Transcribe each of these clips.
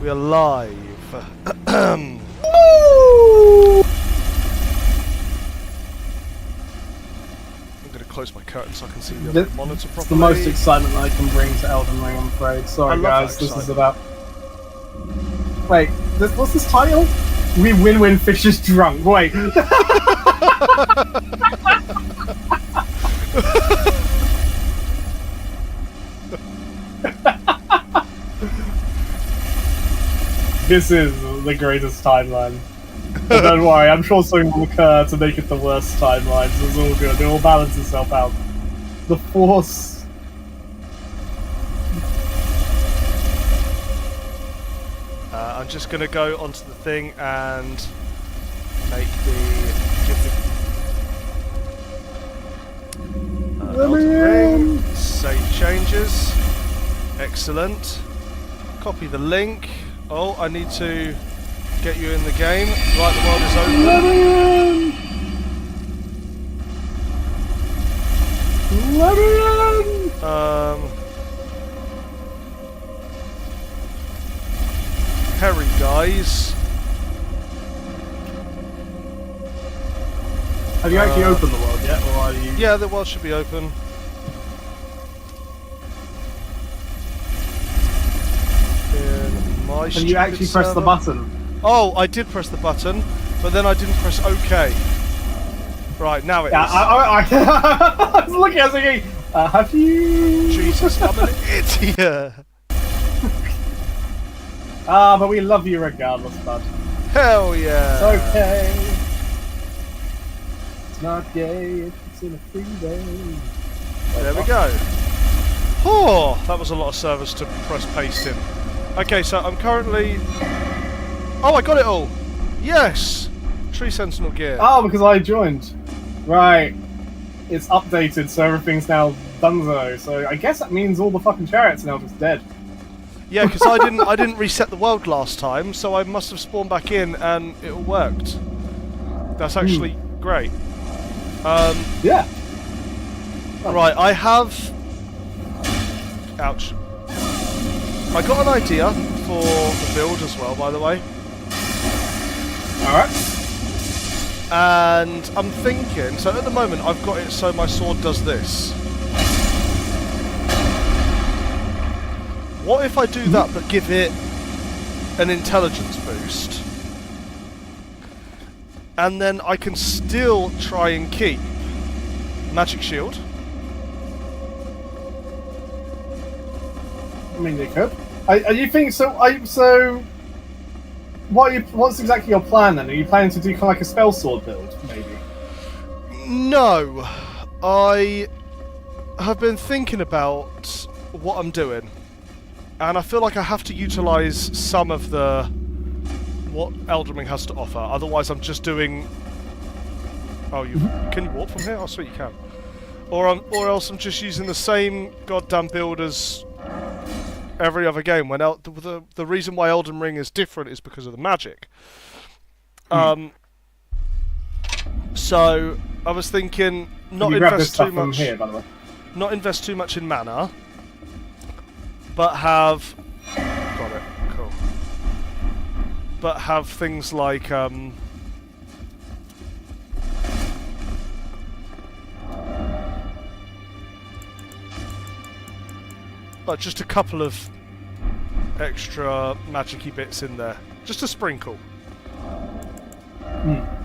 We are live. I'm going to close my curtain so I can see the other monitor properly. It's the most excitement I can bring to Elden Ring, I'm afraid. Sorry guys, this is about... Wait, what's this title? We win when Fish is drunk. Wait. This is the greatest timeline. But don't worry, I'm sure something will occur to make it the worst timeline, so it's all good. It will balance itself out. The Force... I'm just going to go onto the thing and make Elden Ring. Save changes. Excellent. Copy the link. Oh, I need to get you in the game. Right, the world is open. Let me in! Hurry, guys. Have you actually opened the world yet, or are you... Yeah, the world should be open. Have you actually pressed the button? Oh, I did press the button, but then I didn't press OK. Right, now it is. I was looking at it thinking, have you... Jesus, I'm an idiot. But we love you regardless, bud. Hell yeah. It's okay. It's not gay if it's in a freeway. There we go. Oh, that was a lot of service to press paste in. Okay, so I'm currently... Oh, I got it all! Yes! Tree Sentinel gear. Oh, because I joined. Right. It's updated, so everything's now donezo. So I guess that means all the fucking chariots are now just dead. Yeah, because I didn't reset the world last time, so I must have spawned back in and it all worked. That's actually great. Yeah. Right, I have... Ouch. I got an idea for the build as well, by the way. Alright. And I'm thinking, so at the moment I've got it so my sword does this. What if I do that but give it an intelligence boost? And then I can still try and keep magic shield. I mean, they could. Are you thinking so? What's exactly your plan then? Are you planning to do kind of like a spell sword build, maybe? No, I have been thinking about what I'm doing, and I feel like I have to utilise some of what Elden Ring has to offer. Otherwise, I'm just doing. Oh, can you walk from here? Oh, sweet, you can. Or else I'm just using the same goddamn build as every other game. When the reason why Elden Ring is different is because of the magic. So I was thinking not invest too much. Here, by the way. Not invest too much in mana, but have got it. Cool. But have things like just a couple of extra magic-y bits in there. Just a sprinkle.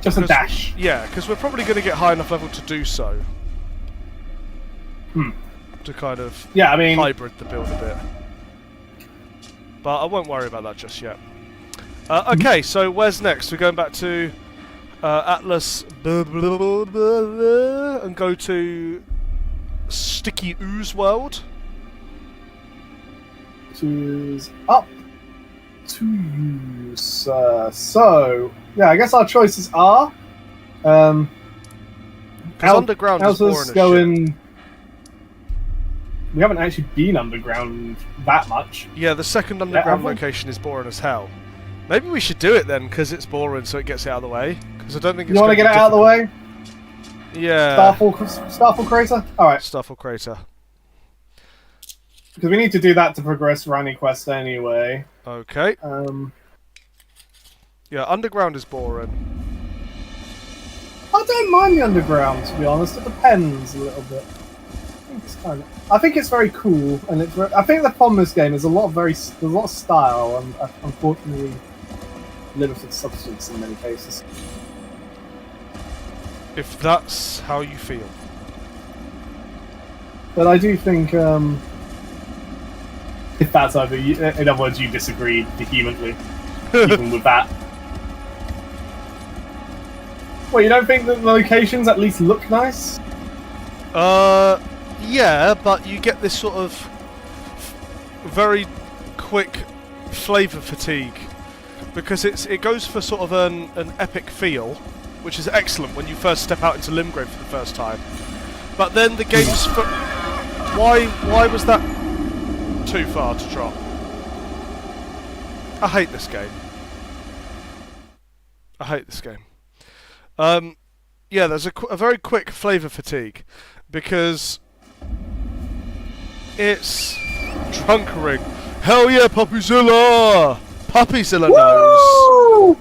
Just a dash. Yeah, because we're probably going to get high enough level to do so. To kind of hybrid the build a bit. But I won't worry about that just yet. Okay, so where's next? We're going back to Atlas and go to Sticky Ooze World. Is up to you, sir. So, yeah, I guess our choices are... underground is boring as shit. We haven't actually been underground that much. Yeah, the second underground location is boring as hell. Maybe we should do it then, because it's boring, so it gets it out of the way. Because I don't think it's. You want to get it out of the way? Yeah. Starfall Crater? Alright. Starfall Crater. Because we need to do that to progress Rani Quest anyway. Okay. Yeah, underground is boring. I don't mind the underground, to be honest. It depends a little bit. I think it's very cool, and it's. I think the problem with this game is there's a lot of style, and unfortunately, limited substance in many cases. If that's how you feel. But I do think, if that's over, in other words, you disagree vehemently, even with that. Well, you don't think that the locations at least look nice? Yeah, but you get this sort of very quick flavour fatigue because it goes for sort of an epic feel, which is excellent when you first step out into Limgrave for the first time. But then the game's why was that too far to drop? I hate this game. I hate this game. Yeah, there's a very quick flavour fatigue because it's drunkering. Hell yeah, Puppyzilla! Puppyzilla knows.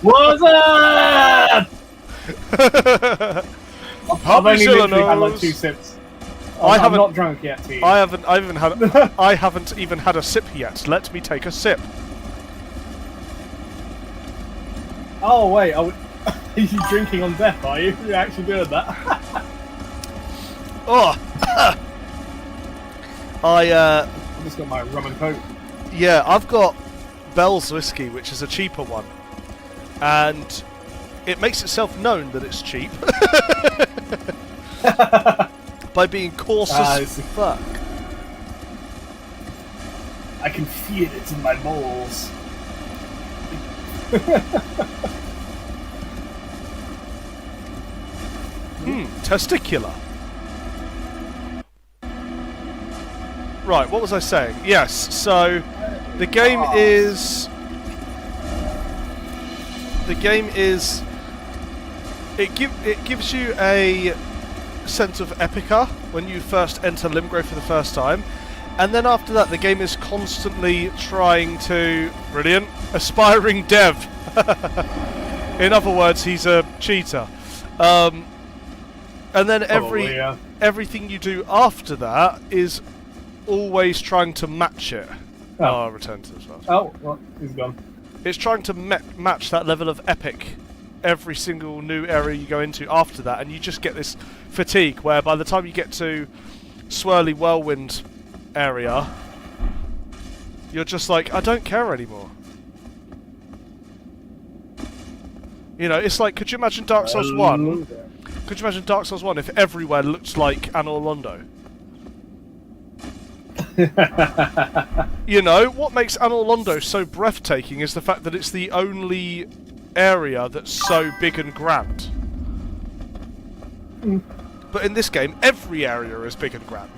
What's up? I've only literally had like 2 sips. I'm not drunk yet, T. I haven't even had a sip yet. Let me take a sip. Oh wait, are you drinking on death? Are you? You're actually doing that? Oh. I just got my rum and coke. Yeah, I've got Bell's whiskey, which is a cheaper one, and it makes itself known that it's cheap by being coarse as fuck. I can feel it in my balls. Testicular. Right, what was I saying? Yes, so the game is... It gives you a sense of epica when you first enter Limgrave for the first time, and then after that the game is constantly trying to... Brilliant. Aspiring dev. In other words, he's a cheater. And then everything you do after that is always trying to match it. Oh, I'll return to this one. Oh, well, he's gone. It's trying to match that level of epic every single new area you go into after that, and you just get this fatigue where by the time you get to Swirly Whirlwind area, you're just like, I don't care anymore. You know, it's like, could you imagine Dark Souls 1? Could you imagine Dark Souls 1 if everywhere looked like Anor Londo? You know, what makes Anor Londo so breathtaking is the fact that it's the only area that's so big and grand. But in this game, every area is big and grand.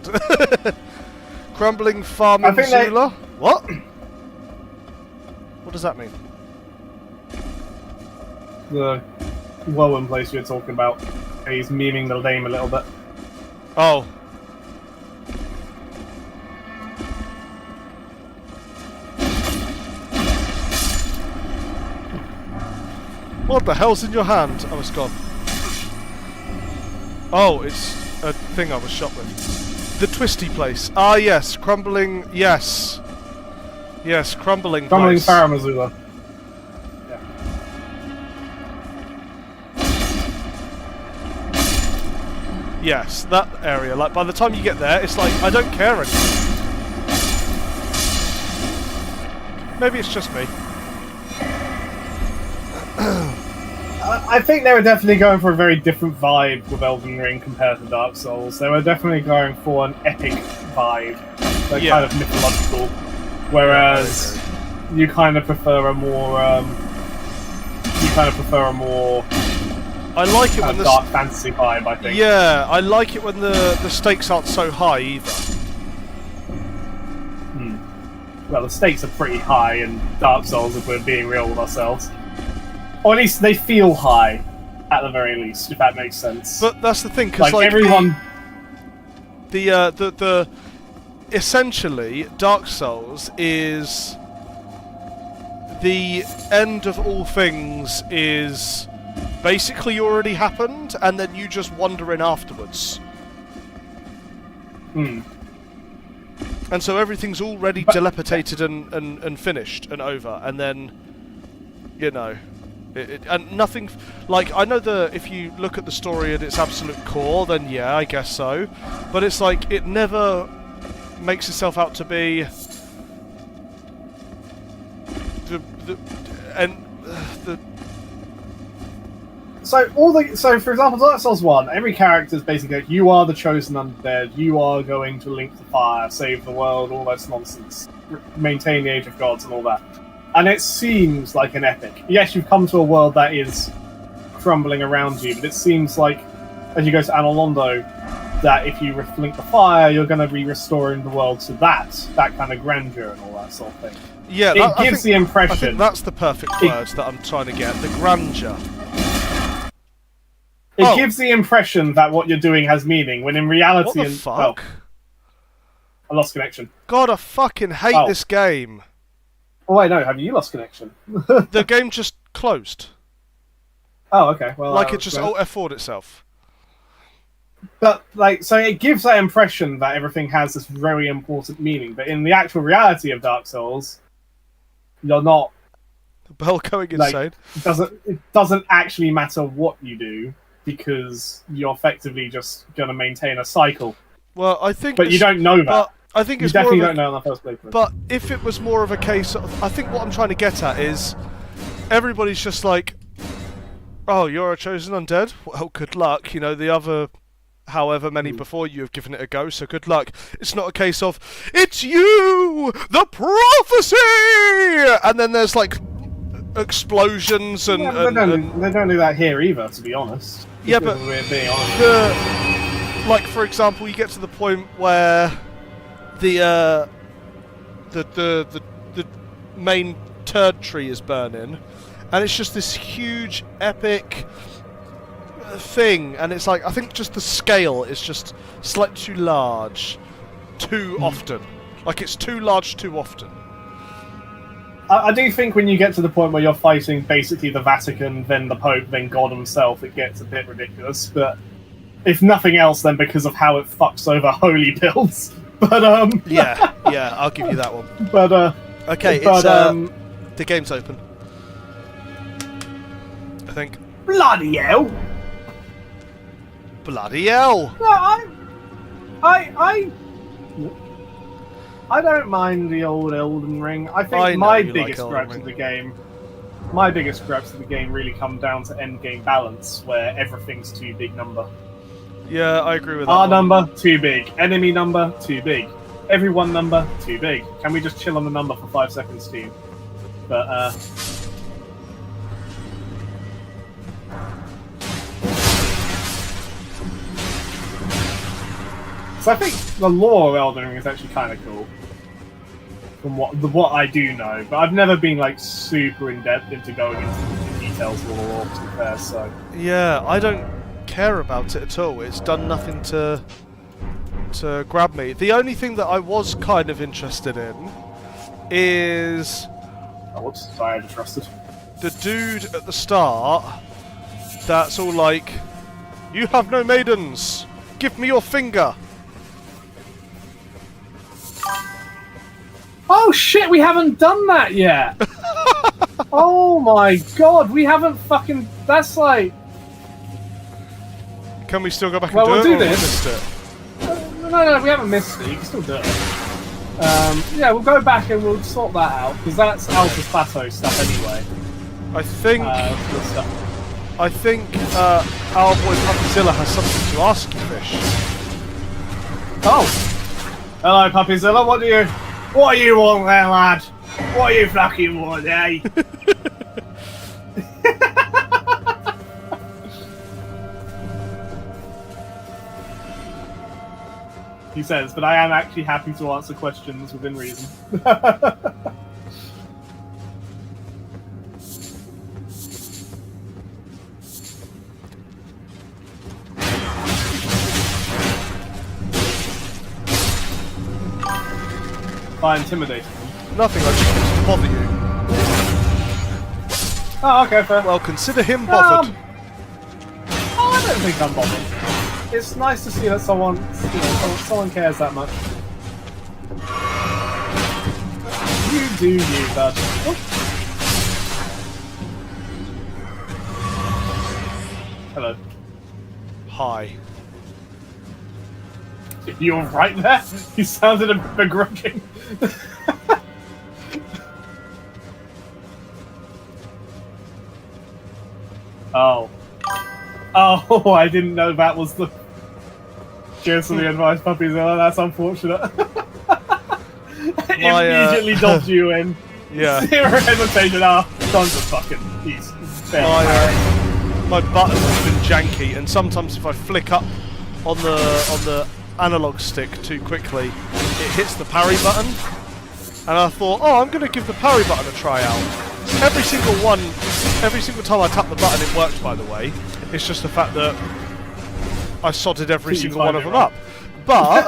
Crumbling Farming Zula? What? What does that mean? The Whirlwind place you're talking about. He's memeing the name a little bit. Oh. What the hell's in your hand? Oh, it's gone. Oh, it's a thing I was shot with. The twisty place. Ah, yes. Crumbling... Yes. Yes, crumbling place. Crumbling Faramazula. Yeah. Yes, that area. Like, by the time you get there, it's like, I don't care anymore. Maybe it's just me. I think they were definitely going for a very different vibe with Elden Ring compared to Dark Souls. They were definitely going for an epic vibe, like kind of mythological, whereas you kind of prefer a more, I like it when the dark fantasy vibe. I think. Yeah, I like it when the stakes aren't so high either. Well, the stakes are pretty high in Dark Souls if we're being real with ourselves. Or at least they feel high, at the very least, if that makes sense. But that's the thing, because like everyone, the essentially, Dark Souls is the end of all things is basically already happened, and then you just wander in afterwards. And so everything's already dilapidated and finished and over, and then, you know, and nothing, like, I know if you look at the story at its absolute core, then yeah, I guess so, but it's like, it never makes itself out to be So for example, Dark Souls 1, every character is basically like, you are the chosen undead, you are going to link the fire, save the world, all this nonsense, maintain the Age of Gods and all that. And it seems like an epic. Yes, you've come to a world that is crumbling around you, but it seems like, as you go to Analondo, that if you link the fire, you're going to be restoring the world to that kind of grandeur and all that sort of thing. Yeah, it gives the impression. I think that's the perfect word that I'm trying to get. The grandeur. It gives the impression that what you're doing has meaning, when in reality... What the fuck? I lost connection. God, I fucking hate this game. Oh wait, no, have you lost connection? The game just closed. Oh, okay. Well, like it just F4'd itself. But, like, so it gives that impression that everything has this very important meaning, but in the actual reality of Dark Souls, you're not... The bell going insane. It doesn't actually matter what you do, because you're effectively just going to maintain a cycle. Well, I think... But you don't know that. But I think you it's definitely more don't know in the first place. But if it was more of a case of... I think what I'm trying to get at is... Everybody's just like... Oh, you're a chosen undead? Well, good luck. You know, the other... However many before you have given it a go, so good luck. It's not a case of, it's you! The prophecy! And then there's, like, explosions and... they don't do that here either, to be honest. Yeah, but... We're being honest. Like, for example, you get to the point where the main turd tree is burning, and it's just this huge, epic... thing, and it's like, I think just the scale is just slightly too large too often. Like, it's too large too often. I do think when you get to the point where you're fighting basically the Vatican, then the Pope, then God himself, it gets a bit ridiculous, but if nothing else, then because of how it fucks over holy bills. But yeah, I'll give you that one. But okay, it's the game's open, I think. Bloody hell! Bloody hell! No, I don't mind the old Elden Ring. I think my biggest gripes of the game really come down to end game balance, where everything's too big number. Yeah, I agree with that. Our number, too big. Enemy number, too big. Everyone number, too big. Can we just chill on the number for 5 seconds, team? But, so I think the lore of Elden Ring is actually kind of cool, from what I do know. But I've never been like super in depth into going into the details of the lore, to be fair. So yeah, I don't care about it at all. It's done nothing to grab me. The only thing that I was kind of interested in is whoops, sorry, I just rusted. The dude at the start that's all like, "You have no maidens. Give me your finger." Oh shit, we haven't done that yet! Oh my god, we haven't fucking... That's like... Can we still go back and we'll do it? Do this. Missed it? No, we haven't missed it, you can still do it. Yeah, we'll go back and we'll sort that out, because that's Altus Plateau stuff anyway. I think our boy Puppyzilla has something to ask you, Fish. Oh! Hello, Puppyzilla, what do you want there, lad? What do you fucking want, eh? He says, but I am actually happy to answer questions within reason. by intimidating them? Nothing, I just wanted to bother you. Oh, okay, fair. Well, consider him bothered. I don't think I'm bothered. It's nice to see that someone cares that much. You do you, bud. Oh. Hello. Hi. You're right there? You sounded a bit begrudging. Oh. Oh, I didn't know that was the... Cheers for the advice, puppies. Oh, that's unfortunate. Immediately dodged you in. Yeah. Zero hesitation. Ah, Don's a fucking... He's my buttons have been janky, and sometimes if I flick up on the analog stick too quickly, it hits the parry button. And I thought, oh, I'm going to give the parry button a try out. Every single time I tap the button, it worked, by the way. It's just the fact that I sodded every single one of them up. But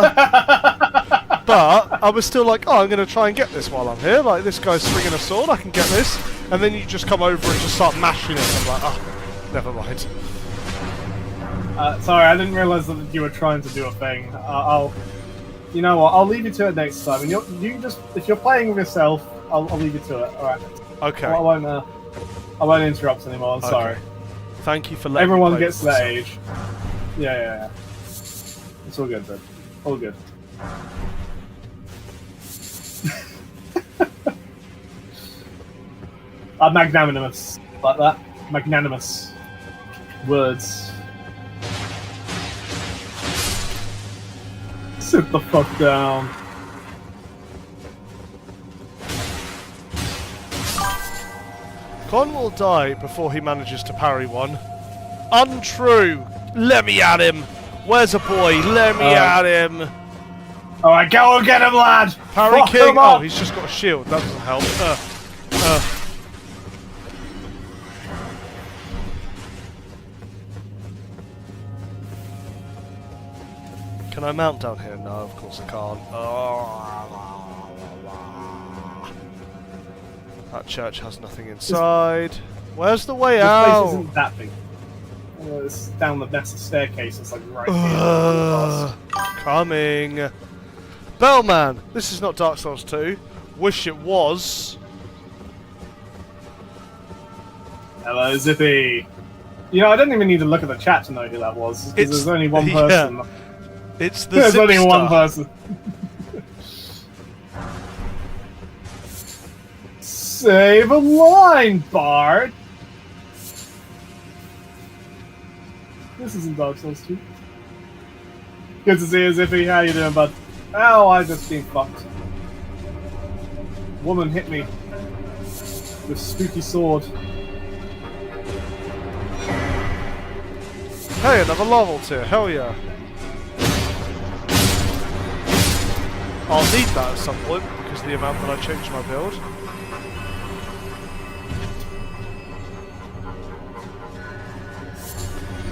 I was still like, oh, I'm going to try and get this while I'm here. Like, this guy's swinging a sword, I can get this. And then you just come over and just start mashing it. I'm like, oh, never mind. Sorry, I didn't realise that you were trying to do a thing. You know what? I'll leave you to it next time. And you just, if you're playing with yourself, I'll leave you to it. All right. Okay. I won't interrupt anymore. I'm sorry. Thank you for letting Everyone me play gets to that age. Yeah. It's all good, bud. All good. Magnanimous. Like that. Magnanimous. Words. Sit the fuck down. Con will die before he manages to parry one. Untrue! Let me at him! Where's a boy? Let me at him! Alright, go and get him, lad! Parry Fuck King! him up. Oh, he's just got a shield. That doesn't help. Can I mount down here? No, of course I can't. That church has nothing inside. Where's the way out? This place isn't that big. It's down the massive staircase. It's like right here. Coming. Bellman! This is not Dark Souls 2. Wish it was. Hello, Zippy. You know, I don't even need to look at the chat to know who that was. Because there's only one person. Yeah. It's the There's only Zipstar. one person. Save a line, Bard! This isn't Dark Souls 2. Good to see you, Zippy. How you doing, bud? Ow, I just been fucked. Woman hit me with spooky sword. Hey, another level tier. Hell yeah. I'll need that at some point because of the amount that I changed my build.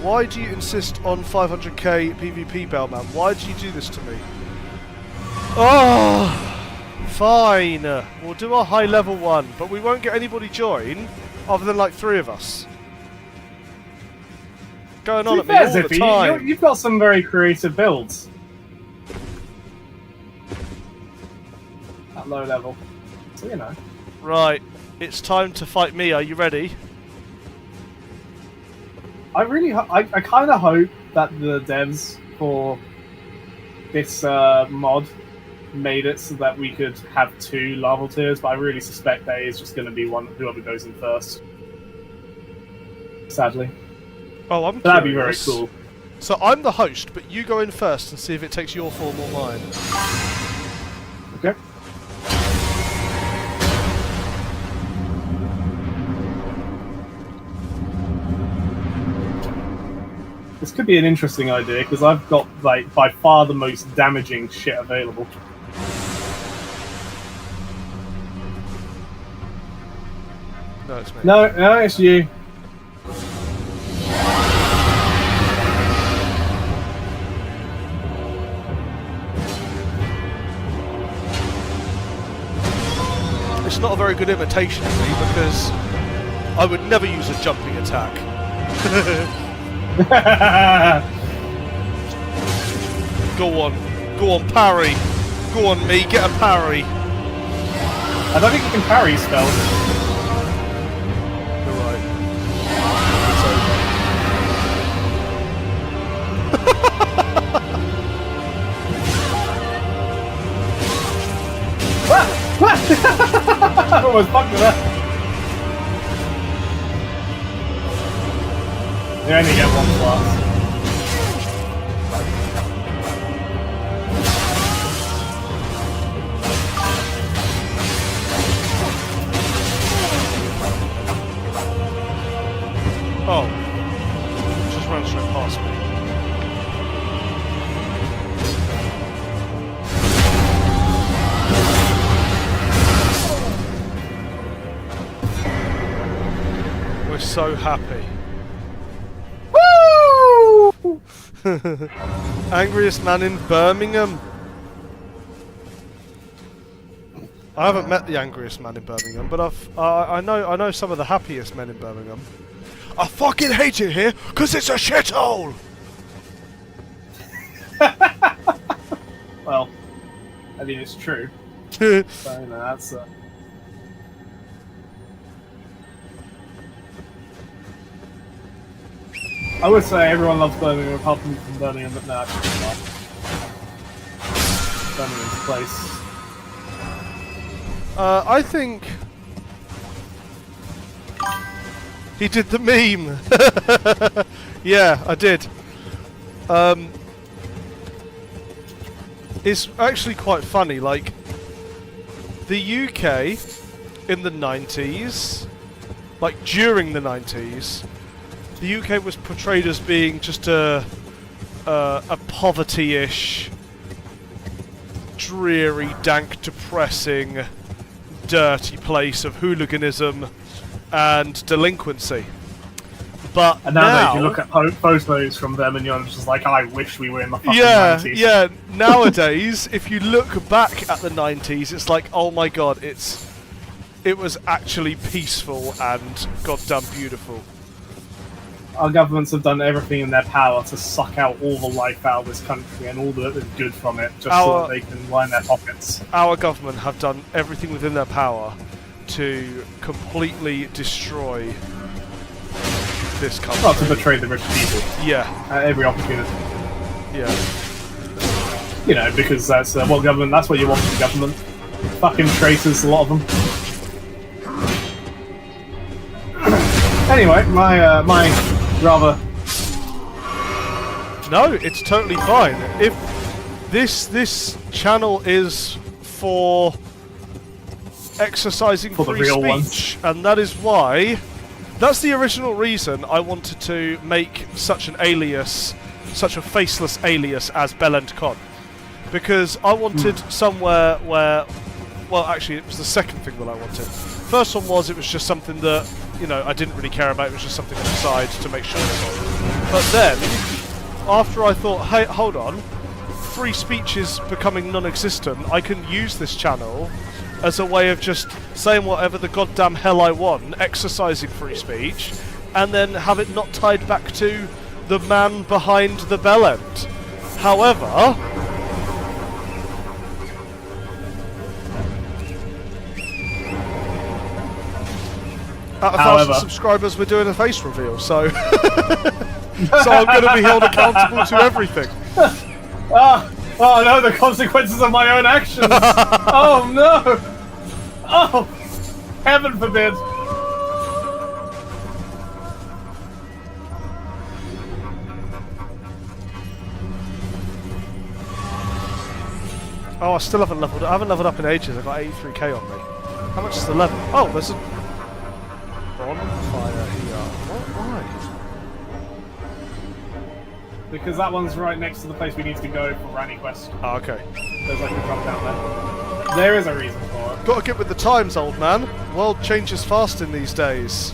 Why do you insist on 500k PvP, Bellman? Why do you do this to me? Oh, fine. We'll do a high level one, but we won't get anybody join other than like 3 of us. Going on at me all the time. You've got some very creative builds. At low level. So, you know. Right, it's time to fight me. Are you ready? I kind of hope that the devs for this mod made it so that we could have 2 level tiers, but I really suspect that is just going to be whoever goes in first. Sadly. Oh, I'm That'd be curious. very cool. So I'm the host, but you go in first and see if it takes your form or mine. Okay. This could be an interesting idea, because I've got, like, by far the most damaging shit available. No, it's me. No, it's you. it's not a very good imitation of me because I would never use a jumping attack. Go on, parry. Go on, me, get a parry. I don't think you can parry spells. You're right. I almost fucked with that. You only get one plus. Oh. Just ran straight past me. We're so happy. Woo! Angriest man in Birmingham. I haven't met the angriest man in Birmingham, but I know some of the happiest men in Birmingham. I fucking hate it here because it's a shithole. Well, I mean it's true. So you know, that's. I would say everyone loves Birmingham apart from Birmingham, but no, actually not. Birmingham's a place. I think he did the meme. Yeah, I did. It's actually quite funny. Like the UK in the 90s, like during the 90s. The UK was portrayed as being just a poverty-ish, dreary, dank, depressing, dirty place of hooliganism and delinquency. But and now you look at photos from them and you're just like, I wish we were in the fucking 90s. Yeah. Nowadays, if you look back at the 90s, it's like, oh my god, it was actually peaceful and goddamn beautiful. Our governments have done everything in their power to suck out all the life out of this country and all that is good from it, just so that they can line their pockets. Our government have done everything within their power to completely destroy this country. Well, to betray the rich people. Yeah. At every opportunity. Yeah. You know, because that's what government. That's what you want from government. Fucking traitors, a lot of them. Anyway, my rather. No, it's totally fine. If this channel is for exercising for free the real speech, ones. And that is why. That's the original reason I wanted to make such an alias, such a faceless alias as BellendCon, because I wanted somewhere where. Well, actually, it was the second thing that I wanted. First one was it was just something that, you know, I didn't really care about. It was just something on the side to make sure it's on. But then, after I thought, hey, hold on, free speech is becoming non-existent. I can use this channel as a way of just saying whatever the goddamn hell I want, exercising free speech, and then have it not tied back to the man behind the bell end. However, at 1,000 subscribers, we're doing a face reveal, so so I'm going to be held accountable to everything. Oh no, the consequences of my own actions! Oh no! Oh, heaven forbid! Oh, I still haven't leveled up. I haven't leveled up in ages. I've got 83k on me. How much is the level? Oh, there's a bonfire here. Why? Because that one's right next to the place we need to go for Ranny Quest. Oh, okay. There's like a drop down there. There is a reason for it. Gotta get with the times, old man. World changes fast in these days.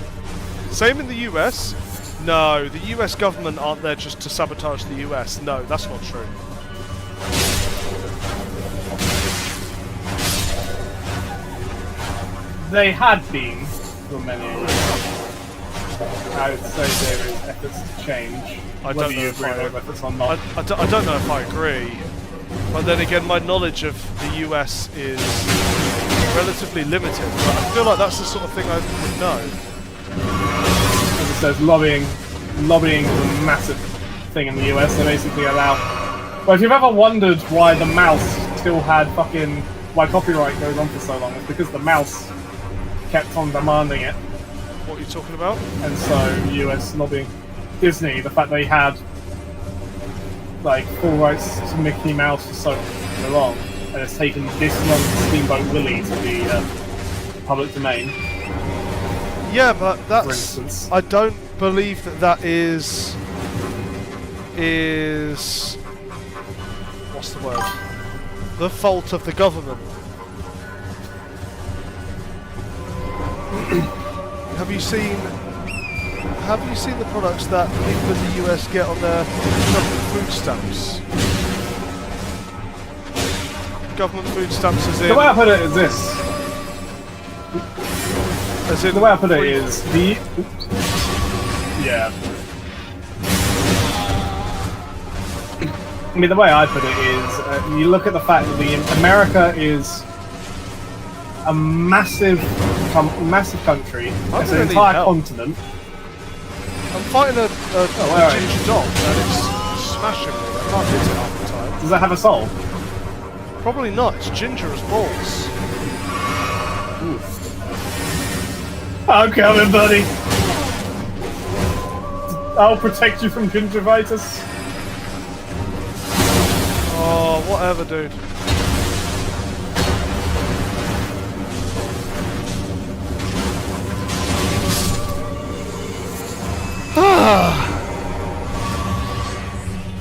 Same in the US. No, the US government aren't there just to sabotage the US. No, that's not true. They had been for many years. I would say there is efforts to change. I whether don't know you if agree I- with those efforts or not. I don't know if I agree. But then again, my knowledge of the US is relatively limited. But I feel like that's the sort of thing I would know. As it says, lobbying is a massive thing in the US. They basically allow. Well, if you've ever wondered why the mouse still had why copyright goes on for so long, it's because the mouse kept on demanding it, What are you talking about? and so US lobbying Disney, the fact they had like full rights to Mickey Mouse for so long, and it's taken this long for Steamboat Willie to be public domain. Yeah, but For that's. instance, I don't believe that is. What's the word? The fault of the government. Have you seen the products that people in the US get on their government food stamps? Government food stamps as in. the way I put it is this. As in The way I put it free- is yeah. I mean, the way I put it is, you look at the fact that America is a massive country. I'm It's gonna an need entire help. continent. I'm fighting a where are you? ginger dog and it's smashing me. I can't hit it half the time. Does that have a soul? Probably not. It's ginger as balls. I'm coming, buddy. I'll protect you from gingivitis. Oh, whatever, dude.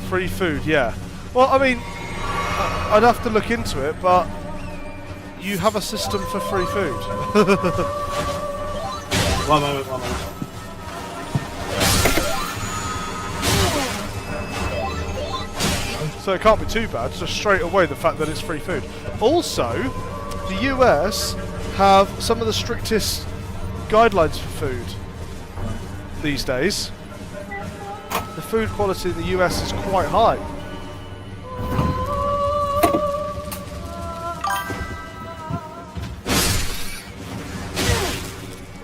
Free food, yeah. Well, I mean, I'd have to look into it, but you have a system for free food. One moment. So it can't be too bad, just straight away the fact that it's free food. Also, the US have some of the strictest guidelines for food these days. The food quality in the US is quite high.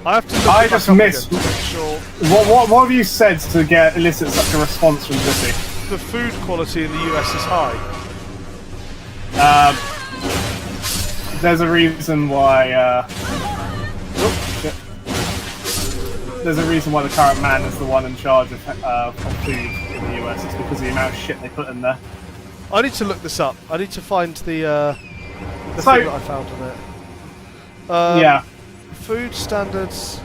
I have to look I it just back up missed- again to make sure What have you said to elicit such a response from Zippy? the food quality in the US is high. There's a reason why. Shit. There's a reason why the current man is the one in charge of food in the US. It's because of the amount of shit they put in there. I need to look this up. I need to find the So- thing that I found on it. Yeah. Food standards.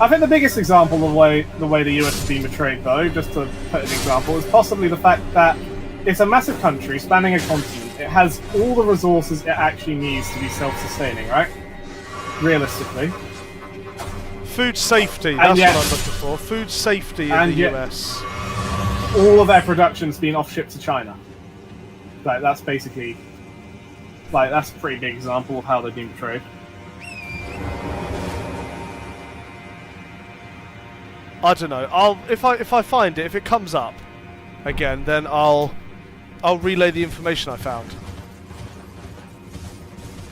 I think the biggest example of the way the US has been betrayed, though, just to put an example, is possibly the fact that it's a massive country spanning a continent. It has all the resources it actually needs to be self-sustaining, right? Realistically. Food safety, that's yet- what I'm looking for. Food safety in and the yet- US. All of their production's been off-shipped to China. Like, that's basically... Like, that's a pretty big example of how they've been betrayed. I don't know. If I find it, if it comes up again, then I'll relay the information I found.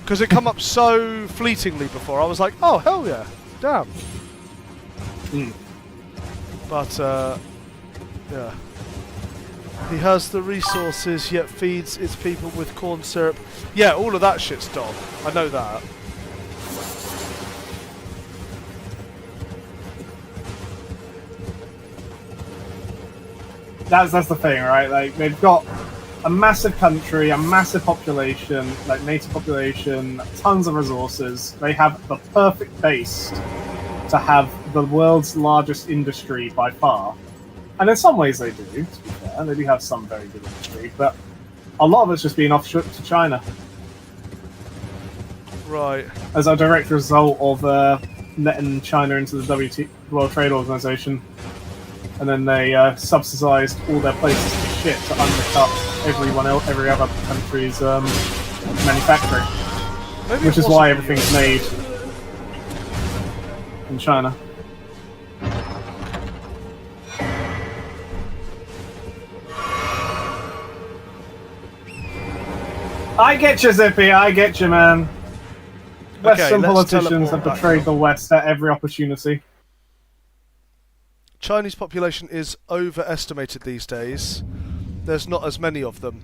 Because it come up so fleetingly before, I was like, oh hell yeah, damn. But yeah. He has the resources, yet feeds its people with corn syrup. Yeah, all of that shit's dog. I know that. That's the thing, right? Like, they've got a massive country, a massive population, like native population, tons of resources. They have the perfect base to have the world's largest industry by far. And in some ways they do, to be fair. They do have some very good industry, but a lot of it's just being offshoot to China Right. as a direct result of letting China into the World Trade Organization. And then they subsidized all their places to shit to undercut every other country's manufacturing, Maybe which it is why wasn't the everything's US. made in China. I get you, Zippy. I get you, man. Western let's politicians have teleport back betrayed now. the West at every opportunity. Chinese population is overestimated these days. There's not as many of them.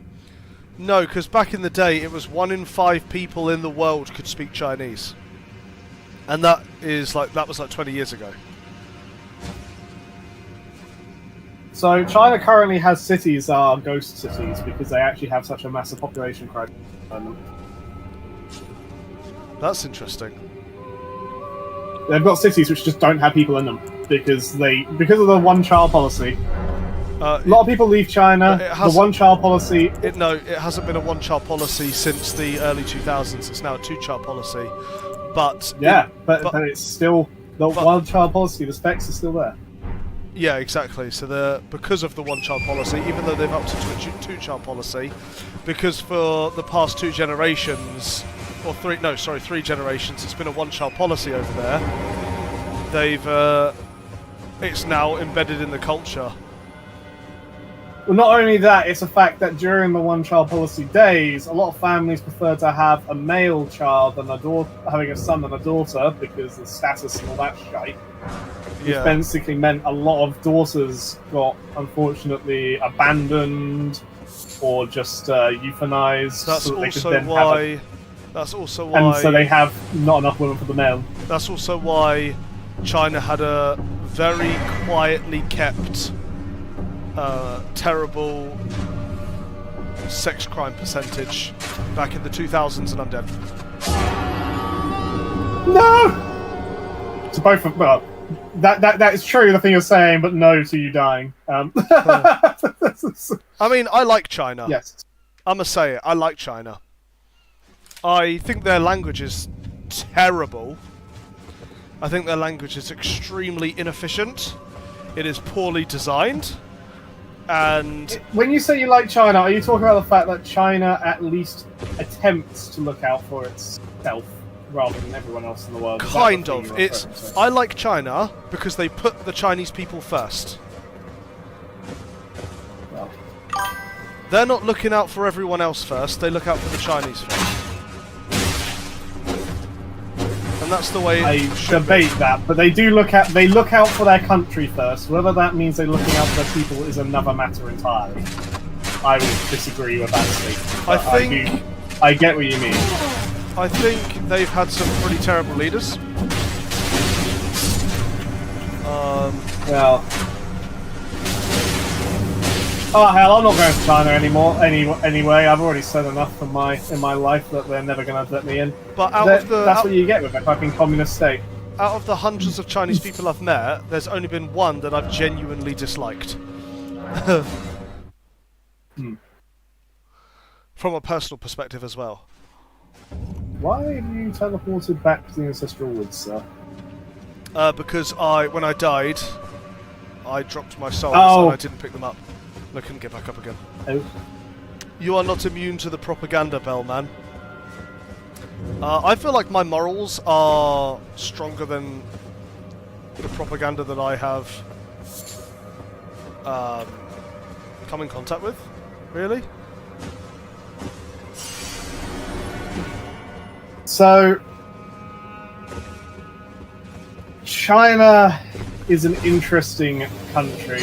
No, because back in the day, it was 1 in 5 people in the world could speak Chinese, and that was like 20 years ago. So China currently has cities that are ghost cities because they actually have such a massive population crisis. That's interesting. They've got cities which just don't have people in them because of the one-child policy. A lot of people leave China. The one-child policy. It hasn't been a one-child policy since the early 2000s. It's now a two-child policy. But but it's still the one-child policy. The specs are still there. Yeah, exactly. So because of the one-child policy, even though they've upped it to a two-child policy, because for the past 2 generations, or 3 generations, it's been a one-child policy over there. It's now embedded in the culture. Well, not only that, it's a fact that during the one-child policy days, a lot of families prefer to have a male child than having a son and a daughter because the status and all that shite. Which basically meant a lot of daughters got, unfortunately, abandoned or just euthanized. That's also why. And so they have not enough women for the male. That's also why China had a very quietly kept, terrible sex crime percentage back in the 2000s and undead. No. So both of well. That is true, the thing you're saying, but no to you dying. I mean, I like China. Yes. I must say it, I like China. I think their language is terrible. I think their language is extremely inefficient. It is poorly designed. And when you say you like China, are you talking about the fact that China at least attempts to look out for itself? Rather than everyone else in the world. Kind of. I like China because they put the Chinese people first. Well. They're not looking out for everyone else first, they look out for the Chinese first. And that's the way I debate that, but they look out for their country first. Whether that means they're looking out for their people is another matter entirely. I would disagree with that statement. I get what you mean. I think they've had some pretty terrible leaders. Well. Oh hell, I'm not going to China anymore. Anyway, I've already said enough in my life that they're never going to let me in. But that's what you get with a fucking communist state. Out of the hundreds of Chinese people I've met, there's only been one that I've genuinely disliked. From a personal perspective as well. Why have you teleported back to the Ancestral Woods, sir? Because when I died, I dropped my souls and I didn't pick them up. I couldn't get back up again. Oh. You are not immune to the propaganda, Bellman. I feel like my morals are stronger than the propaganda that I have come in contact with, really. So, China is an interesting country.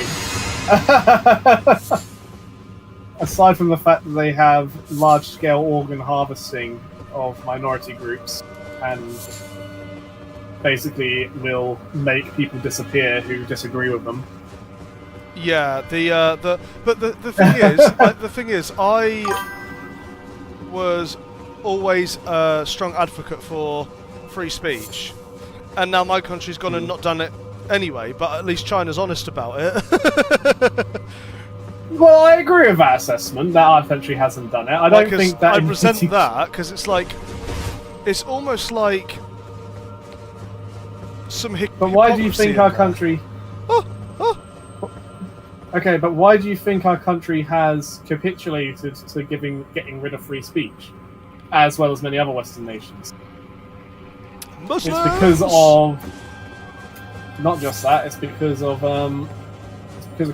Aside from the fact that they have large-scale organ harvesting of minority groups and basically will make people disappear who disagree with them. Yeah, the thing is, the thing is, I was always a strong advocate for free speech, and now my country's gone and not done it anyway, but at least China's honest about it. Well, I agree with that assessment, that our country hasn't done it. I don't think that... I resent that, because it's like... It's almost like... some But why do you think our country... Okay, but why do you think our country has capitulated to getting rid of free speech, as well as many other Western nations? Muslims! It's because of not just that. It's because of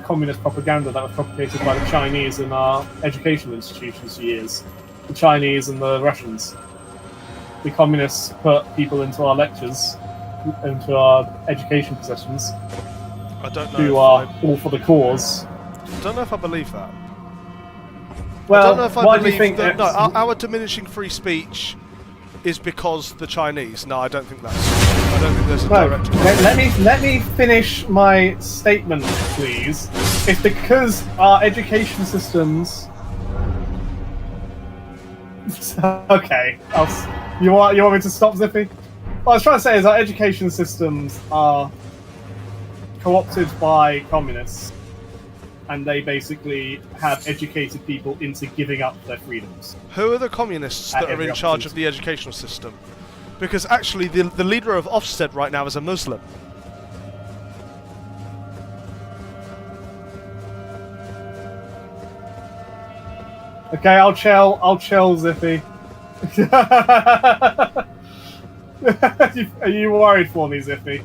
communist propaganda that was propagated by the Chinese in our educational institutions for years. The Chinese and the Russians. The communists put people into our lectures, into our education sessions, I don't know. who are all for the cause. I don't know if I believe that. Well, I don't know if I why do you believe think that. No, that's- our diminishing free speech is because the Chinese. No, I don't think that's. I don't think there's a No, direct. let me finish my statement, please. It's because our education systems. Okay, you want me to stop, Zippy? What I was trying to say is our education systems are co-opted by communists, and they basically have educated people into giving up their freedoms. Who are the communists that are in charge of the educational system? Because actually, the leader of Ofsted right now is a Muslim. Okay, I'll chill, Zippy. Are you worried for me, Zippy?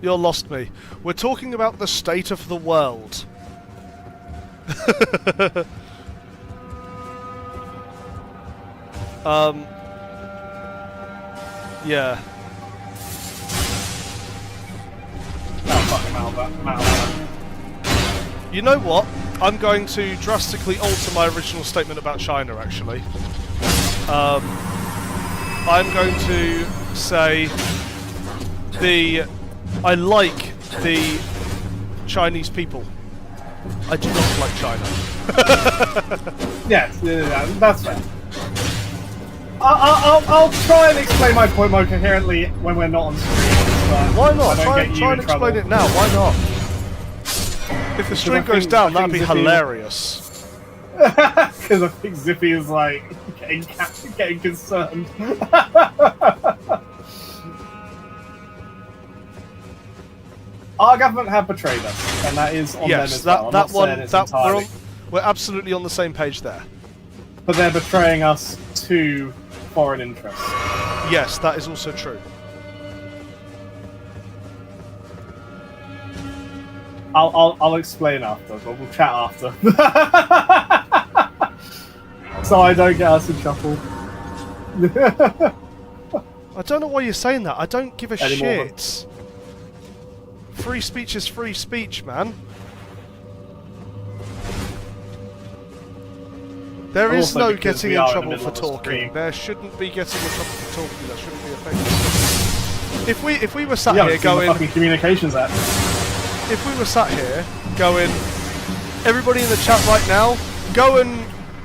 You're lost me. We're talking about the state of the world. Yeah. You know what? I'm going to drastically alter my original statement about China, actually. I'm going to say I like the Chinese people. I do not like China. Yes, yeah, that's fair. I'll try and explain my point more coherently when we're not on screen. Why not? Try and explain it now. Why not? If the stream goes down, that'd be hilarious. Because I think Zippy is like getting concerned. Our government have betrayed us, and that is on them as well. We're absolutely on the same page there. But they're betraying us to foreign interests. Yes, that is also true. I'll explain after, but we'll chat after. So I don't get us in trouble. I don't know why you're saying that. I don't give a Anymore. shit. Free speech is free speech, man. There is Also no because getting we in are in the trouble middle for of a talking. stream. There shouldn't be getting in trouble for talking. That shouldn't be a thing. If we were sat Yeah, here it's in the going, fucking Communications Act. if we were sat here going, everybody in the chat right now, go and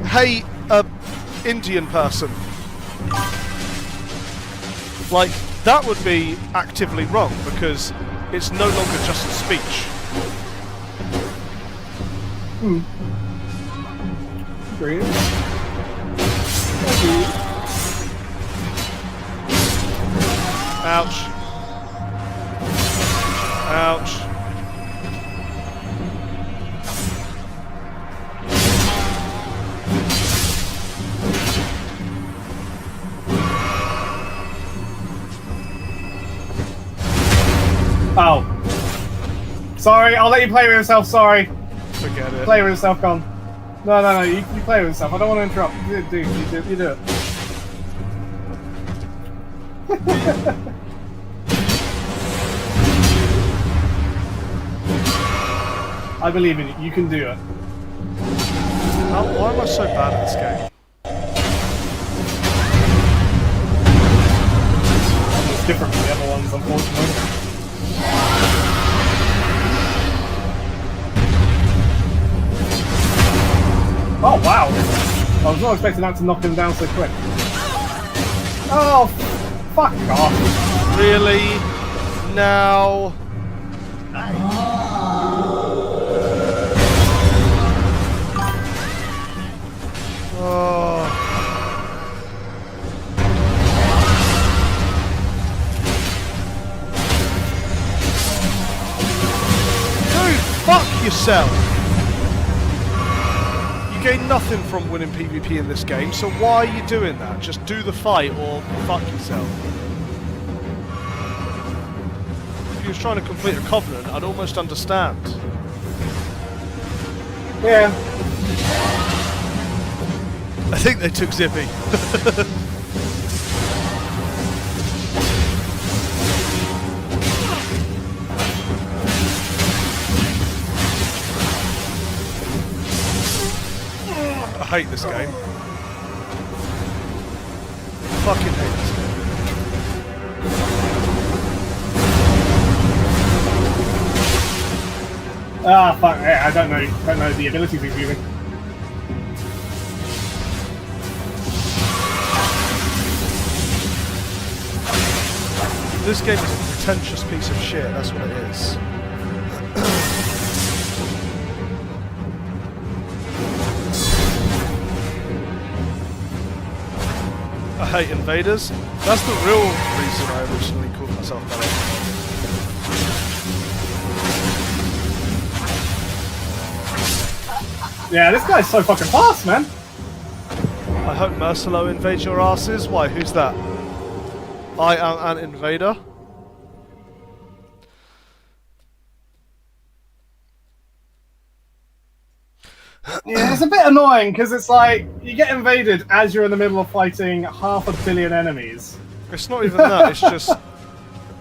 hate a Indian person. Like, that would be actively wrong because it's no longer just speech. Great. Ouch. Ouch. Oh. Sorry, I'll let you play with yourself, sorry. Forget it. Play with yourself, Con. No, you play with yourself. I don't want to interrupt. You do it. I believe in you. You can do it. Why am I so bad at this game? It's different from the other ones, unfortunately. Oh, wow! I was not expecting that to knock him down so quick. Oh, fuck off. Really? Now? Oh. yourself. You gain nothing from winning PvP in this game, so why are you doing that? Just do the fight or fuck yourself. If you was trying to complete a covenant, I'd almost understand. Yeah. I think they took Zippy. I hate this game. Fucking hate this game. Ah, fuck. Yeah, I don't know the abilities he's using. This game is a pretentious piece of shit, that's what it is. I hate invaders. That's the real reason I originally called myself that. Yeah, this guy's so fucking fast, man. I hope Mercilo invades your asses. Why, who's that? I am an invader. Yeah, it's a bit annoying because it's like you get invaded as you're in the middle of fighting 500 million enemies. It's not even that, it's just...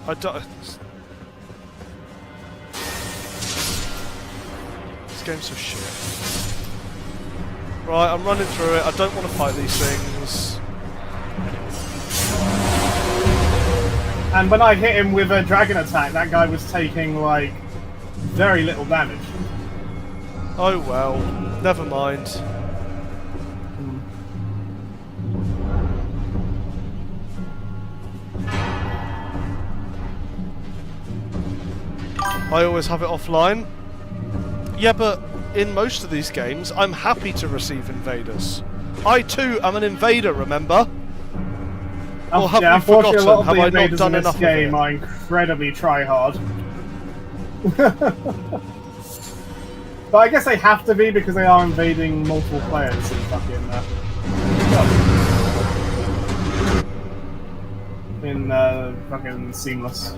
I don't... This game's so shit. Right, I'm running through it. I don't want to fight these things. And when I hit him with a dragon attack, that guy was taking, like, very little damage. Oh well, never mind. I always have it offline. Yeah, but in most of these games, I'm happy to receive invaders. I too am an invader, remember? Or have we forgotten? A lot of have the I not invaders done in this enough game of it? are incredibly try-hard. But I guess they have to be because they are invading multiple players in fucking fucking Seamless.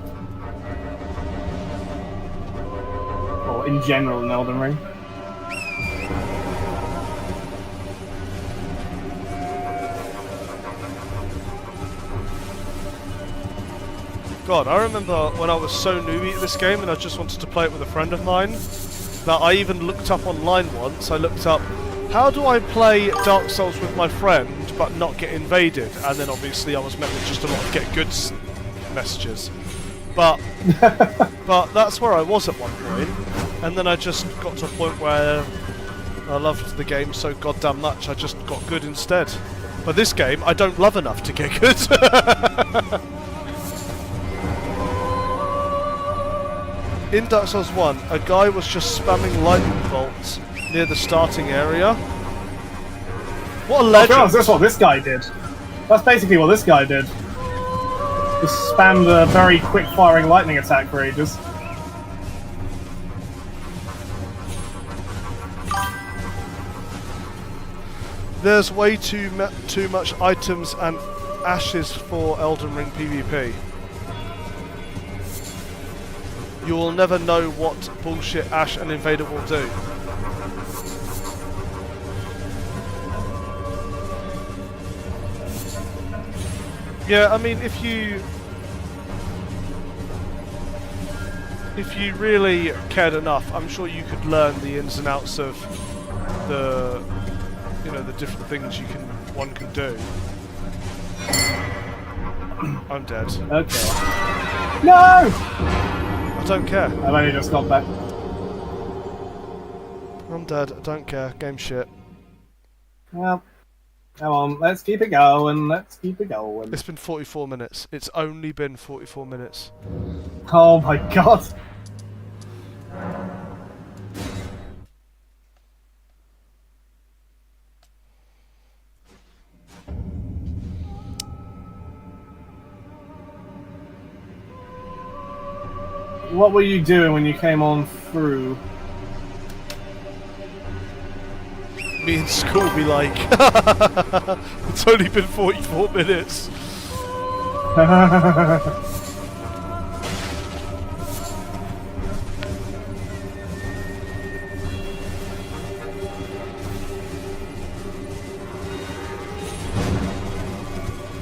Or in general in Elden Ring. God, I remember when I was so newbie at this game and I just wanted to play it with a friend of mine, that I even looked up online once. I looked up, how do I play Dark Souls with my friend but not get invaded? And then obviously I was met with just a lot of get good messages. But that's where I was at one point, and then I just got to a point where I loved the game so goddamn much I just got good instead. But this game I don't love enough to get good. In Dark Souls 1, a guy was just spamming lightning bolts near the starting area. What a legend! That's what this guy did. That's basically what this guy did. Just spammed a very quick-firing lightning attack for ages. There's way too much items and ashes for Elden Ring PvP. You will never know what bullshit Ash and Invader will do. Yeah, I mean, if you really cared enough, I'm sure you could learn the ins and outs of the, the different things one can do. I'm dead. Okay. No! I don't care. I've only just got back. I'm dead. I don't care. Game shit. Well, come on. Let's keep it going. Let's keep it going. It's been 44 minutes. It's only been 44 minutes. Oh my god. What were you doing when you came on through? me in school be like, it's only been 44 minutes.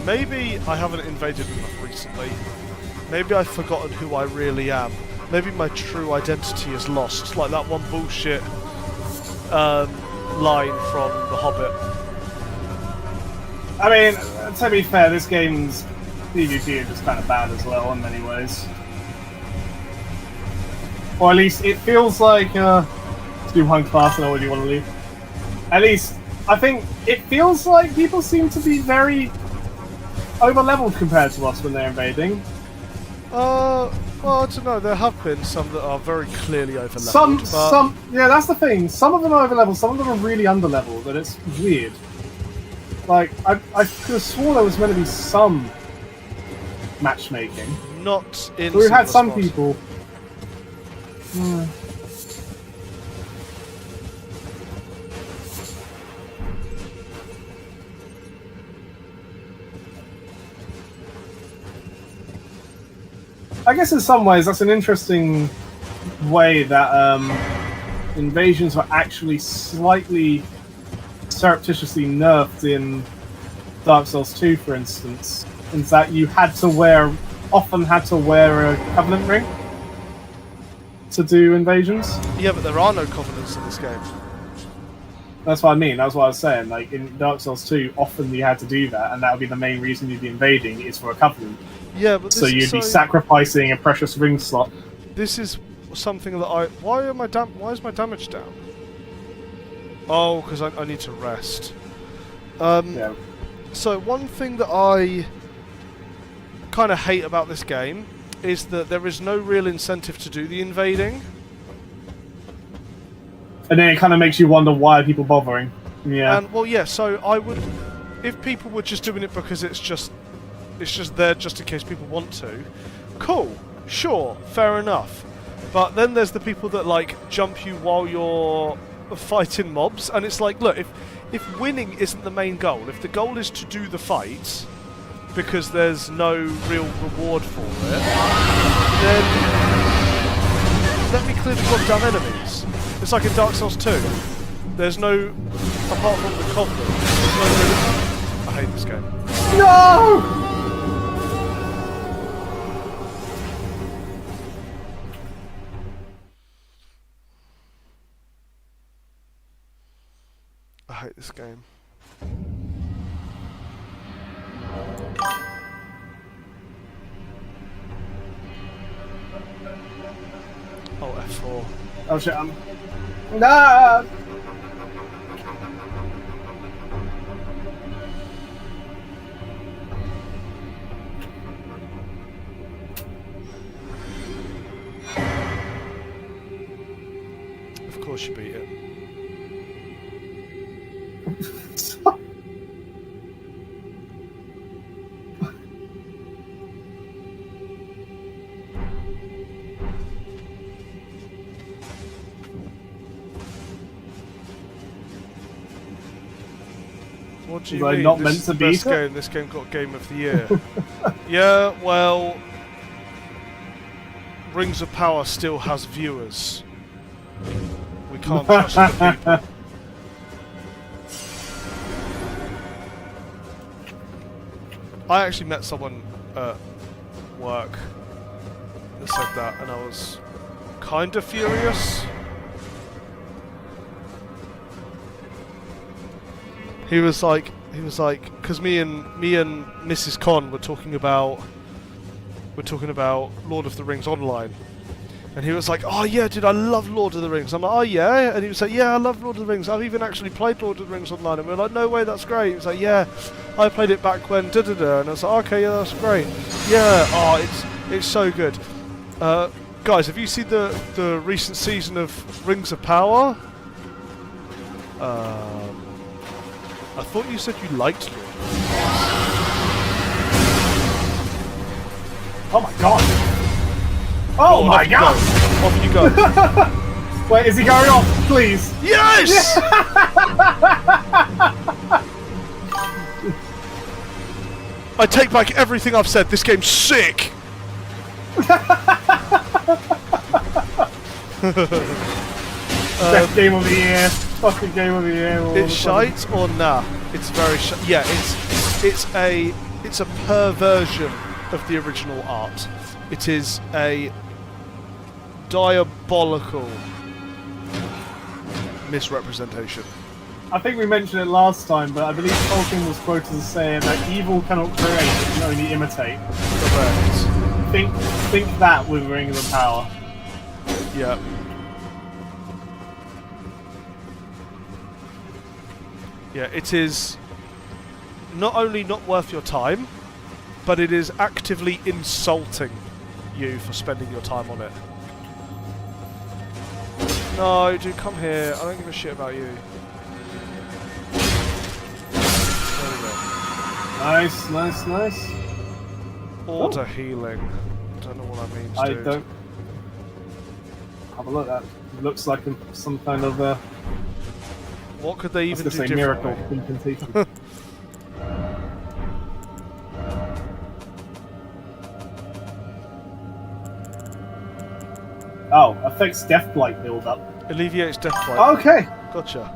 Maybe I haven't invaded enough recently. Maybe I've forgotten who I really am. Maybe my true identity is lost, like that one bullshit line from The Hobbit. I mean, to be fair, this game's PvP is just kind of bad as well in many ways. Or at least it feels like, let's do one class and I already want to leave. At least, I think it feels like people seem to be very over-leveled compared to us when they're invading. Well, I don't know. There have been some that are very clearly over-leveled. Some, yeah, that's the thing. Some of them are over-leveled, some of them are really under-leveled, and it's weird. Like, I could have sworn there was meant to be some matchmaking. Not in. We had some people. Yeah. I guess in some ways that's an interesting way that invasions were actually slightly surreptitiously nerfed in Dark Souls 2, for instance, in that you often had to wear a Covenant ring to do invasions. Yeah, but there are no Covenants in this game. That's what I mean. That's what I was saying. Like in Dark Souls 2, often you had to do that, and that would be the main reason you'd be invading is for a Covenant. Yeah, but so you'd be sacrificing a precious ring slot. This is something that why is my damage down? Oh, because I need to rest. Yeah. So one thing that I kind of hate about this game is that there is no real incentive to do the invading. And then it kind of makes you wonder, why are people bothering? Yeah. And well, yeah. So I would, if people were just doing it because it's just there just in case people want to. Cool, sure, fair enough. But then there's the people that like jump you while you're fighting mobs, and it's like, look, if winning isn't the main goal, if the goal is to do the fight because there's no real reward for it, then let me clear the goddamn enemies. It's like in Dark Souls 2. There's no, apart from the Covenant, there's no real... I hate this game. No! I hate this game. Oh, F4. Oh shit, nah! Of course you beat it. What do you mean? Not This meant is to the beat best it? game. This game got Game of the Year. Yeah, well, Rings of Power still has viewers. We can't trust the people. I actually met someone at work that said that, and I was kind of furious. He was like, because me and Mrs. Con were talking about Lord of the Rings Online, and he was like, "Oh yeah, dude, I love Lord of the Rings." I'm like, "Oh yeah," and he was like, "Yeah, I love Lord of the Rings. I've even actually played Lord of the Rings Online." And we were like, "No way, that's great." He was like, "Yeah, I played it back when da da da," and I was like, "Okay, yeah, that's great. Yeah, oh, it's so good." Guys, have you seen the recent season of Rings of Power? I thought you said you liked Lord of the Rings. Oh my god! Oh my god! Off you go. Wait, is he going off? Please. Yes! I take back everything I've said. This game's sick. Best game of the year. Fucking game of the year. It's shite or nah? It's very shite. Yeah, it's a perversion of the original art. It is a diabolical misrepresentation. I think we mentioned it last time, but I believe Tolkien was quoted as saying that evil cannot create, it can only imitate. Correct. Think that with Ring of the Power. Yeah. Yeah, it is not only not worth your time, but it is actively insulting you for spending your time on it. No, dude, come here. I don't give a shit about you. There we go. Nice, nice, nice. Order healing. Don't know what that means, I dude. don't... Have a look at that. It looks like some kind of... What could they even do say differently? miracle incantation. Oh, affects Deathblight build-up. Alleviates death blight. Okay! Gotcha.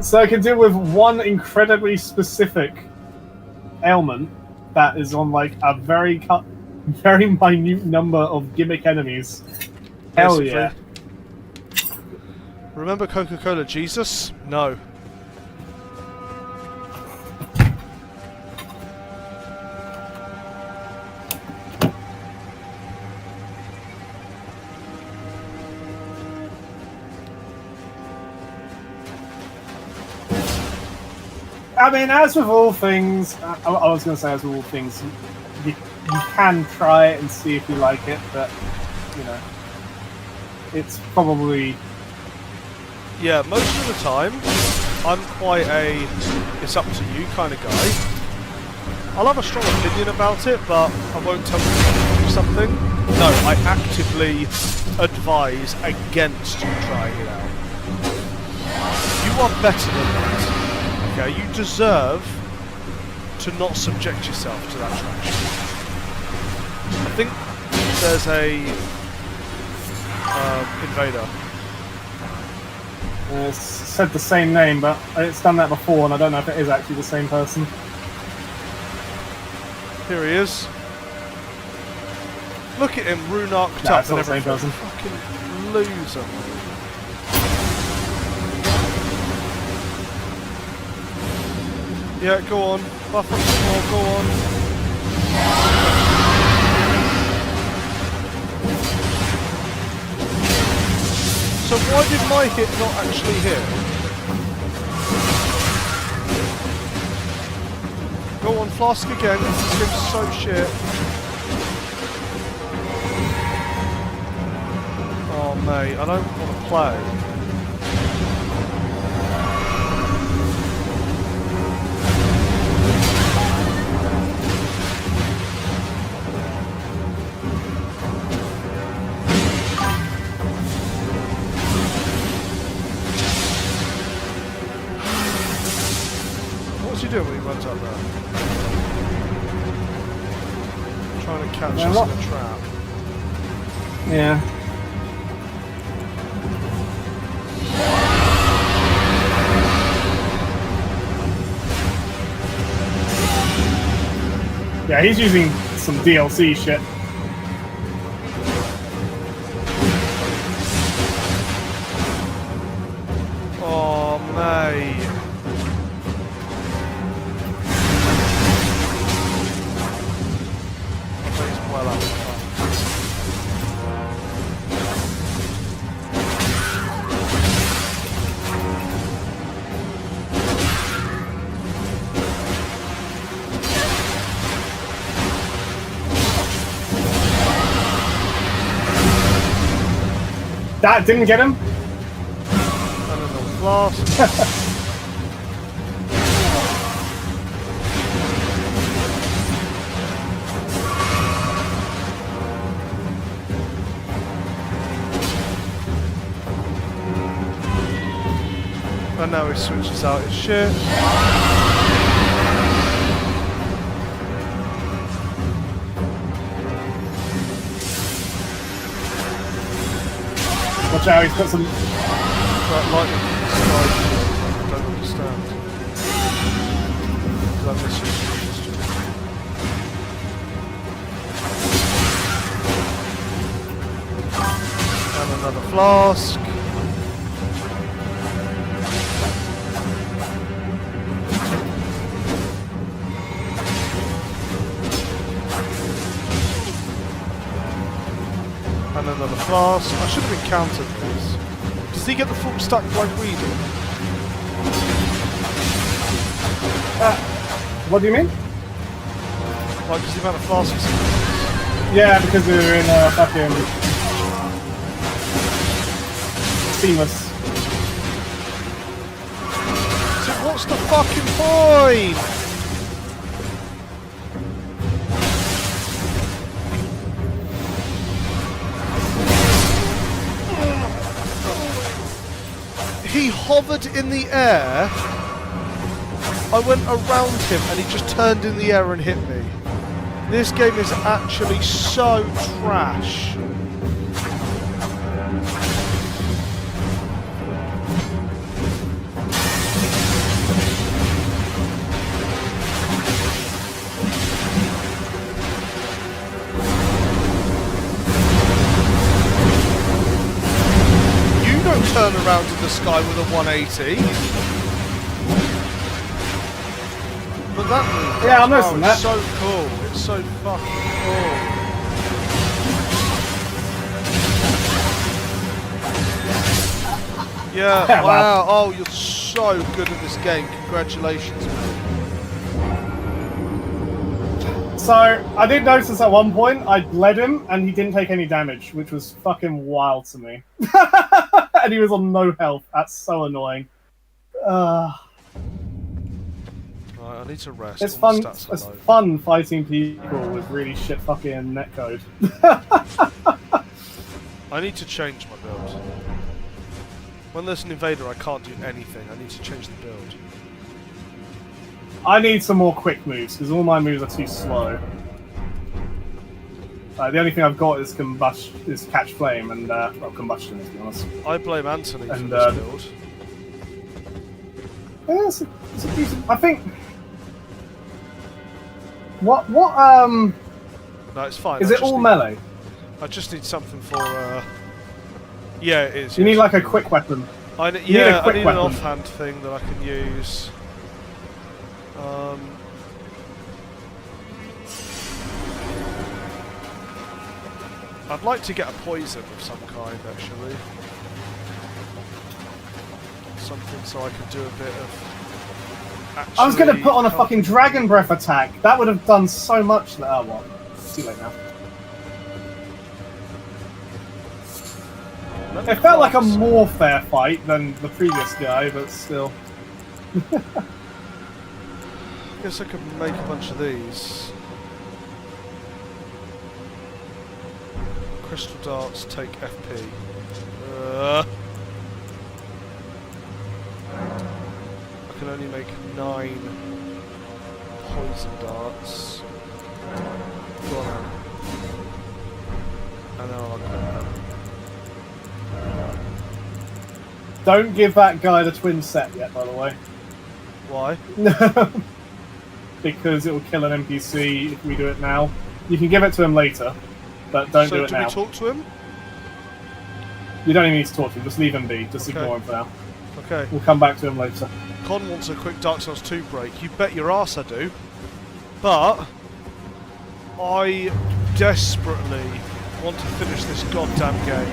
So I can deal with one incredibly specific ailment that is on like a very minute number of gimmick enemies. Hell Basically. yeah. Remember Coca-Cola Jesus? No. I mean, as with all things, I was going to say as with all things, you can try it and see if you like it, but, you know, it's probably... Yeah, most of the time, I'm quite a it's up to you kind of guy. I'll have a strong opinion about it, but I won't tell you to do something. No, I actively advise against you trying it out. You are better than that. Okay, you deserve to not subject yourself to that trash. I think there's a invader. It's said the same name, but it's done that before, and I don't know if it is actually the same person. Here he is. Look at him, rune-arced Nah, up it's and not the same everything. person. Fucking loser. Yeah, go on. Buff up some more, go on. So why did my hit not actually hit? Go on, flask again. This game's so shit. Oh mate, I don't want to play. What's he doing when he runs up there? Trying to catch us in a trap. Yeah. Yeah, he's using some DLC shit. Oh, mate. He's well up. That didn't get him? And then the blast. And now he switches out his shit. Watch out, he's got some... That lightning strike, I don't understand. Did I miss you? And another flask. And another flask. I should have encountered these. Does he get the full stack like we do? What do you mean? Like, does the amount of flasks? Yeah, because we were in fucking... Seamless. So what's the fucking point? He hovered in the air. I went around him and he just turned in the air and hit me. This game is actually so trash. You don't turn around in the sky with a 180. But that move, Yeah, I'm noticing that. It's so cool. It's so fucking cool. Yeah, Yeah, wow. Oh, you're so good at this game. Congratulations, man. So, I did notice at one point, I led him, and he didn't take any damage, which was fucking wild to me. And he was on no health. That's so annoying. Right, I need to rest. It's All my fun. stats are It's low. fun fighting people with really shit fucking netcode. I need to change my build. When there's an invader, I can't do anything. I need to change the build. I need some more quick moves because all my moves are too slow. The only thing I've got is catch flame and well, combustion, to be honest. I blame Anthony for And, this build. Yeah, it's a decent. I think. What? No, it's fine. Is I it just all need- melee? I just need something for. Yeah, it is. You yes. need like a quick weapon. I need a yeah, I quick need weapon. an offhand thing that I can use. I'd like to get a poison of some kind, actually. Something so I can do a bit of. I was going to put on a helping fucking dragon breath attack. That would have done so much. Oh well, it's too late now. Let me It felt like a craft- more fair fight than the previous guy, but still. I guess I could make a bunch of these. Crystal darts take FP. I can only make 9 poison darts. Go on then. And then I'll equip them. Don't give that guy the twin set yet, by the way. Why? Because it will kill an NPC if we do it now. You can give it to him later, but don't do it now. we talk to him? You don't even need to talk to him, just leave him be. Just Okay. ignore him for now. Okay. We'll come back to him later. Con wants a quick Dark Souls 2 break. You bet your ass I do. But I desperately want to finish this goddamn game.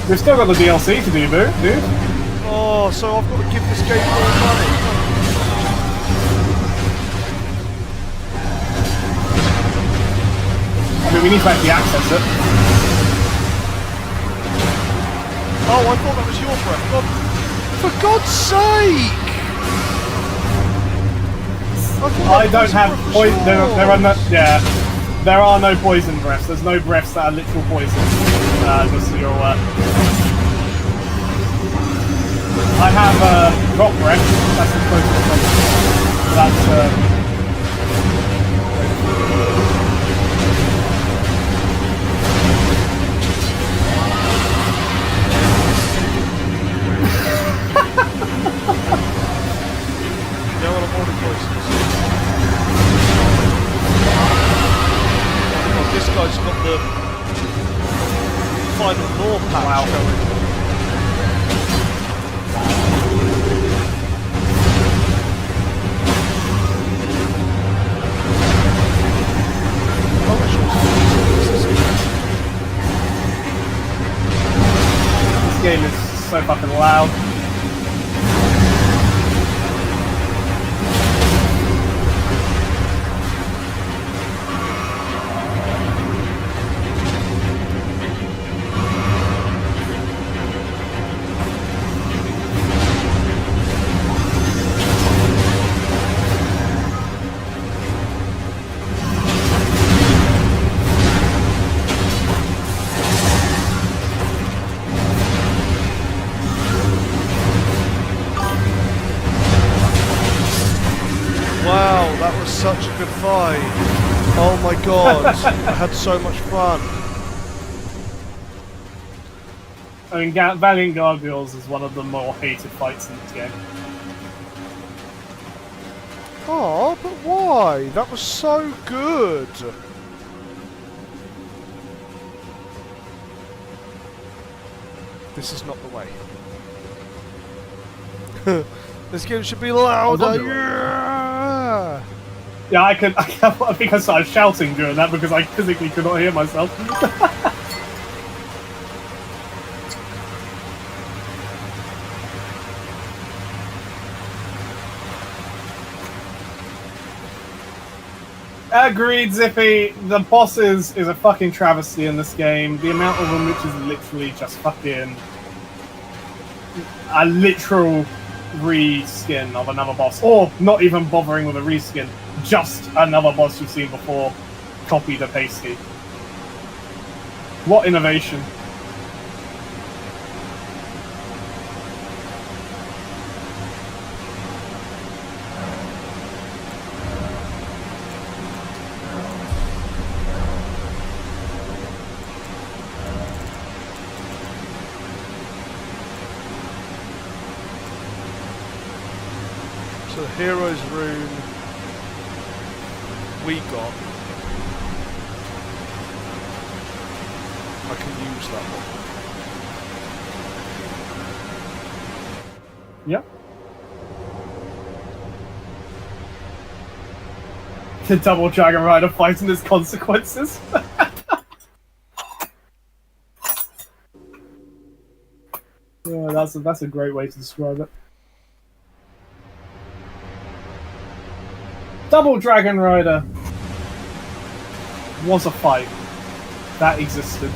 We've still got the DLC to do, dude. Oh, so I've got to give this game more money. I mean, we need to actually access it. Oh, I thought that was your breath. God, for God's sake! I don't have poison. There are no. Yeah, there are no poison breaths. There's no breaths that are literal poison. Just so you're aware. I have drop breath. That's the closest one. That's patch Wow. going. This game is so fucking loud. Wow, that was such a good fight. Oh my god, I had so much fun. I mean, Valiant Gargoyles is one of the more hated fights in this game. Oh, but why? That was so good. This is not the way. This game should be louder. Yeah. Yeah, I think I started shouting during that because I physically could not hear myself. Agreed, Zippy. The bosses is a fucking travesty in this game. The amount of them which is literally just fucking a literal reskin of another boss, or not even bothering with a reskin, just another boss you've seen before, copied and pasted. What innovation! So the hero's rune we got. I can use that one. Yep. The double Dragon Rider fighting his consequences. Yeah, that's a great way to describe it. Double Dragon Rider was a fight that existed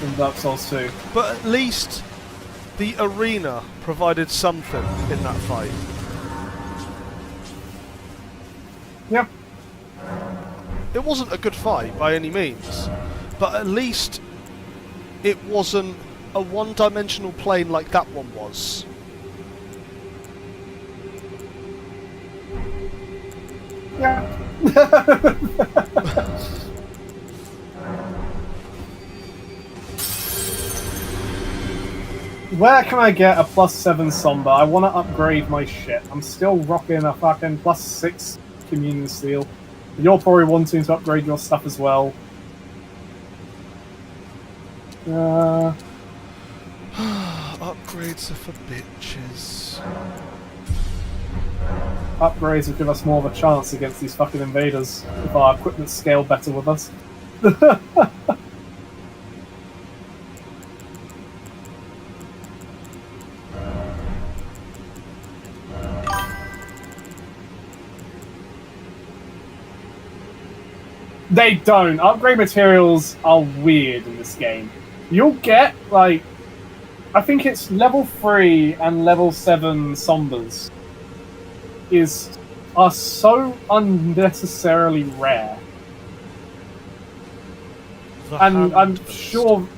in Dark Souls 2. But at least the arena provided something in that fight. Yep. It wasn't a good fight by any means, but at least it wasn't a one-dimensional plane like that one was. Yeah. Where can I get a +7 Somber? I want to upgrade my shit. I'm still rocking a fucking +6 Communion Steel. You're probably wanting to upgrade your stuff as well. Upgrades are for bitches. Upgrades will give us more of a chance against these fucking invaders if our equipment scale better with us. They don't. Upgrade materials are weird in this game. You'll get, like, I think it's level 3 and level 7 Sombers are so unnecessarily rare. And I'm sure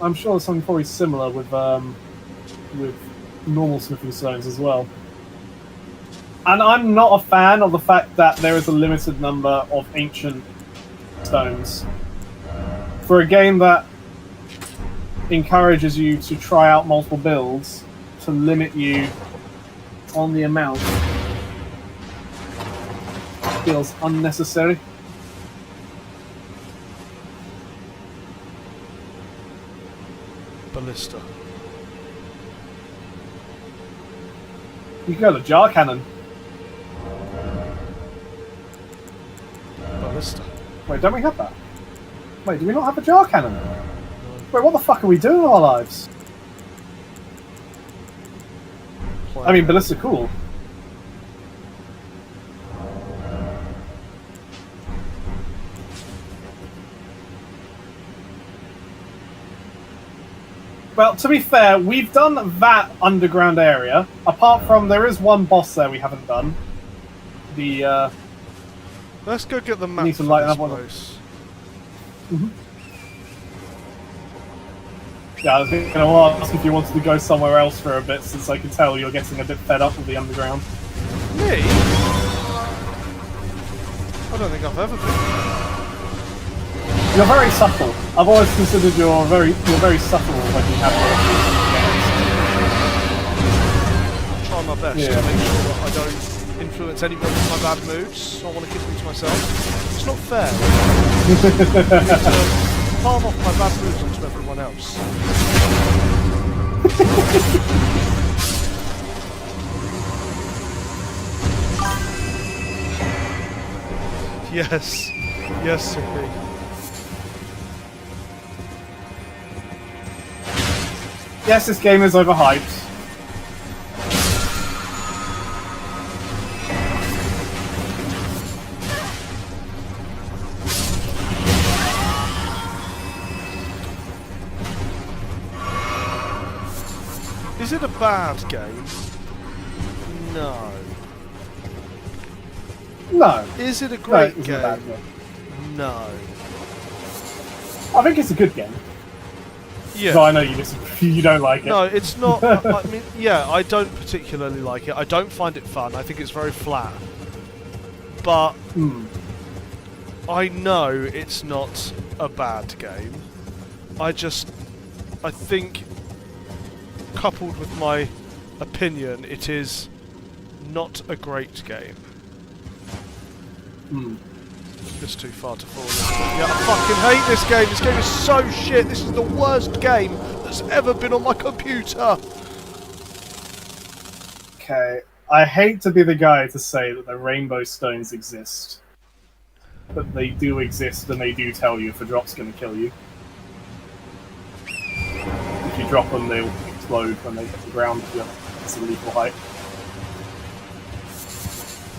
there's something probably similar with normal smithing stones as well. And I'm not a fan of the fact that there is a limited number of ancient stones. For a game that encourages you to try out multiple builds, to limit you on the amount feels unnecessary. Ballista. You can go to jar cannon. Ballista. Wait, don't we have that? Wait, do we not have a jar cannon? Wait, what the fuck are we doing with our lives? I mean, ballista cool. Well, to be fair, we've done that underground area. Apart from, there is one boss there we haven't done. The, Let's go get the map need to for lighten this up on place. Yeah, I was going to ask if you wanted to go somewhere else for a bit, since I can tell you're getting a bit fed up with the underground. Me? I don't think I've ever been. You're very subtle. I've always considered you're very subtle when you have I try my best to make sure that I don't influence anyone with my bad moods. I want to keep them to myself. It's not fair. I need to palm off my bad moods onto everyone else. Yes. Yes, Sippy. Yes, this game is overhyped. Is it a bad game? No. No. Is it a great No, it isn't a bad game? game. No. I think it's a good game. Yeah. So I know you disagree. You don't like it. No, it's not. I mean, yeah, I don't particularly like it. I don't find it fun. I think it's very flat. But I know it's not a bad game. I think, coupled with my opinion, it is not a great game. It's too far to fall into. Yeah, I fucking hate this game. This game is so shit. This is the worst game that's ever been on my computer. Okay. I hate to be the guy to say that the rainbow stones exist. But they do exist, and they do tell you if a drop's going to kill you. If you drop them, they'll explode when they hit the ground. Yeah, it's a lethal height.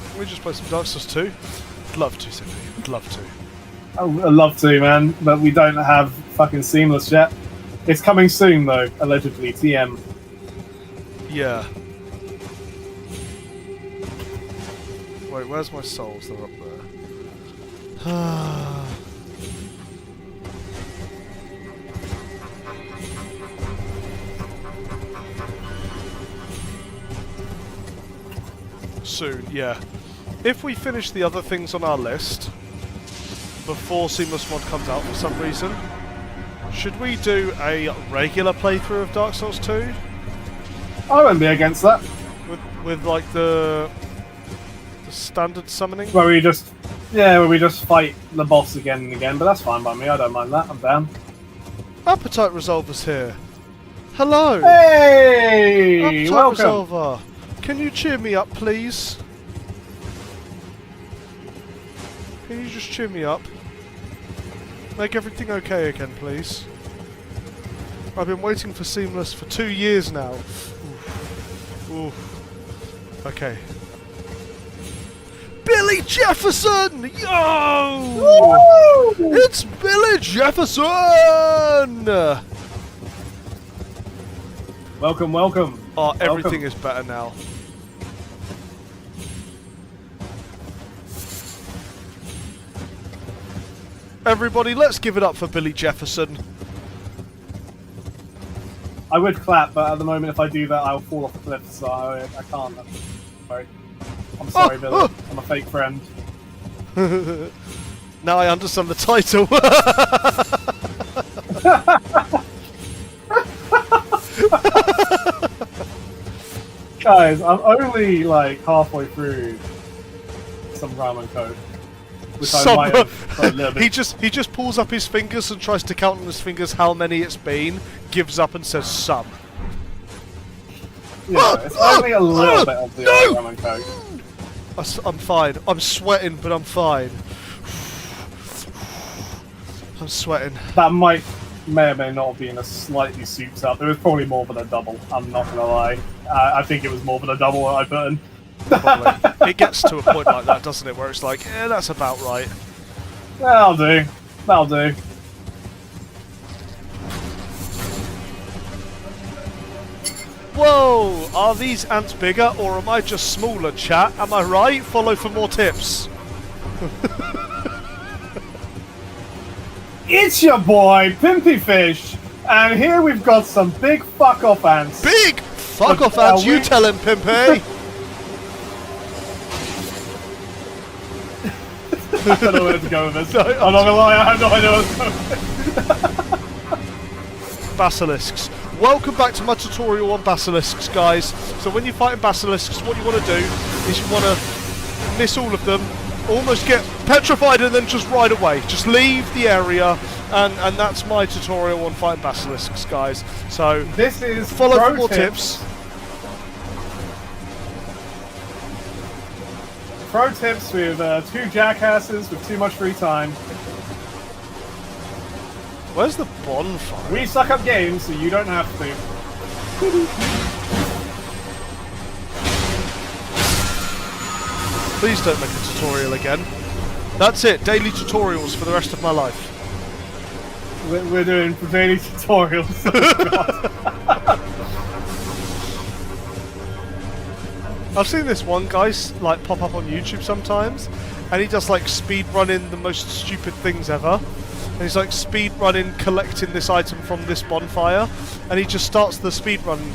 Can we just play some Dark Souls 2? I'd love to, Sippy. I'd love to. I'd love to, man, but we don't have fucking Seamless yet. It's coming soon, though, allegedly. TM. Yeah. Wait, where's my souls? They're up there. Soon, yeah. If we finish the other things on our list before Seamless Mod comes out for some reason, should we do a regular playthrough of Dark Souls 2? I wouldn't be against that. With like the standard summoning? Where we just fight the boss again and again, but that's fine by me. I don't mind that. I'm down. Appetite Resolver's here. Hello. Hey, Appetite welcome. Resolver. Can you cheer me up, please? Can you just cheer me up? Make everything okay again, please. I've been waiting for Seamless for 2 years now. Oof. Oof. Okay. Billy Jefferson! Yo! Woo! It's Billy Jefferson! Welcome, welcome. Oh, everything Welcome. is better now. Everybody, let's give it up for Billy Jefferson. I would clap, but at the moment, if I do that, I'll fall off the cliff, so I can't. Sorry. I'm sorry, Billy. I'm a fake friend. Now I understand the title. Guys, I'm only like halfway through some ramen code. which I might have got a little bit. He just pulls up his fingers and tries to count on his fingers how many it's been, gives up and says some. Yeah, it's only a little bit of the rum and coke. I'm fine. I'm sweating, but I'm fine. I'm sweating. That may or may not have been a slightly souped up. It was probably more than a double, I'm not gonna lie. I think it was more than a double I put in. Probably. It gets to a point like that, doesn't it, where it's like, yeah, that's about right. That'll do. That'll do. Whoa! Are these ants bigger, or am I just smaller, chat? Am I right? Follow for more tips. It's your boy, Pimpy Fish, and here we've got some big fuck-off ants. Big fuck-off ants, you tell him, Pimpy! I don't know where to go with this. I'm not gonna lie, I have no idea where to go with this. Basilisks. Welcome back to my tutorial on basilisks, guys. So when you're fighting basilisks, what you want to do is you want to miss all of them, almost get petrified and then just ride away. Just leave the area, and that's my tutorial on fighting basilisks, guys. So this is follow for more tips. Pro tips with two jackasses with too much free time. Where's the bonfire? We suck up games, so you don't have to. Please don't make a tutorial again. That's it, daily tutorials for the rest of my life. We're doing daily tutorials. I've seen this one guy like pop up on YouTube sometimes, and he does like speed running the most stupid things ever. And he's like speed running, collecting this item from this bonfire, and he just starts the speed run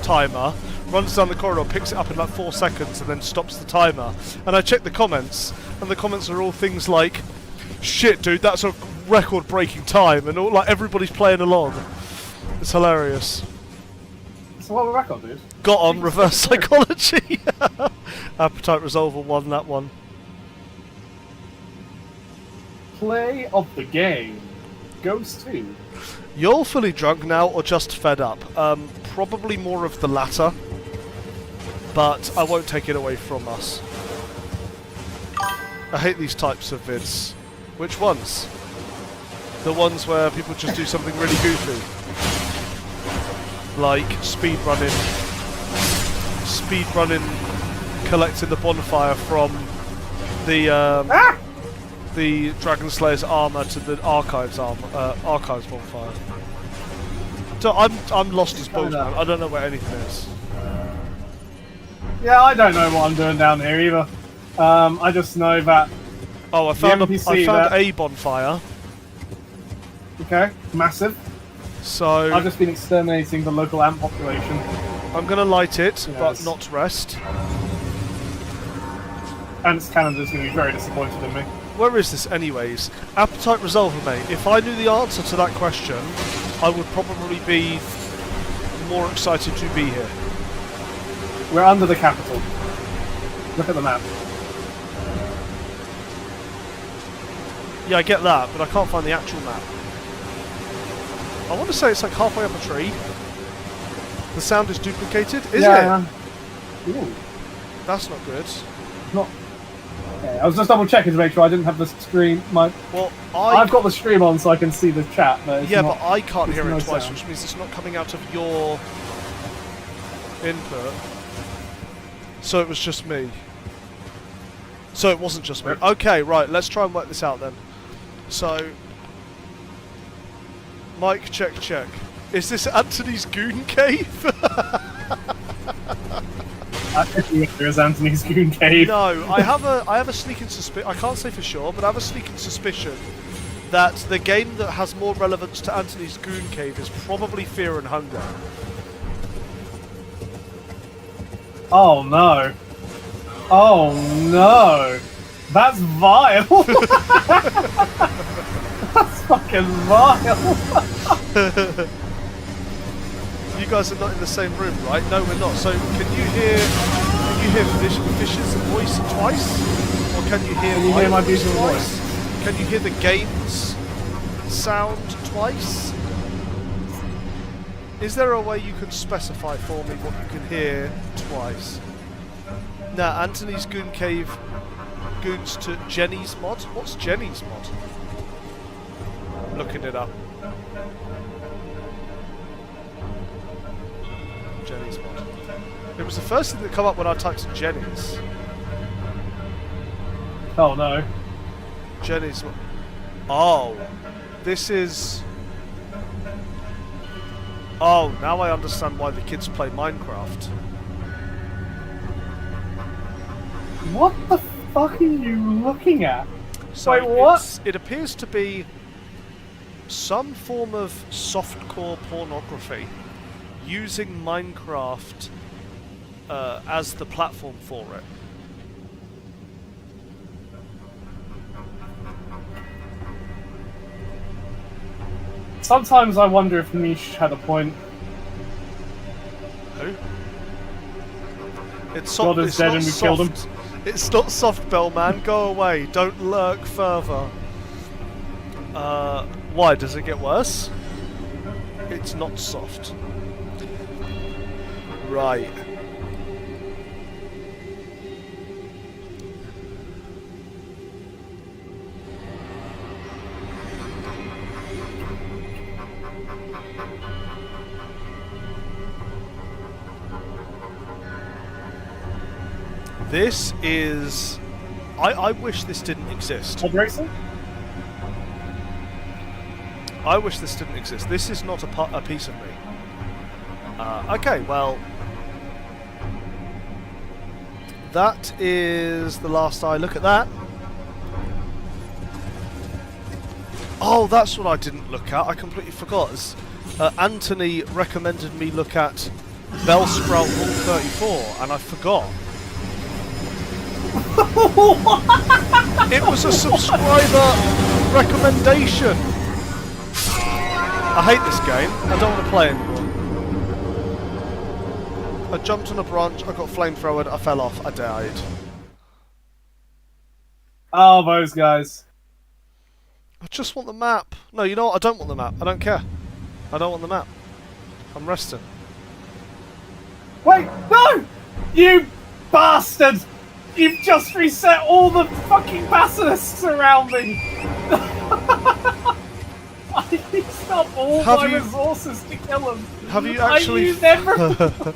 timer, runs down the corridor, picks it up in like 4 seconds, and then stops the timer. And I check the comments, and the comments are all things like, "Shit, dude, that's a record-breaking time," and all like everybody's playing along. It's hilarious. So what record, dude? Got on reverse psychology. Appetite Resolver won that one. Play of the game goes to... You're fully drunk now, or just fed up? Probably more of the latter, but I won't take it away from us. I hate these types of vids. Which ones? The ones where people just do something really goofy. Like speed running, collecting the bonfire from the Dragon Slayer's armor to the Archives bonfire. So I'm lost as balls, man. I don't know where anything is. Yeah, I don't know what I'm doing down here either. I just know that. Oh, I found a bonfire. Okay, massive. So I've just been exterminating the local ant population. I'm gonna light it, Yes. but not rest. Ants Canada's gonna be very disappointed in me. Where is this anyways? Appetite Resolver, mate. If I knew the answer to that question, I would probably be more excited to be here. We're under the capital. Look at the map. Yeah, I get that, but I can't find the actual map. I want to say it's like halfway up a tree. The sound is duplicated, is it? Ooh. That's not good. Not. Okay, I was just double checking to make sure I didn't have the stream. Well, I've got the stream on so I can see the chat, but it's yeah, not, but I can't hear it no twice, sound. which means it's not coming out of your input. So it was just me. So it wasn't just me. Okay, right. Let's try and work this out then. So, mic check. Is this Anthony's Goon Cave? I think there is Anthony's Goon Cave. No, I have a sneaking suspicion. I can't say for sure, but I have a sneaking suspicion that the game that has more relevance to Anthony's Goon Cave is probably Fear and Hunger. Oh no. Oh no. That's vile. That's fucking vile. You guys are not in the same room, right? No, we're not. So can you hear Fish's voice twice? Or Can you hear, Can you hear my beautiful voice? Can you hear the games sound twice? Is there a way you can specify for me what you can hear twice? Now, Anthony's Goon Cave goons to Jenny's mod. What's Jenny's mod? Looking it up. Jenny's mod. It was the first thing that came up when I typed in Jenny's. Oh no. Jenny's mod. Oh. This is... Oh, now I understand why the kids play Minecraft. What the fuck are you looking at? So wait, what? It appears to be some form of softcore pornography using Minecraft as the platform for it. Sometimes I wonder if Niche had a point. Who? It's God is dead and we killed him. It's not soft, Bellman. Go away. Don't lurk further. Why? Does it get worse? It's not soft. Right. This is... I wish this didn't exist. Racing? I wish this didn't exist. This is not a piece of me. Okay, well... That is the last I look at that. Oh, that's what I didn't look at. I completely forgot. Anthony recommended me look at Bellsprout Hall 34, and I forgot. It was a subscriber recommendation. I hate this game. I don't want to play anymore. I jumped on a branch, I got flamethrowered, I fell off, I died. Oh, those guys. I just want the map. No, you know what? I don't want the map. I don't care. I don't want the map. I'm resting. Wait, no! You bastard! You've just reset all the fucking basilisks around me! I used up all my resources to kill them. Have you actually... I used everything.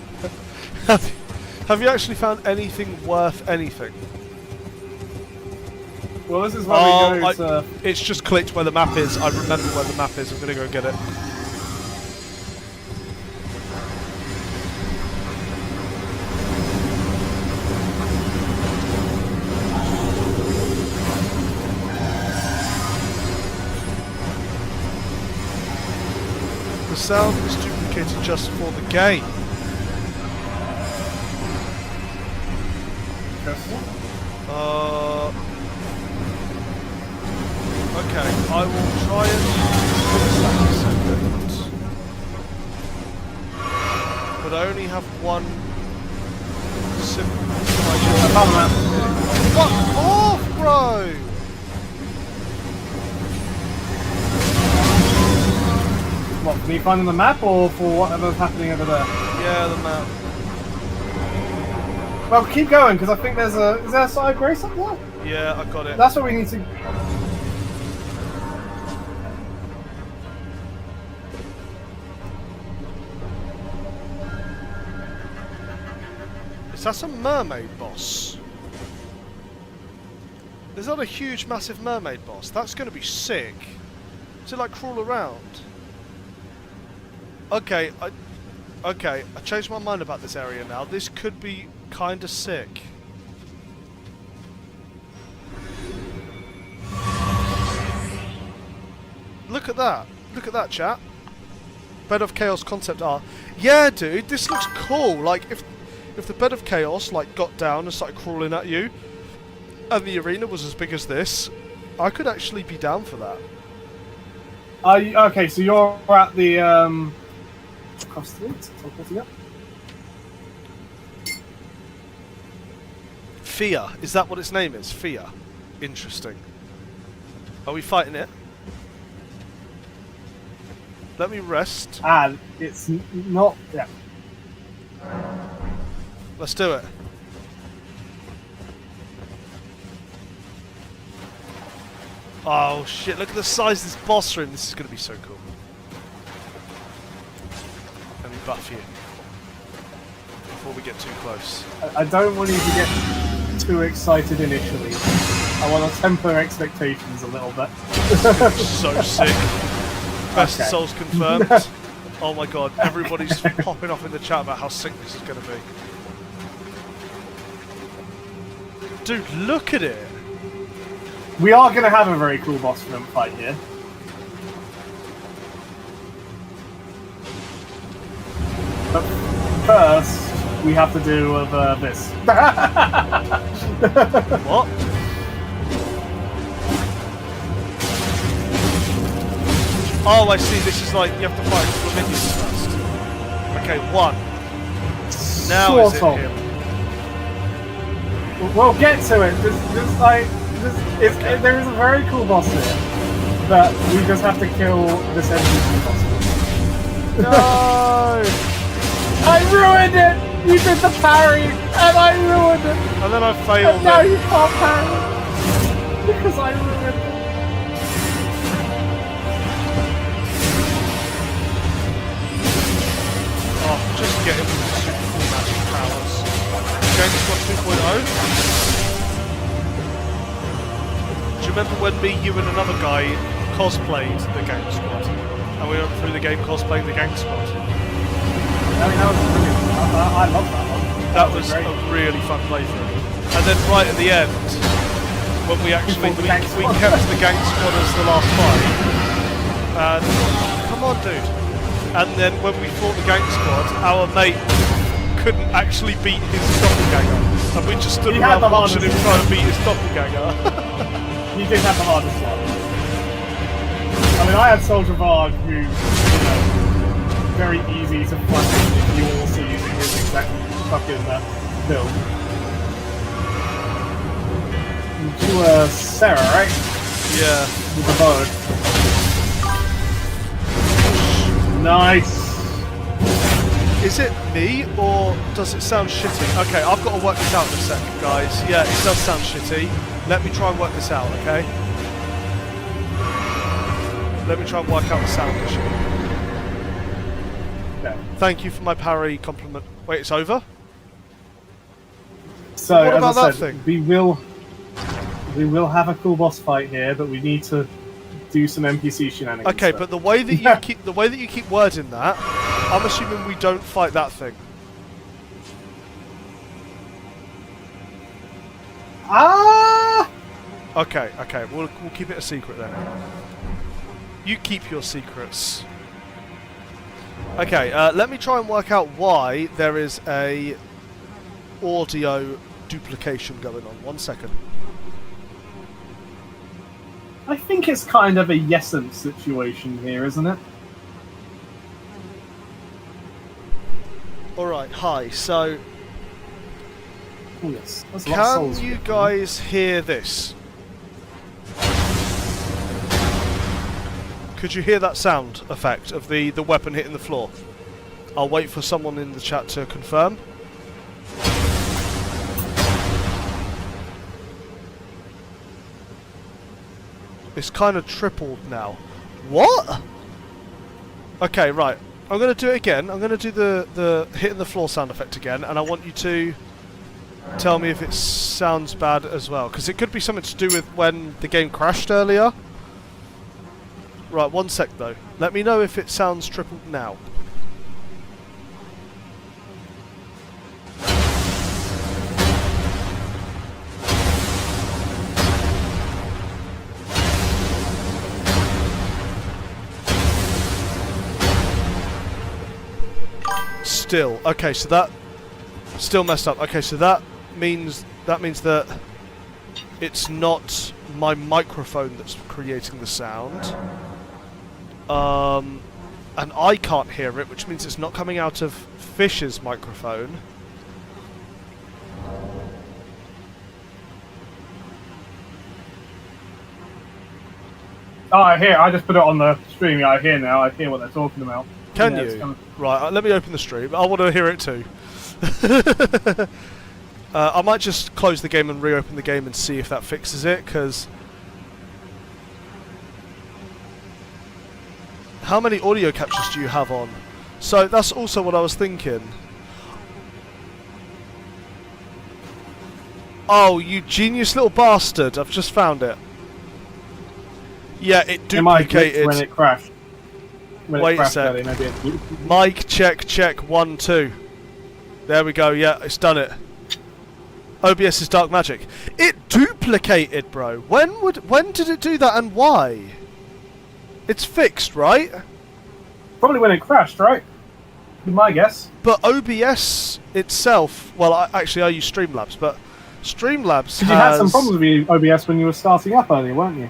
Have you actually found anything worth anything? Well, this is where we go to... It's just clicked where the map is. I remember where the map is. I'm gonna go get it. The sound is duplicated just for the game. Okay, I will try and fix that in a second. But I only have one simple... Fuck off, bro! What, for me finding the map or for whatever's happening over there? Yeah, the map. Well, keep going, because I think there's a... Is there a side grace up there? Yeah, I got it. That's what we need to... Is that a mermaid boss? Is that a huge, massive mermaid boss? That's going to be sick. Does it, like, crawl around? Okay, I changed my mind about this area now. This could be kind of sick. Look at that. Look at that, chat. Bed of Chaos concept art. Yeah, dude, this looks cool. Like, if the Bed of Chaos, like, got down and started crawling at you, and the arena was as big as this, I could actually be down for that. Okay, so you're at the, across the street? Fear. Is that what its name is? Fear. Interesting. Are we fighting it? Let me rest. And it's not... Yeah. Let's do it. Oh shit, look at the size of this boss room. This is going to be so cool. Let me buff you. Before we get too close. I don't want you to get too excited initially. I want to temper expectations a little bit. So sick. Best Okay. Souls confirmed. Oh my god, everybody's popping off in the chat about how sick this is going to be. Dude, look at it! We are going to have a very cool boss room fight here. But first, we have to do with this. What? Oh, I see. This is like you have to fight a couple of minions first. Okay, one. Now is it Sort of. him? We'll get to it. There is a very cool boss here, but we just have to kill this NPC boss. No! I ruined it! You did the parry, and I ruined it! And then I failed And now it. you can't parry! Because I ruined it! Oh, just get him with the super cool magic powers. James got 2.0. Do you remember when me, you and another guy cosplayed the Gang Squad? And we went through the game cosplaying the Gang Squad? I mean, that was brilliant. I love that one. That was great. a really fun playthrough. And then right at the end, when we actually fought the Gang we Squad. kept the Gang Squad as the last fight. And come on, dude. And then when we fought the Gang Squad, our mate couldn't actually beat his doppelganger, and we just stood He had around the watching him hardest try to beat his doppelganger. You did have the hardest one. I mean, I had Soldier Varg, who, very easy to flash if you also using his exact fucking build. You were Sarah, right? Yeah. With the bow. Nice! Is it me, or does it sound shitty? Okay, I've got to work this out in a second, guys. Yeah, it does sound shitty. Let me try and work this out, okay? Let me try and work out the sound issue. Okay. Thank you for my parry compliment. Wait, it's over? So, What about as I that said, thing? we will have a cool boss fight here, but we need to do some NPC shenanigans. Okay, first. but the way that you keep wording that, I'm assuming we don't fight that thing. Ah! Okay, we'll keep it a secret then. You keep your secrets. Okay, let me try and work out why there is a audio duplication going on. 1 second. I think it's kind of a Yesent situation here, isn't it? Alright, hi, so Oh yes. That's a lot of can souls you here. guys hear this? Could you hear that sound effect of the weapon hitting the floor? I'll wait for someone in the chat to confirm. It's kind of tripled now. What? Okay, right. I'm going to do it again. I'm going to do the hitting the floor sound effect again, and I want you to tell me if it sounds bad as well, because it could be something to do with when the game crashed earlier. Right, 1 sec though. Let me know if it sounds tripled now. Still. Okay, so that still messed up. Okay, so that means that it's not my microphone that's creating the sound. And I can't hear it, which means it's not coming out of Fish's microphone. Oh, I hear. I just put it on the stream. Yeah, I hear now. I hear what they're talking about. Can Yeah, you? it's kind of- Right, let me open the stream. I want to hear it too. I might just close the game and reopen the game and see if that fixes it, because... How many audio captures do you have on? So that's also what I was thinking. Oh, you genius little bastard. I've just found it. Yeah, it It might glitch duplicated. when it crashed. Wait a sec. earlier, maybe it- Mic check 1 2. There we go. Yeah, it's done it. OBS is dark magic. It duplicated, bro. When did it do that and why? It's fixed, right? Probably when it crashed, right? Be my guess. But OBS itself, well, I use Streamlabs, but Streamlabs Because you had some problems with OBS when you were starting up earlier, weren't you?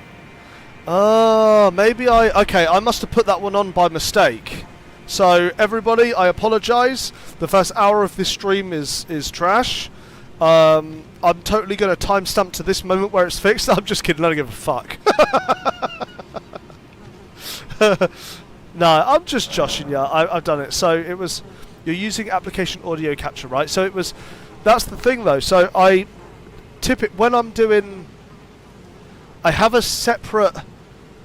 Maybe I must have put that one on by mistake. So everybody, I apologise. The first hour of this stream is trash. I'm totally going to timestamp to this moment where it's fixed. I'm just kidding. I don't give a fuck. No, I'm just joshing you. I've done it. So it was, you're using application audio capture, right? So it was, that's the thing though. So I tip it when I'm doing, I have a separate,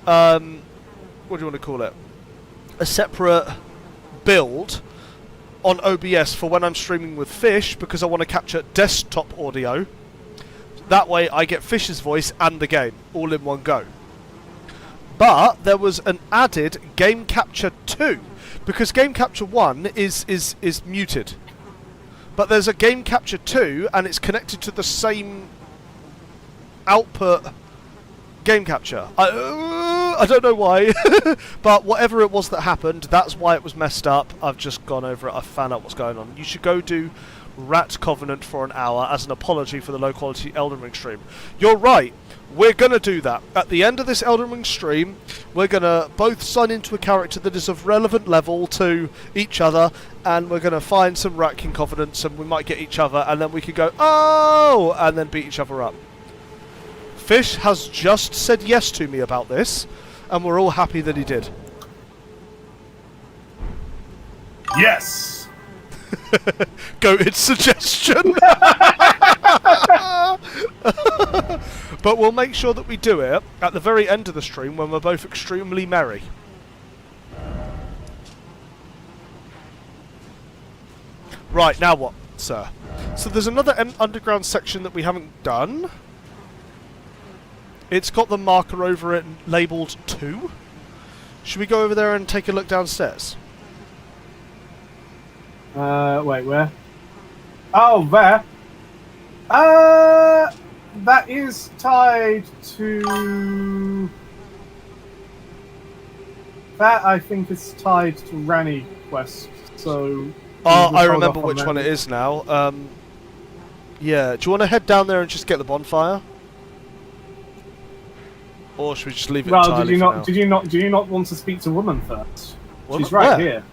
what do you want to call it? A separate build on OBS for when I'm streaming with Fish, because I want to capture desktop audio. That way I get Fish's voice and the game all in one go. But there was an added Game Capture 2, because Game Capture 1 is muted. But there's a Game Capture 2 and it's connected to the same output Game Capture. I don't know why, but whatever it was that happened, that's why it was messed up. I've just gone over it. I've found out what's going on. You should go do Rat Covenant for an hour as an apology for the low quality Elden Ring stream. You're right. We're going to do that. At the end of this Elden Ring stream, we're going to both sign into a character that is of relevant level to each other, and we're going to find some Rat King Covenants, and we might get each other, and then we could go, oh, and then beat each other up. Fish has just said yes to me about this, and we're all happy that he did. Yes! Goated suggestion! But we'll make sure that we do it at the very end of the stream when we're both extremely merry. Right, now what, sir? So there's another underground section that we haven't done. It's got the marker over it labelled 2. Should we go over there and take a look downstairs? Wait, where? Oh, there. That is tied to... That, I think, is tied to Rani Quest, so... Oh, I remember which one it is now. Yeah, do you want to head down there and just get the bonfire? Or should we just leave it entirely for now? Do you not want to speak to woman first? Woman? She's right Where? here.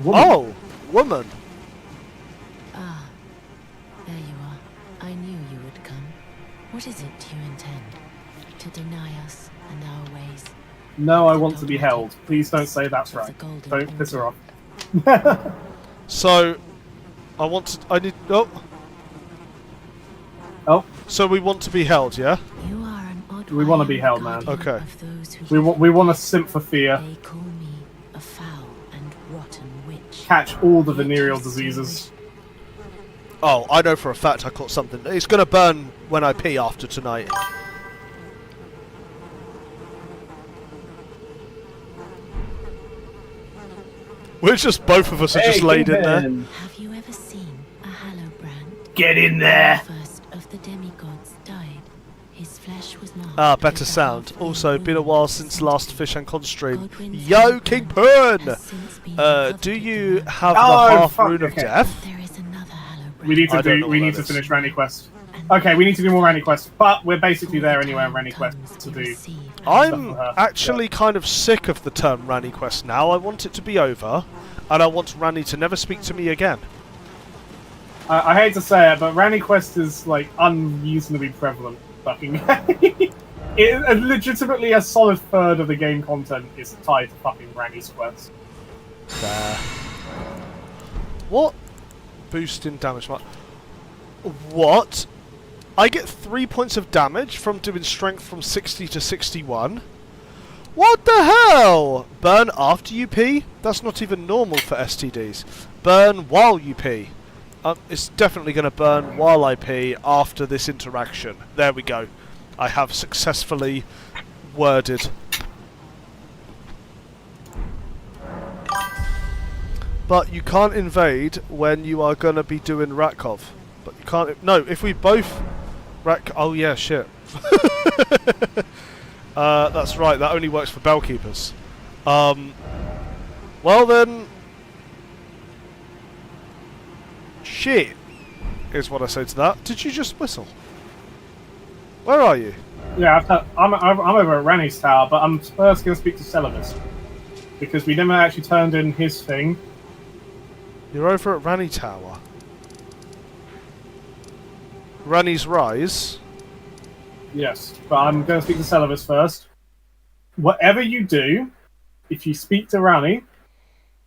Woman. Oh, woman. Ah, there you are. I knew you would come. What is it you intend? To deny us and our ways? No, I want to be held. Please don't say that's right. Don't piss her off. So, I need... Oh. Oh. So we want to be held, yeah? You are an odd We want to be held, man. guardian Okay. of those who We want to simp for fear. They call me a foul and rotten witch. Catch all the venereal diseases. Oh, I know for a fact I caught something. It's going to burn when I pee after tonight. We're just, both of us are just laid in there. Have you ever seen a Hallowbrand? Get in there! First of the demigods died. His flesh was marked. Ah, better sound. Also, been a while since last Fish and Con stream. Yo, Kingpin! Do you have the half fuck, rune of okay. death? There is another Hallowbrand. We need I don't to know we what need that to is. finish Rani Quest. Okay, we need to do more Rani Quest, but we're basically there anyway on Rani Quest to do. I'm actually kind of sick of the term Rani Quest now. I want it to be over, and I want Rani to never speak to me again. I hate to say it, but Rani Quest is like unreasonably prevalent. Fucking. Legitimately a solid third of the game content is tied to fucking Ranny's quest. There. What? Boost in damage. What? I get 3 points of damage from doing strength from 60 to 61? What the hell? Burn after you pee? That's not even normal for STDs. Burn while you pee. It's definitely going to burn while I pee after this interaction. There we go. I have successfully worded. But you can't invade when you are going to be doing Rakov. But you can't... No, if we both... Oh yeah, shit. That's right, that only works for bellkeepers. Well then... Shit, is what I say to that. Did you just whistle? Where are you? Yeah, I'm over at Ranny's tower, but I'm first going to speak to Celibus. Because we never actually turned in his thing. You're over at Ranny Tower. Ranny's Rise? Yes, but I'm going to speak to Celibus first. Whatever you do, if you speak to Ranny,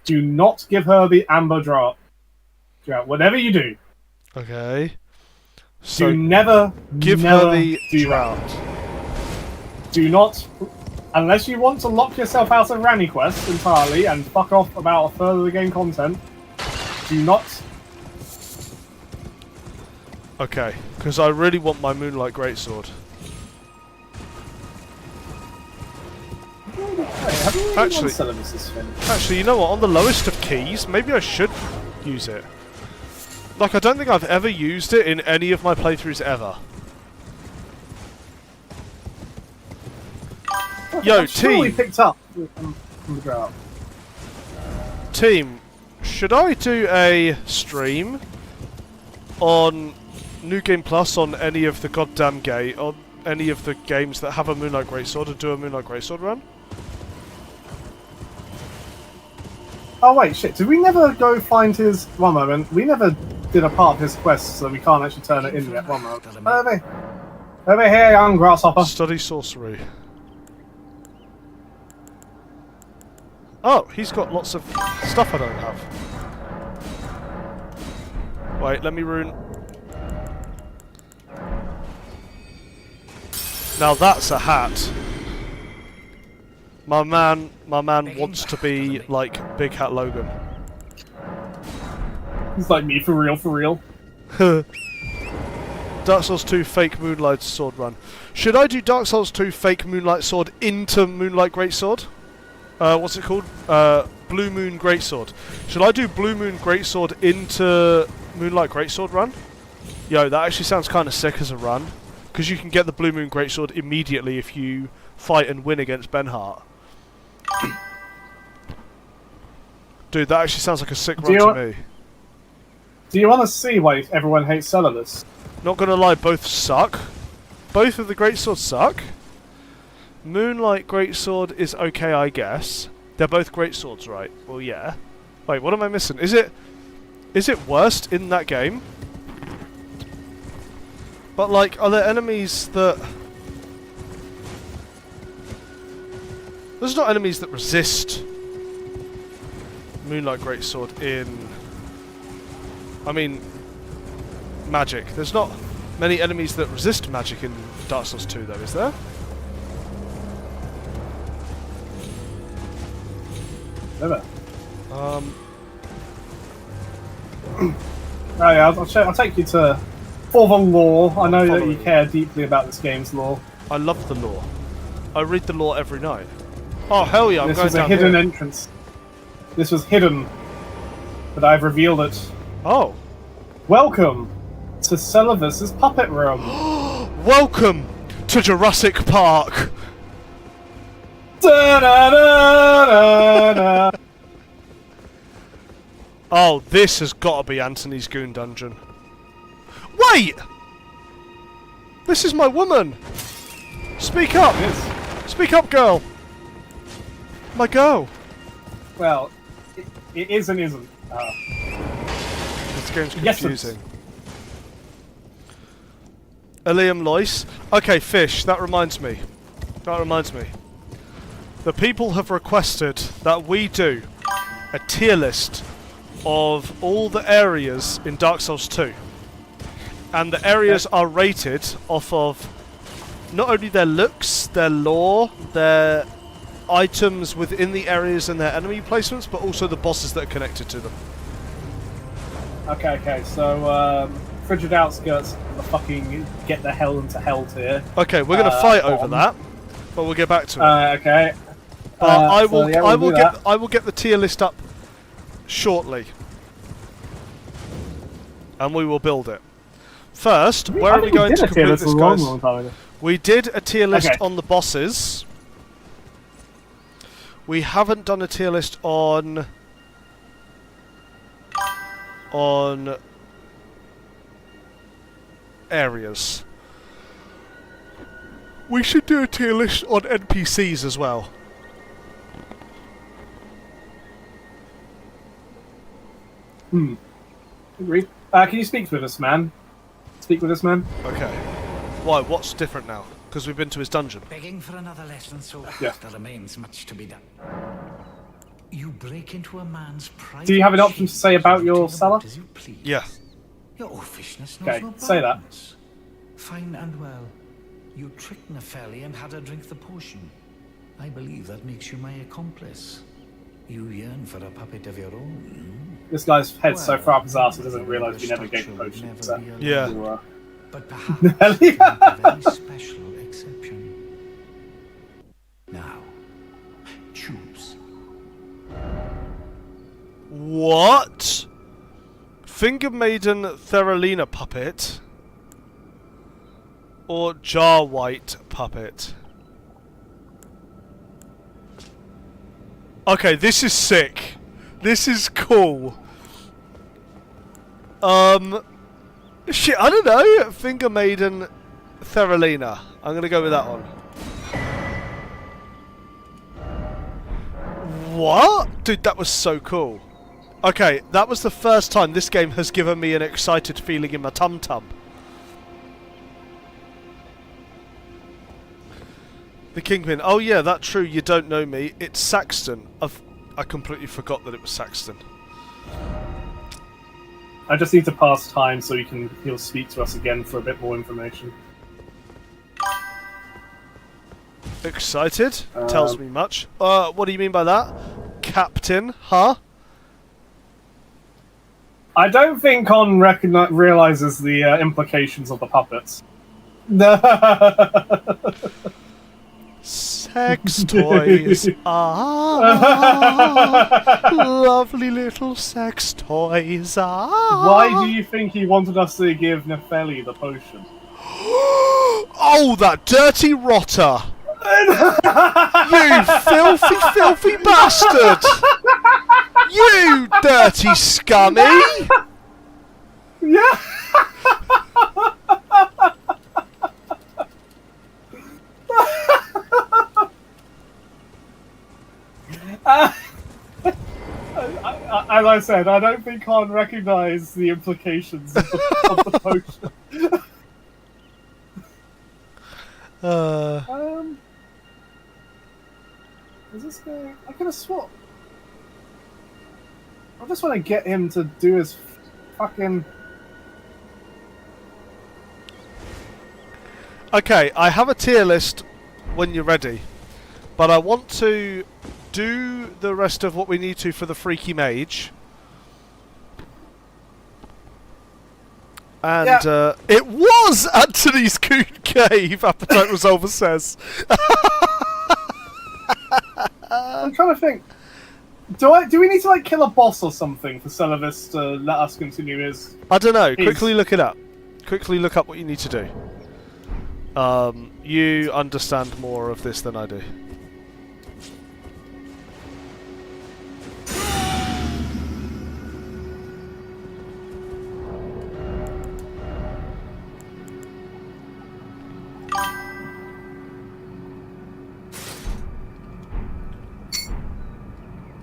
do not give her the amber drop. Yeah, whatever you do. Okay. So do never give never her the do drought. That. Do not, unless you want to lock yourself out of Ranny Quest entirely and fuck off about a third of the game content, do not. Okay, because I really want my Moonlight Greatsword. Actually, you know what? On the lowest of keys, maybe I should use it. Like, I don't think I've ever used it in any of my playthroughs ever. Yo, I'm sure we team! picked up from the drought. Team, should I do a stream on New Game Plus on any of the goddamn on any of the games that have a Moonlight Greatsword and do a Moonlight Greatsword run? Oh wait, shit, did we never go find his... One moment, we never did a part of his quest, so we can't actually turn it in yet. One moment. Over here, young grasshopper. Study sorcery. Oh, he's got lots of stuff I don't have. Wait, let me rune. Now that's a hat. My man wants to be like Big Hat Logan. He's like me, for real, for real. Dark Souls 2 fake Moonlight Sword run. Should I do Dark Souls 2 fake Moonlight Sword into Moonlight Greatsword? What's it called? Blue Moon Greatsword. Should I do Blue Moon Greatsword into Moonlight Greatsword run? Yo, that actually sounds kind of sick as a run. Because you can get the Blue Moon Greatsword immediately if you fight and win against Benhart. Dude, that actually sounds like a sick run to me. Do you want to see why everyone hates Celibus? Not gonna lie, both suck. Both of the Greatswords suck. Moonlight Greatsword is okay, I guess. They're both Greatswords, right? Well, yeah. Wait, what am I missing? Is it worst in that game? But, like, are there enemies that... There's not enemies that resist Moonlight Greatsword in... I mean, magic. There's not many enemies that resist magic in Dark Souls 2, though, is there? Never. Oh yeah, I'll take you to... For the lore. I know that you care deeply about this game's lore. I love the lore. I read the lore every night. Oh, hell yeah, I'm this going was a down hidden here. entrance. This was hidden. But I've revealed it. Oh. Welcome to Celibus's puppet room. Welcome to Jurassic Park. Da, da, da, da, da. Oh, this has got to be Anthony's Goon Dungeon. Wait! This is my woman! Speak up! Speak up, girl! My girl! Well, it is and isn't. This game's Yes, confusing. Eliam Loyce. Okay, Fish, that reminds me. That reminds me. The people have requested that we do a tier list of all the areas in Dark Souls 2. And the areas are rated off of not only their looks, their lore, their items within the areas and their enemy placements, but also the bosses that are connected to them. Okay, so, Frigid Outskirts, the fucking get the hell into hell tier. Okay, we're going to fight over that, but we'll get back to it. Okay. I we'll will get the tier list up shortly, and we will build it. First, where are we going to complete this, guys? We did a tier list on the bosses. We haven't done a tier list on areas. We should do a tier list on NPCs as well. Agreed. Can you speak with us, man? Speak with us, man. Okay. Why? What's different now? Because we've been to his dungeon. Begging for another lesson, so Yeah. there remains much to be done. You break into a man's private. Do you have an option to say chambers about and your do cellar? as you please. Yeah. Your oafishness knows Okay, no say that. bounds. Fine and well. You tricked Nepheli and had her drink the potion. I believe that makes you my accomplice. You yearn for a puppet of your own. This guy's head's so Well, far up his ass he doesn't the realise we never structure gave would potions. never So. be allowed. Yeah. You, But perhaps you make a very special exception. Now, choose. What? Finger Maiden Theralina puppet or Jar White puppet? Okay, this is sick. This is cool. Shit, I don't know. Finger Maiden Theralina. I'm gonna go with that one. What? Dude, that was so cool. Okay, that was the first time this game has given me an excited feeling in my tum-tum. The Kingpin. Oh yeah, that's true, you don't know me. It's Saxton. I completely forgot that it was Saxton. I just need to pass time so he'll speak to us again for a bit more information. Excited? Tells me much. What do you mean by that? Captain, huh? I don't think Con realizes the implications of the puppets. No. Sex toys. Ah, lovely little sex toys. Ah. Why do you think he wanted us to give Nepheli the potion? Oh, that dirty rotter! You filthy, filthy bastard! You dirty scummy! Yeah. As I said, I don't think Khan recognised the implications of the potion. Is this guy? I could have swapped. I just want to get him to do his fucking. Okay, I have a tier list when you're ready, but I want to do the rest of what we need to for the Freaky Mage. And it was Anthony's Coon Cave, Appetite Resolver says. I'm trying to think. Do we need to like kill a boss or something for Celavis to let us continue his? I don't know. Quickly look it up. Quickly look up what you need to do. You understand more of this than I do.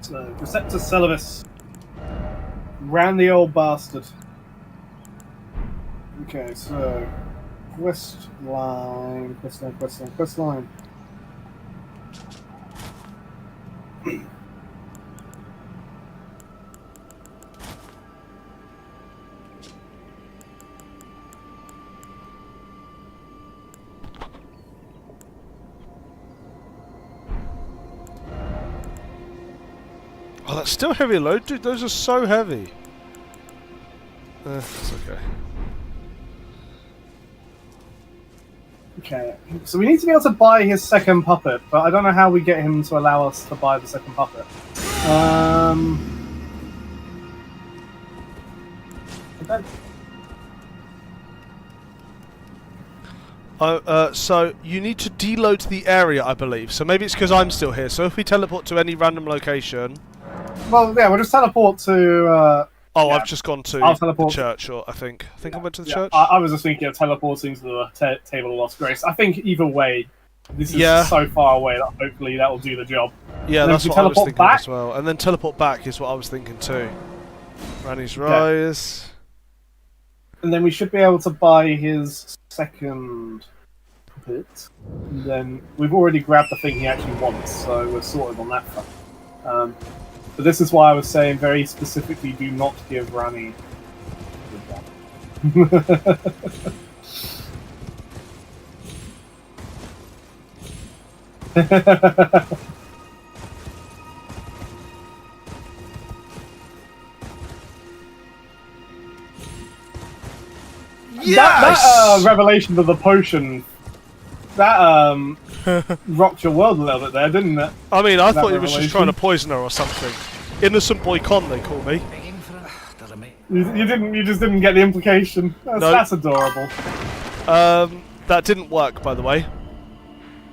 So, Receptor Celavis. Ran the old bastard. Okay, so quest line. Oh, that's still heavy load, dude. Those are so heavy. That's okay. Okay, so we need to be able to buy his second puppet, but I don't know how we get him to allow us to buy the second puppet. I don't- So you need to deload the area, I believe. So maybe it's because I'm still here. So if we teleport to any random location... Well, yeah, we'll just teleport to... Oh, yeah, I've just gone to I'll the teleport. church, or I think I went to the Yeah, church. I was just thinking of teleporting to the Table of Lost Grace. I think either way, this is Yeah. so far away that hopefully that will do the job. Yeah, And that's if we what I was teleport thinking back- as well. And then teleport back is what I was thinking too. Ranny's Okay. Rise. And then we should be able to buy his second puppet. And then we've already grabbed the thing he actually wants, so we're sorted on that front. But this is why I was saying very specifically, do not give Rani the one. That revelation of the potion, that rocked your world a little bit there, didn't it? I mean, I that thought he was just revelation. trying to poison her or something. Innocent boy con, they call me. Begging for a... Doesn't make... You just didn't get the implication. That's adorable. That didn't work, by the way.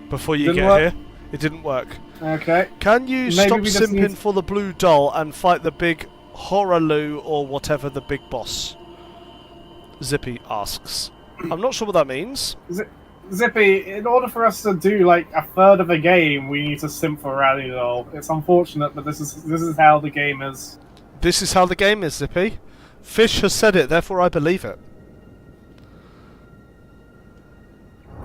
Before you Didn't get work? here, it didn't work. Okay. Can you Maybe stop we just simping need- for the blue doll and fight the big Horaloo or whatever the big boss? Zippy asks. I'm not sure what that means. Zippy, in order for us to do like a third of the game, we need to simp for Rally Doll. It's unfortunate, but this is how the game is. This is how the game is, Zippy. Fish has said it, therefore I believe it.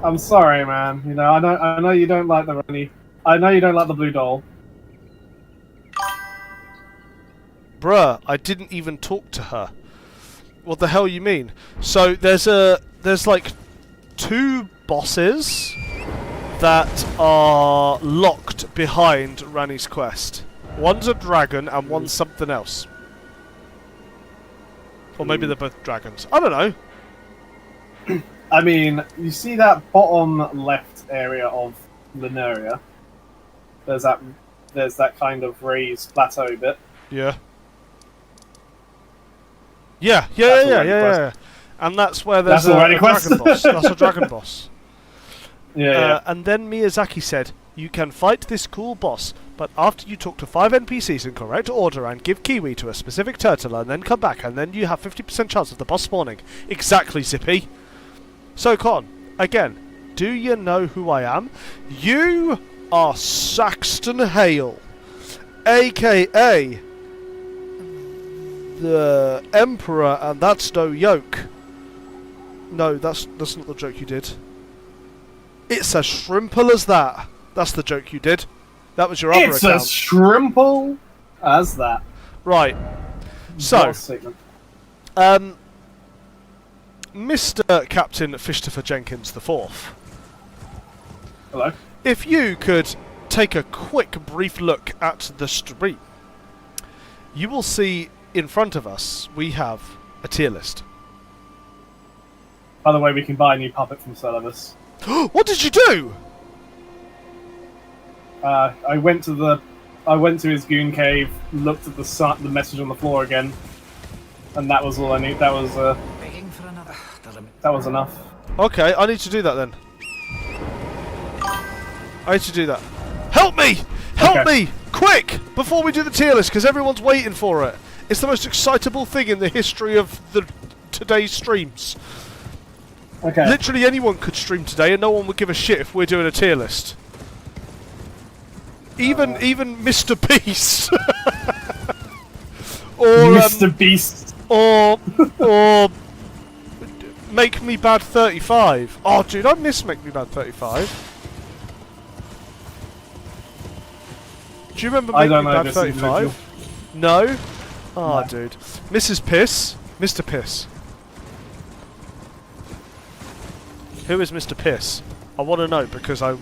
I'm sorry, man. You know, I know you don't like the Rally. I know you don't like the blue doll. Bruh, I didn't even talk to her. What the hell you mean? So there's like 2 bosses that are locked behind Rani's quest. One's a dragon and one's something else. Or maybe they're both dragons. I don't know. I mean, you see that bottom left area of Lineria? There's that kind of raised plateau bit. Yeah. That's already Yeah. And that's where there's That's already a quest. dragon boss. That's a dragon boss. Yeah. And then Miyazaki said, you can fight this cool boss, but after you talk to 5 NPCs in correct order and give Kiwi to a specific turtle and then come back, and then you have 50% chance of the boss spawning. Exactly, Zippy. So, Con, again, do you know who I am? You are Saxton Hale, a.k.a. the Emperor, and that's no yoke. No, that's not the joke you did. It's as shrimple as that. That's the joke you did. That was your other It's account. as shrimple as that. Right. What So, a statement. Mr. Captain Fishtopher Jenkins the Fourth, Hello. if you could take a quick, brief look at the stream, you will see in front of us we have a tier list. By the way, we can buy a new puppet from Celadus. What did you do? I went to his goon cave, looked at the message on the floor again, and that was all I need. That was Begging for another... Doesn't make... that was enough. Okay, I need to do that then. I need to do that. Help me! Help Okay. me! Quick! Before we do the tier list, because everyone's waiting for it. It's the most excitable thing in the history of today's streams. Okay. Literally anyone could stream today and no one would give a shit if we're doing a tier list. Even Mr. Beast. or Mr. Beast. or Make Me Bad 35. Oh dude, I miss Make Me Bad 35. Do you remember I Make don't Me know Bad this 35? No? Oh, No. dude. Mrs. Piss? Mr. Piss. Who is Mr. Piss? I want to know because I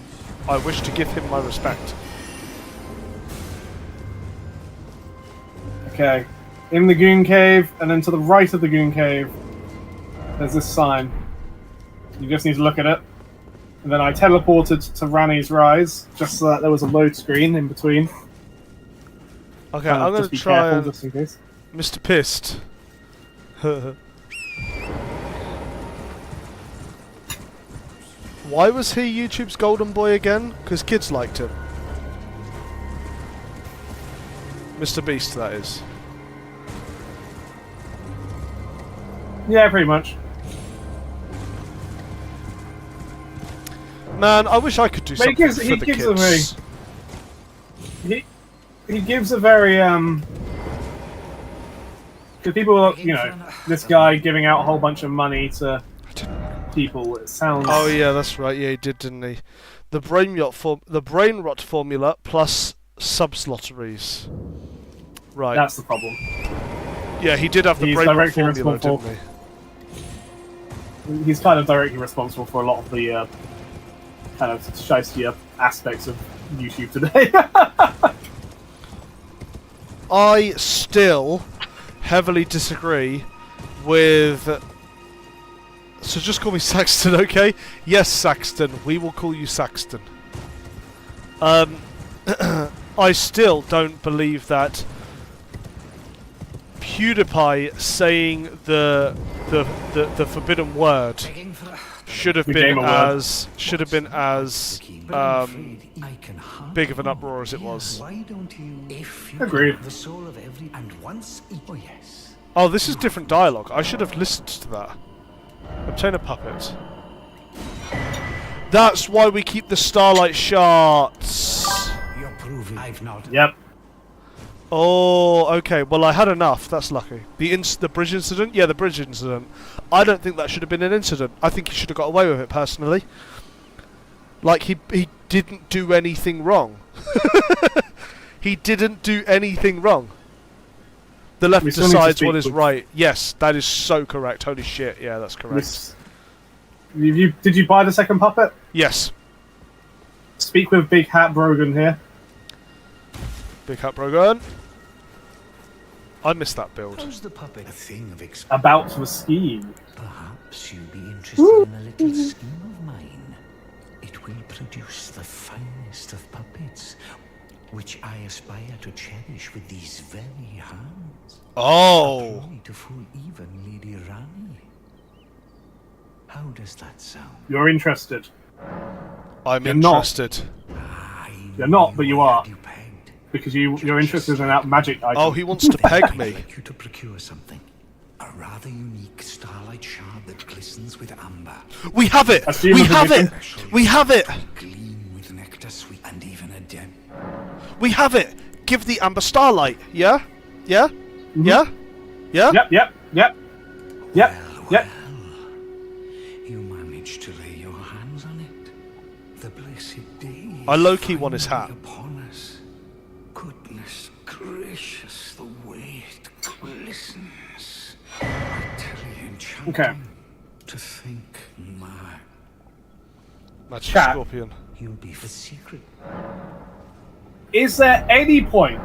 wish to give him my respect. Okay. In the Goon Cave, and then to the right of the Goon Cave, there's this sign. You just need to look at it. And then I teleported to Rani's Rise, just so that there was a load screen in between. Okay, I'm going just to be try careful, and... just in case. Mr. Pissed. Why was he YouTube's golden boy again? Because kids liked him. Mr. Beast, that is. Yeah, pretty much. Man, I wish I could do But something for the kids. He gives a very because people, you know, this guy giving out a whole bunch of money to people. It sounds. Oh yeah, that's right. Yeah, he did, didn't he? The brain rot formula plus subs lotteries. Right. That's the problem. Yeah, he did have the He's brain rot directly formula, didn't responsible. he? He's kind of directly responsible for a lot of the kind of shiestier aspects of YouTube today. I still heavily disagree with... So just call me Saxton, okay? Yes, Saxton. We will call you Saxton. I still don't believe that PewDiePie saying the forbidden word should have been as big of an uproar as it was. Why don't you, if you Agreed. the soul of every and once oh yes. Oh, this is different dialogue. I should have listened to that. Obtain a puppet. That's why we keep the starlight shards. You're proving I've not. Yep. Oh, okay. Well, I had enough. That's lucky. The bridge incident? Yeah, the bridge incident. I don't think that should have been an incident. I think he should have got away with it, personally. Like, he didn't do anything wrong. He didn't do anything wrong. The left We still need to decides speak what is with- right. Yes, that is so correct. Holy shit. Yeah, that's correct. Did you buy the second puppet? Yes. Speak with Big Hat Brogan here. Big Hat Brogan. I missed that build. How's the puppet? A thing of About the scheme. Perhaps you'll be interested in a little scheme of mine. It will produce the finest of puppets, which I aspire to cherish with these very hands. Oh. Only to fool even Lady Rani. How does that sound? You're interested. I'm You're not. interested. You're not, but you are. You pegged. Because you're interested in that magic item. Oh, he wants to peg I'd me. like you to procure something. A rather unique starlight shard that glistens with amber. We have it! Assume We it's a have it! different- We have it! Gleam with nectar sweet and even a gem. We have it! Give the amber starlight, yeah? Yeah? Yeah? Yeah? Yep, yep, yep. Yep, yep. You managed to lay your hands on it. The blessed day. I low-key want his hat. Upon us. Goodness gracious, the way it glistens. Utterly enchanting. Okay. To think, my, Magic Chat. Scorpion. you'll be the secret. Is there any point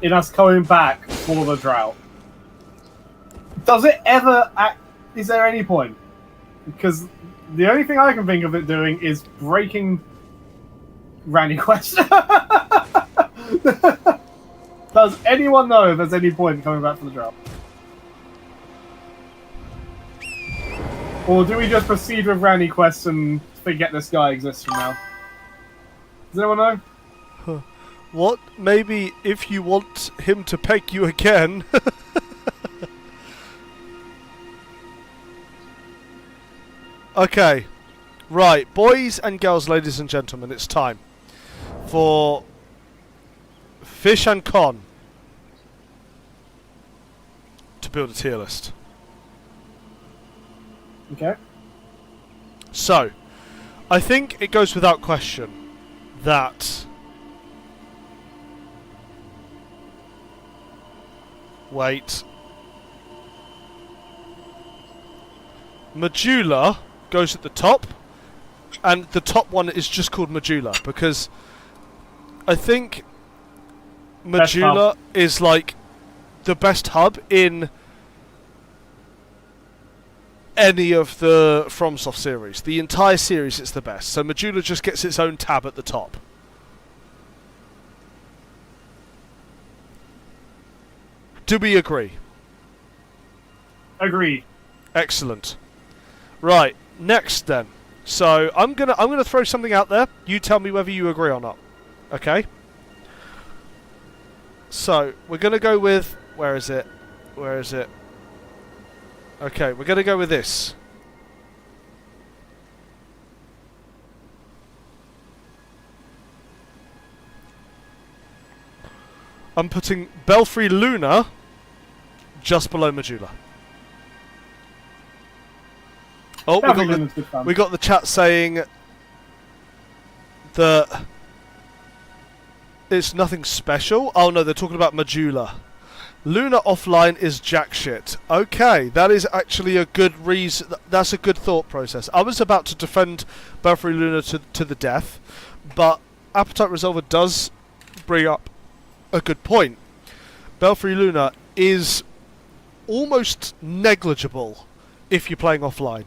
in us coming back for the drought? Does it ever is there any point? Because the only thing I can think of it doing is breaking Randy Quest. Does anyone know if there's any point in coming back for the drought? Or do we just proceed with Randy Quest and forget this guy exists from now? Does anyone know? What? Maybe if you want him to peg you again. Okay. Right, boys and girls, ladies and gentlemen, it's time for Fish and Con to build a tier list. Okay. So, I think it goes without question that Wait. Medulla goes at the top, and the top one is just called Medulla because I think Medulla is like the best hub in any of the FromSoft series. The entire series is the best. So Medulla just gets its own tab at the top. Do we agree? Agreed. Excellent. Right, next then. So I'm gonna throw something out there. You tell me whether you agree or not. Okay? So we're gonna go with where is it? Where is it? Okay, we're gonna go with this. I'm putting Belfry Luna just below Medulla. Oh, we got the chat saying that it's nothing special. Oh no, they're talking about Medulla. Luna offline is jack shit. Okay, that is actually a good reason. That's a good thought process. I was about to defend Belfry Luna to the death, but Appetite Resolver does bring up a good point. Belfry Luna is almost negligible if you're playing offline.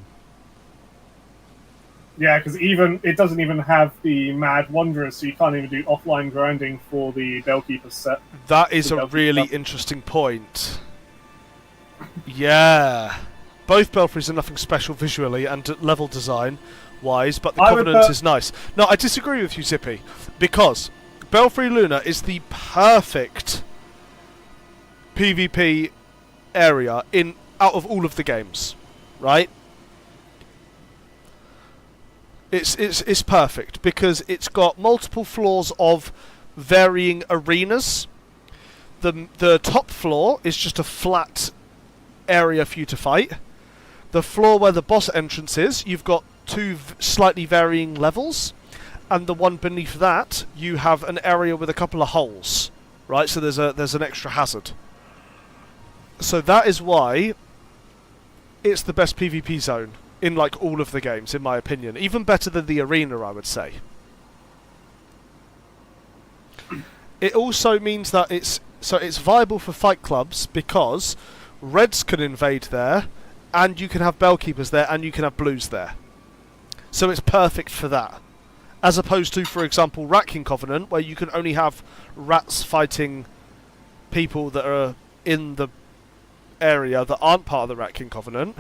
Yeah, because it doesn't even have the Mad Wanderers, so you can't even do offline grinding for the Bellkeeper set. That is a really interesting point. Yeah. Both Belfries are nothing special visually and level design wise, but the Covenant is nice. No, I disagree with you, Zippy, because Belfry Luna is the perfect PvP area out of all of the games, right? It's perfect because it's got multiple floors of varying arenas. The top floor is just a flat area for you to fight. The floor where the boss entrance is, you've got two slightly varying levels, and the one beneath that, you have an area with a couple of holes, right? So there's an extra hazard. So that is why it's the best PvP zone in like all of the games, in my opinion. Even better than the arena, I would say. It also means that it's viable for fight clubs because reds can invade there, and you can have bellkeepers there, and you can have blues there. So it's perfect for that. As opposed to, for example, Rat King Covenant, where you can only have rats fighting people that are in the area that aren't part of the Rat King Covenant.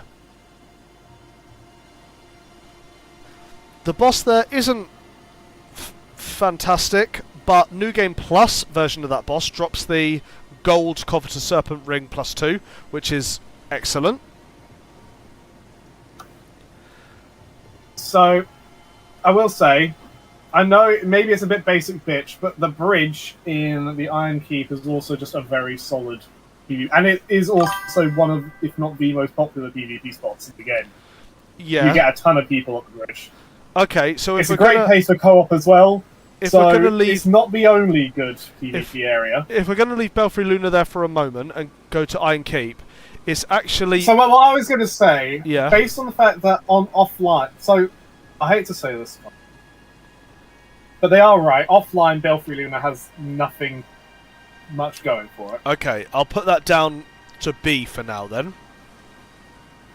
The boss there isn't fantastic, but New Game Plus version of that boss drops the gold Covetous Serpent Ring +2, which is excellent. So, I will say, I know maybe it's a bit basic bitch, but the bridge in the Iron Keep is also just a very solid PvP, and it is also one of, if not the most popular PvP spots in the game. Yeah. You get a ton of people at the bridge. Okay, so it's a great place for co-op as well. If so we're gonna leave, it's not the only good PvP area. If we're going to leave Belfry Luna there for a moment and go to Iron Keep, it's actually... So what I was going to say, based on the fact that on offline... So, I hate to say this, but they are right. Offline, Belfry Luna has nothing much going for it. Okay, I'll put that down to B for now then.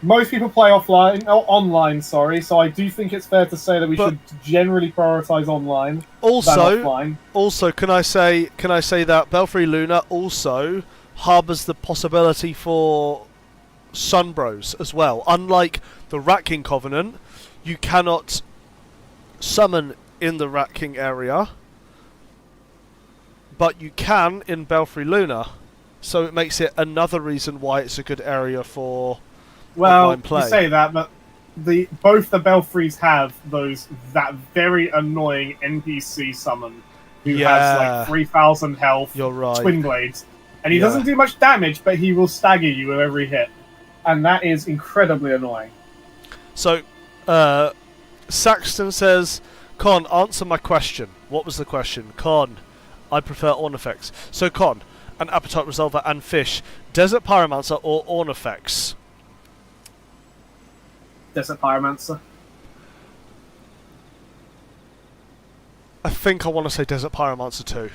Most people play online, sorry, so I do think it's fair to say that we should generally prioritise online than offline. Also, can I say that Belfry Luna also harbours the possibility for Sunbros as well. Unlike the Rat King Covenant, you cannot summon in the Rat King area, but you can in Belfry Luna, so it makes it another reason why it's a good area for online play. You say that, but both the Belfries have that very annoying NPC summon who has like 3,000 health, You're right. twin blades, and he doesn't do much damage, but he will stagger you with every hit, and that is incredibly annoying. So, Saxton says, Con, answer my question. What was the question? Con, I prefer Ornifex. So, Con, an appetite resolver and fish. Desert pyromancer or ornifex? Desert Pyromancer. I think I want to say desert pyromancer too.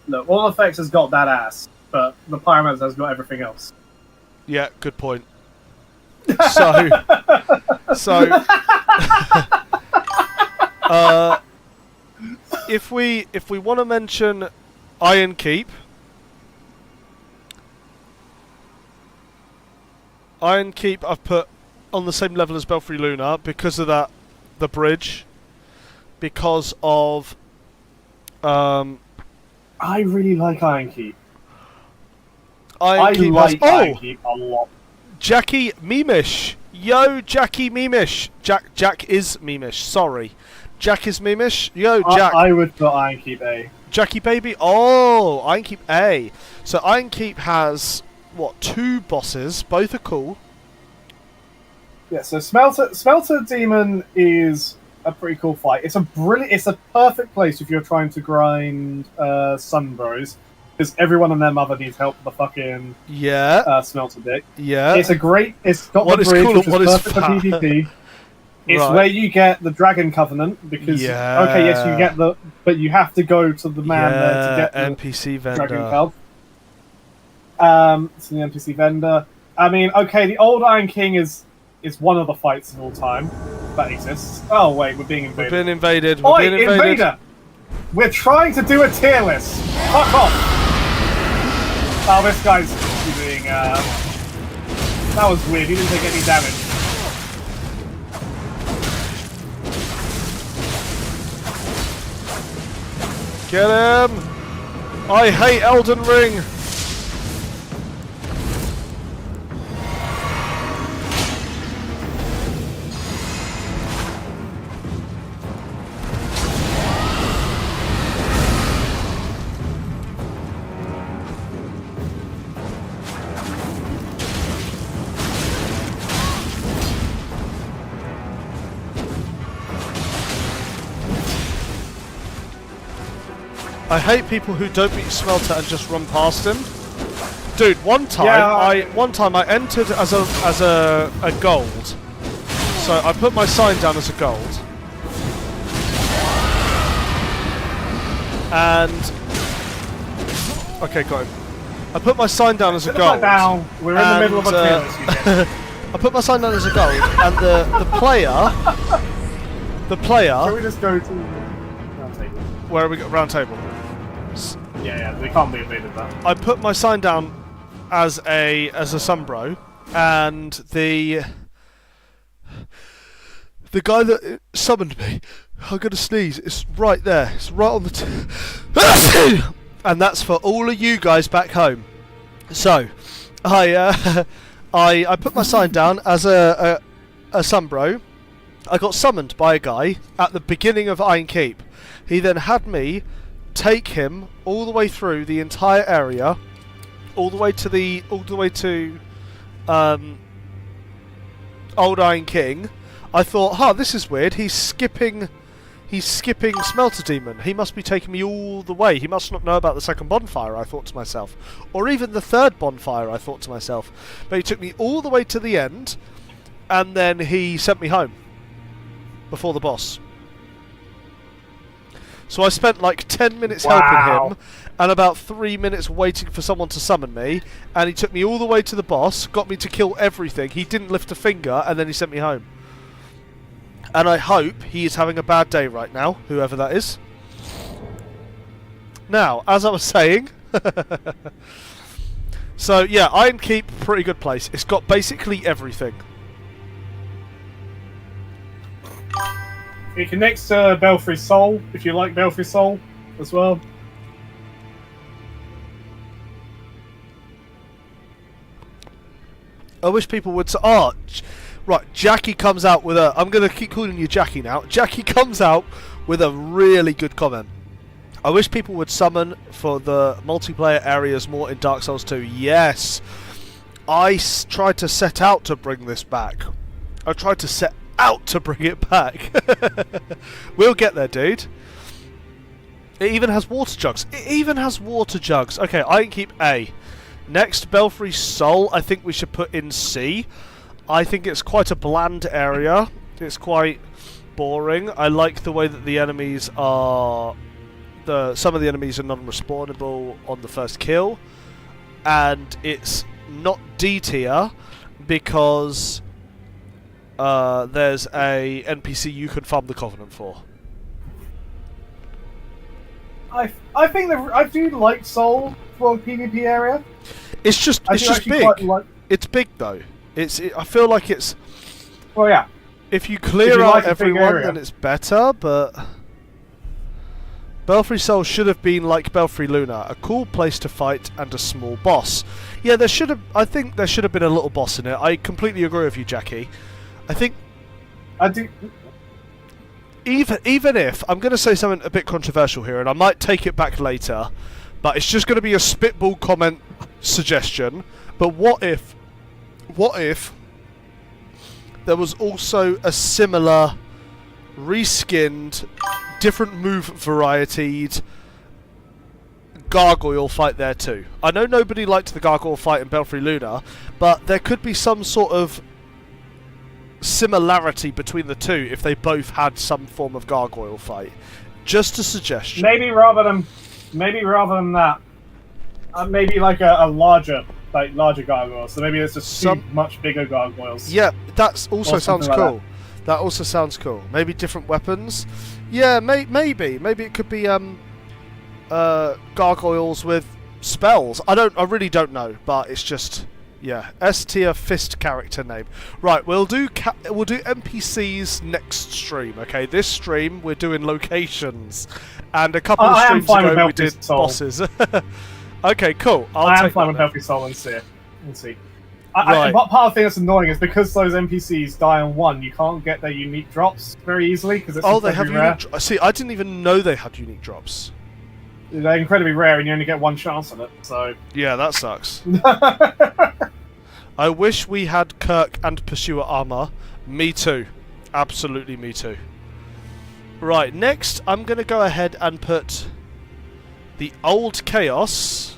Look, Ornifex has got that ass, but the Pyromancer has got everything else. Yeah, good point. So, if we want to mention Iron Keep, I've put on the same level as Belfry Luna because of that, the bridge, because of I really like Iron Keep. Iron Keep like Iron has, Keep a lot. Jackie Memish. Yo, Jackie Memish. Jack is Memish. Sorry. Jack is Memish. Yo, Jack. I would put Iron Keep A. Jackie baby. Oh, Iron Keep A. So Iron Keep has, what, 2 bosses. Both are cool. Yeah, so Smelter Demon is a pretty cool fight. It's a perfect place if you're trying to grind Sun Bros, because everyone and their mother needs help with the fucking Smelter Dick. Yeah. It's got What the is bridge, cool which and what is is perfect for fat? PvP. It's Right. where you get the Dragon Covenant, because okay, yes, you get but you have to go to the man there to get the NPC vendor. Dragon Cub. It's an NPC vendor. I mean, okay, the old Iron King is one of the fights of all time that exists. Oh wait, we're being invaded. We're being invaded. Oi, invader! We're trying to do a tier list. Fuck off! Oh, this guy's doing. That was weird. He didn't take any damage. Get him! I hate Elden Ring! I hate people who don't beat Smelter and just run past him. Dude, one time I entered as a gold. So I put my sign down as a gold. And okay, got him. I put my sign down as a gold. Down. We're in the middle of a tier list, you get. I put my sign down as a gold, and the player. Can we just go to round table? Where are we got round table? Yeah, we can't be invaded that. I put my sign down as a Sunbro, and the guy that summoned me, I'm gonna sneeze. It's right there. It's right on the and that's for all of you guys back home. So, I put my sign down as a Sunbro. I got summoned by a guy at the beginning of Iron Keep. He then had me take him all the way through the entire area, all the way to Old Iron King. I thought, this is weird. He's skipping Smelter Demon. He must be taking me all the way. He must not know about the second bonfire, I thought to myself. Or even the third bonfire, I thought to myself. But he took me all the way to the end, and then he sent me home before the boss. So I spent like 10 minutes helping him, and about 3 minutes waiting for someone to summon me, and he took me all the way to the boss, got me to kill everything. He didn't lift a finger, and then he sent me home. And I hope he is having a bad day right now, whoever that is. Now, as I was saying... so, yeah, Iron Keep, pretty good place. It's got basically everything. It connects to Belfry Soul, if you like Belfry Soul as well. I wish people would say... right, Jackie comes out with a... I'm going to keep calling you Jackie now. Jackie comes out with a really good comment. I wish people would summon for the multiplayer areas more in Dark Souls 2. Yes! I tried to set out to bring this back. I tried to set out to bring it back. We'll get there, dude. It even has water jugs. It even has water jugs. Okay, I can keep A. Next, Belfry Sol, I think we should put in C. I think it's quite a bland area. It's quite boring. I like the way that the enemies are... Some of the enemies are non-respawnable on the first kill. And it's not D tier because there's a NPC you can farm the Covenant for. I think that I do like Soul for a PvP area. It's just big. It's big though. I feel like it's. Well, yeah. If you clear out everyone, then it's better. But Belfry Soul should have been like Belfry Luna, a cool place to fight and a small boss. Yeah, there should have. I think there should have been a little boss in it. I completely agree with you, Jackie. I think. I do. Even if I'm going to say something a bit controversial here, and I might take it back later, but it's just going to be a spitball comment suggestion. But what if there was also a similar reskinned, different move varietied gargoyle fight there too? I know nobody liked the gargoyle fight in Belfry Luna, but there could be some sort of similarity between the two if they both had some form of gargoyle fight. Just a suggestion. Maybe rather than that, maybe like a larger gargoyle. So maybe it's just two much bigger gargoyles. Yeah, that also sounds cool. That also sounds cool. Maybe different weapons. Yeah, maybe it could be gargoyles with spells. I really don't know, but it's just. Yeah, S tier fist character name. Right, we'll do NPCs next stream. Okay, this stream we're doing locations, and a couple of streams ago we did bosses. Okay, cool. I am fine with Belfry Soul and see. Right. Part of the thing that's annoying is because those NPCs die on one, you can't get their unique drops very easily because it's they have rare. unique. See, I didn't even know they had unique drops. They're incredibly rare, and you only get one chance on it. So yeah, that sucks. I wish we had Kirk and Pursuer armor. Me too. Absolutely me too. Right, next I'm going to go ahead and put the Old Chaos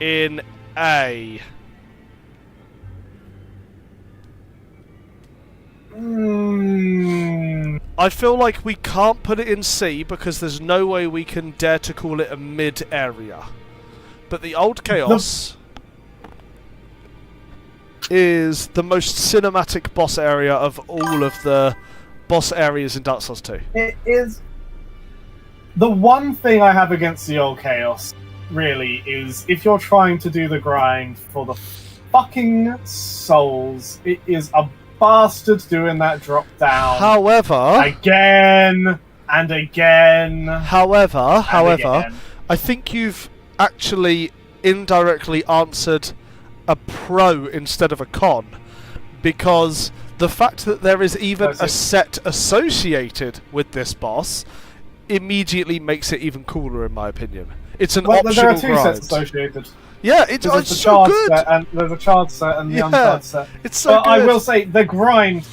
in A. I feel like we can't put it in C because there's no way we can dare to call it a mid area. But the Old Chaos is the most cinematic boss area of all of the boss areas in Dark Souls 2. It is. The one thing I have against the Old Chaos, really, is if you're trying to do the grind for the fucking souls, it is a bastard doing that drop down. However... Again, and again... However, I think you've actually indirectly answered a pro instead of a con, because the fact that there is even a set associated with this boss immediately makes it even cooler, in my opinion. It's an optional there are two grind. sets associated. Yeah, it's so good. There's a charge set and the uncharged set. It's so good. I will say the grind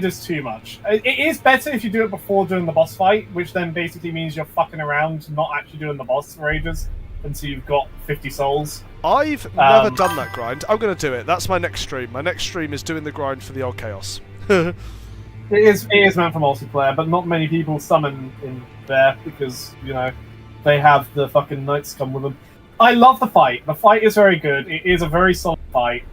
is too much. It is better if you do it before doing the boss fight, which then basically means you're fucking around, not actually doing the boss for ages until you've got 50 souls. I've never done that grind. I'm going to do it. That's my next stream. My next stream is doing the grind for the Old Chaos. It is meant for multiplayer, but not many people summon in there because, you know, they have the fucking knights come with them. I love the fight. The fight is very good. It is a very solid fight.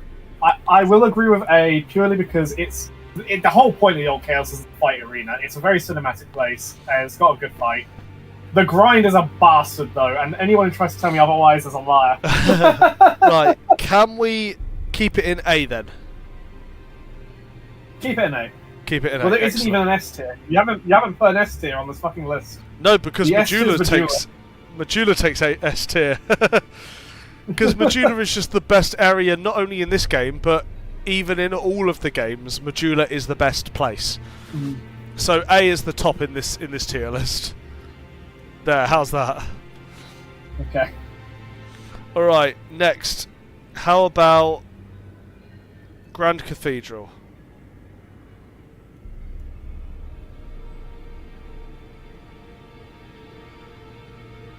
I will agree with A purely because the whole point of the Old Chaos is the fight arena. It's a very cinematic place, and it's got a good fight. The grind is a bastard, though, and anyone who tries to tell me otherwise is a liar. Right, can we keep it in A, then? Keep it in A. Keep it in A. Well, there isn't even an S tier. You haven't put an S tier on this fucking list. No, because Majula takes a S tier. Because Majula is just the best area, not only in this game, but even in all of the games. Majula is the best place. So A is the top in this tier list. There, how's that? Okay. Alright, next. How about Grand Cathedral?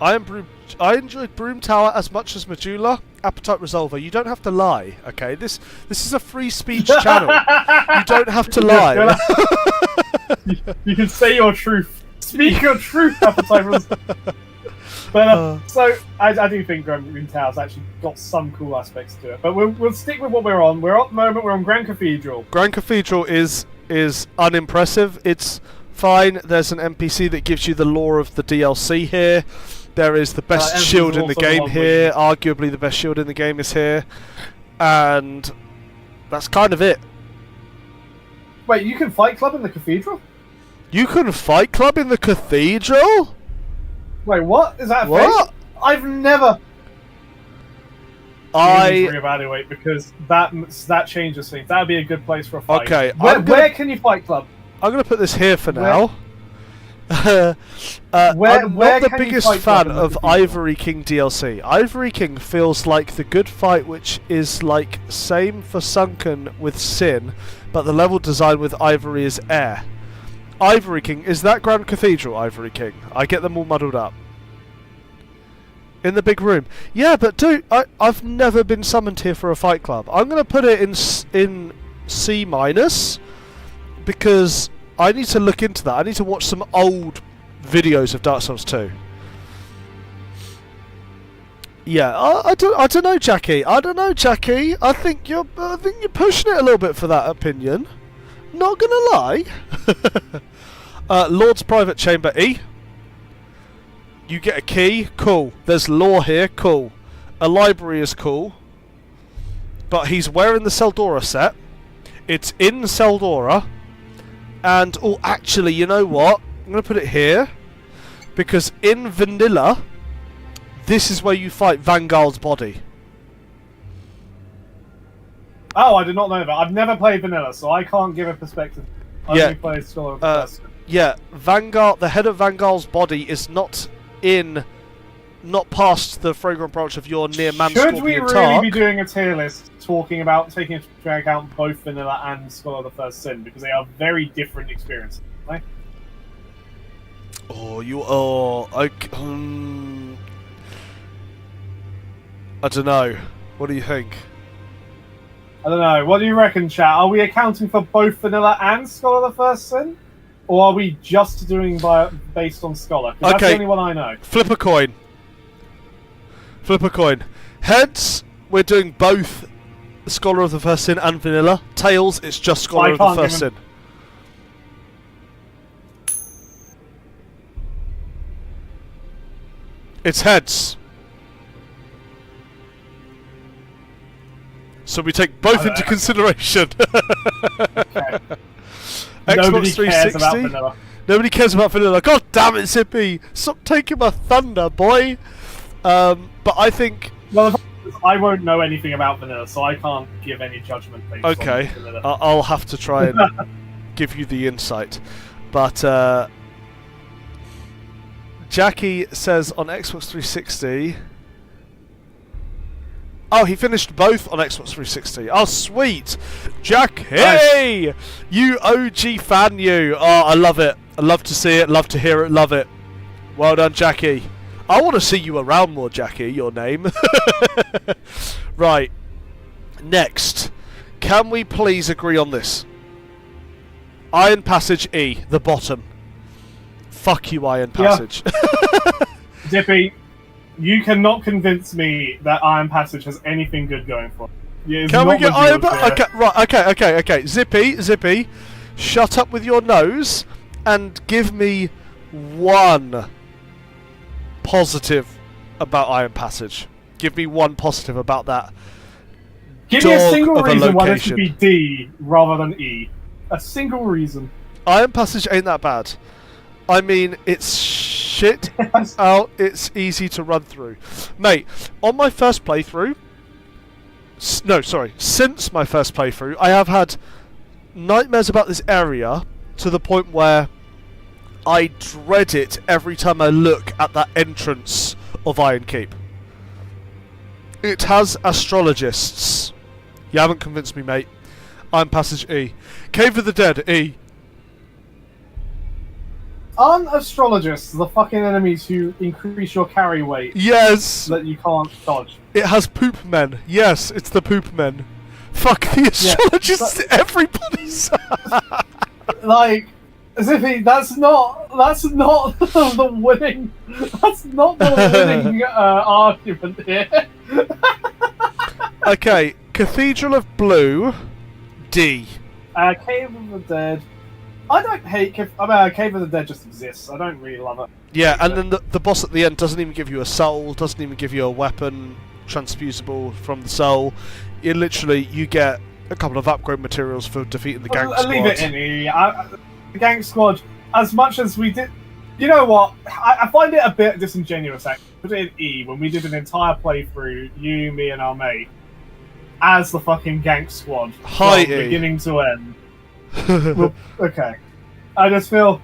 I enjoyed Broom Tower as much as Majula. Appetite Resolver. You don't have to lie, okay? This is a free speech channel. You don't have to lie. You can say your truth. Speak your truth, Appetite Resolver. But so I do think Broom Tower's actually got some cool aspects to it. But we'll stick with what we're on. We're at the moment we're on Grand Cathedral. Grand Cathedral is unimpressive. It's fine. There's an NPC that gives you the lore of the DLC here. There is the best shield in the game here. Arguably the best shield in the game is here. And that's kind of it. Wait, you can Fight Club in the Cathedral? You can Fight Club in the Cathedral? Wait, what? Is that a what? thing? I've never... reevaluate, because that changes things. That would be a good place for a fight. Okay. Where can you Fight Club? I'm going to put this here for now. Where I'm not the biggest fan of Cathedral? Ivory King DLC. Ivory King feels like the good fight, which is like same for Sunken with Sin, but the level design with Ivory is air. Ivory King, is that Grand Cathedral Ivory King? I get them all muddled up. In the big room. Yeah, but dude, I've never been summoned here for a fight club. I'm going to put it in C-, because I need to look into that. I need to watch some old videos of Dark Souls 2. Yeah, I don't know, Jackie. I don't know, Jackie. I think you're pushing it a little bit for that opinion. Not gonna lie. Lord's Private Chamber E. You get a key, cool. There's lore here, cool. A library is cool. But he's wearing the Seldora set. It's in Seldora. And, oh, actually, you know what? I'm going to put it here. Because in Vanilla, this is where you fight Vangal's body. Oh, I did not know that. I've never played Vanilla, so I can't give a perspective. I only played Scholar of the First. Yeah, Vangal, the head of Vangal's body is not past the fragrant branch of your near man. Should we really be doing a tier list talking about taking into account both Vanilla and Scholar of the First Sin, because they are very different experiences, right? I don't know. What do you think? I don't know. What do you reckon, chat? Are we accounting for both Vanilla and Scholar of the First Sin? Or are we just doing based on Scholar? Because that's the only one I know. Flip a coin. Flip a coin. Heads, we're doing both Scholar of the First Sin and Vanilla. Tails, it's just Scholar of the First Sin. It's heads. So we take both into consideration. Okay. Xbox 360. Nobody cares about Vanilla. God damn it, Zippy! Stop taking my thunder, boy. But I think. Well, I won't know anything about Vanilla, so I can't give any judgment based on Vanilla. I'll have to try and give you the insight. But Jackie says on Xbox 360. Oh, he finished both on Xbox 360. Oh, sweet! Jackie! Nice. You OG fan, you! Oh, I love it. I love to see it, love to hear it, love it. Well done, Jackie. I want to see you around more, Jackie, your name. Right. Next. Can we please agree on this? Iron Passage E, the bottom. Fuck you, Iron Passage. Yeah. Zippy. You cannot convince me that Iron Passage has anything good going for it. Can we get Iron Passage? Okay, right, okay. Zippy, shut up with your nose and give me one positive about Iron Passage. Give me one positive about that. Give me a single reason why it should be D rather than E. A single reason. Iron Passage ain't that bad. I mean, it's shit out. It's easy to run through, mate. On my first playthrough, since my first playthrough, I have had nightmares about this area to the point where I dread it every time I look at that entrance of Iron Keep. It has astrologists. You haven't convinced me, mate. Iron Passage E. Cave of the Dead E. Aren't astrologists the fucking enemies who increase your carry weight Yes! that you can't dodge? It has poop men. Yes, it's the poop men. Fuck the astrologists, everybody's... Like, Zippy, that's not the winning. That's not the winning argument here. Okay, Cathedral of Blue, D. Cave of the Dead. I don't hate Cave of the Dead just exists. I don't really love it. Yeah, and then the boss at the end doesn't even give you a soul, doesn't even give you a weapon transfusible from the soul. You get a couple of upgrade materials for defeating the gang squad. Leave it in the gang squad. As much as we did, you know what? I find it a bit disingenuous. Actually, put it in E when we did an entire playthrough, you, me, and our mate, as the fucking gang squad, Hi, from E. beginning to end. Well, okay, I just feel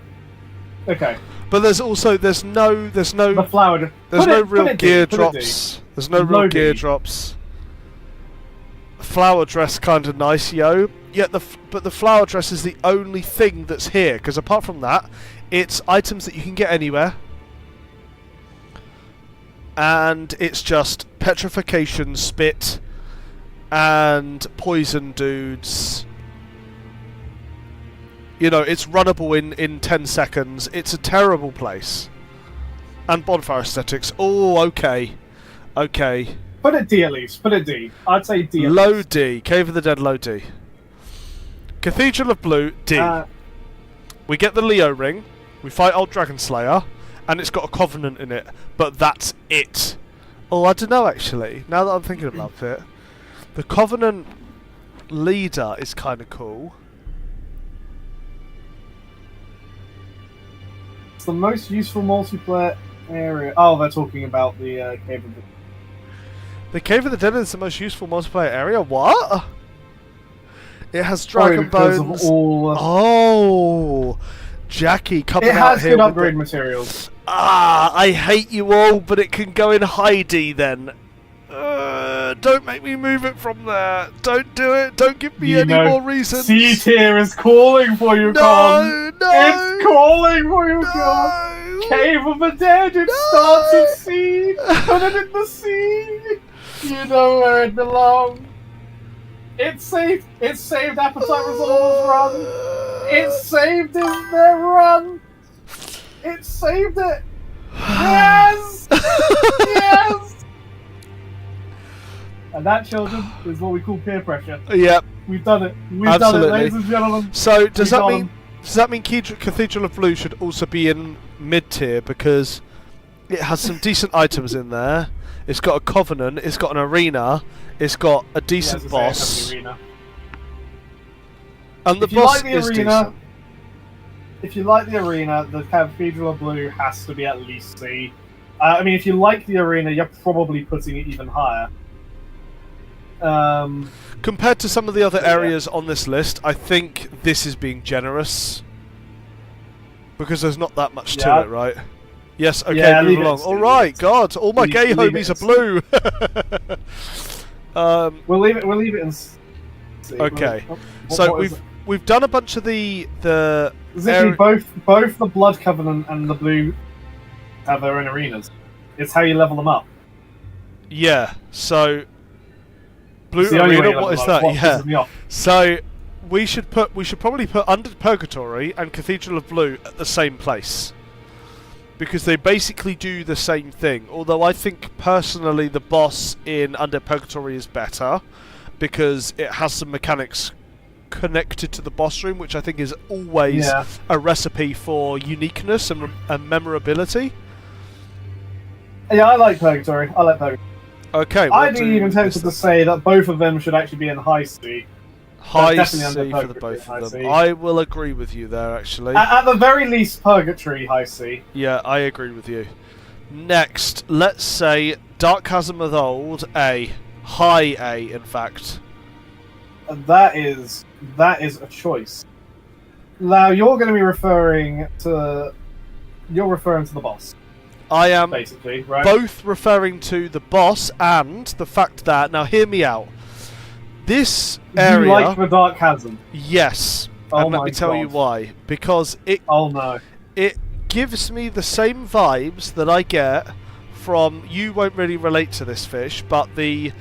okay. But there's no The flower. There's no real gear drops. There's no real gear drops. Flower dress kind of nice, yo. Yet but the flower dress is the only thing that's here, because apart from that, it's items that you can get anywhere, and it's just petrification, spit, and poison dudes. You know, it's runnable in 10 seconds. It's a terrible place. And bonfire aesthetics. Oh, okay. Okay. Put it D at least. Put it D. I'd say D at Low least. D. Cave of the Dead, low D. Cathedral of Blue, D. We get the Leo ring. We fight Old Dragon Slayer. And it's got a Covenant in it. But that's it. Oh, I don't know, actually. Now that I'm thinking about it. The Covenant leader is kind of cool. The most useful multiplayer area. Oh, they're talking about the Cave of the... The Cave of the Dead is the most useful multiplayer area? What? It has dragon bones. Oh, Jackie coming out here. It has good upgrade materials. Ah, I hate you all, but it can go in high D then. Don't make me move it from there. Don't do it. Don't give me any more reasons. C tier is calling for you, Con. No! It's calling for you, Con. Cave of the Dead. It starts in C. Put it in the C. You know where it belongs. It saved Appetite Resolve's run. It saved their run. It saved it. Yes. Yes. And that, children, is what we call peer pressure. Yep. We've done it. We've Absolutely. done it, ladies and gentlemen. So does that mean Cathedral of Blue should also be in mid tier, because it has some decent items in there. It's got a Covenant. It's got an arena. It's got a decent boss. And the boss is decent. If you like the arena, the Cathedral of Blue has to be at least C. I mean, if you like the arena, you're probably putting it even higher. Compared to some of the other areas on this list, I think this is being generous, because there's not that much to it, right? Yes, okay, move along. Alright, God, all my gay homies are blue! We'll leave it in C. Okay, so we've done a bunch of the both the Blood Covenant and the Blue have their own arenas. It's how you level them up. Yeah, so Blue Arena, what is that? Yeah. So we should probably put Under Purgatory and Cathedral of Blue at the same place, because they basically do the same thing. Although I think personally the boss in Under Purgatory is better, because it has some mechanics connected to the boss room, which I think is always a recipe for uniqueness and memorability. Yeah, I like Purgatory. Okay, I'd be even tempted to say that both of them should actually be in high C. High C for the both of them. I will agree with you there, actually. At the very least, Purgatory high C. Yeah, I agree with you. Next, let's say Dark Chasm of Old A. High A, in fact. That is a choice. Now, you're going to be referring to the boss. I am basically, right? Both referring to the boss and the fact that, now hear me out, this area... You like the Dark Chasm? Yes. And let me tell you why. Because it... Oh no. It gives me the same vibes that I get from, you won't really relate to this fish, but the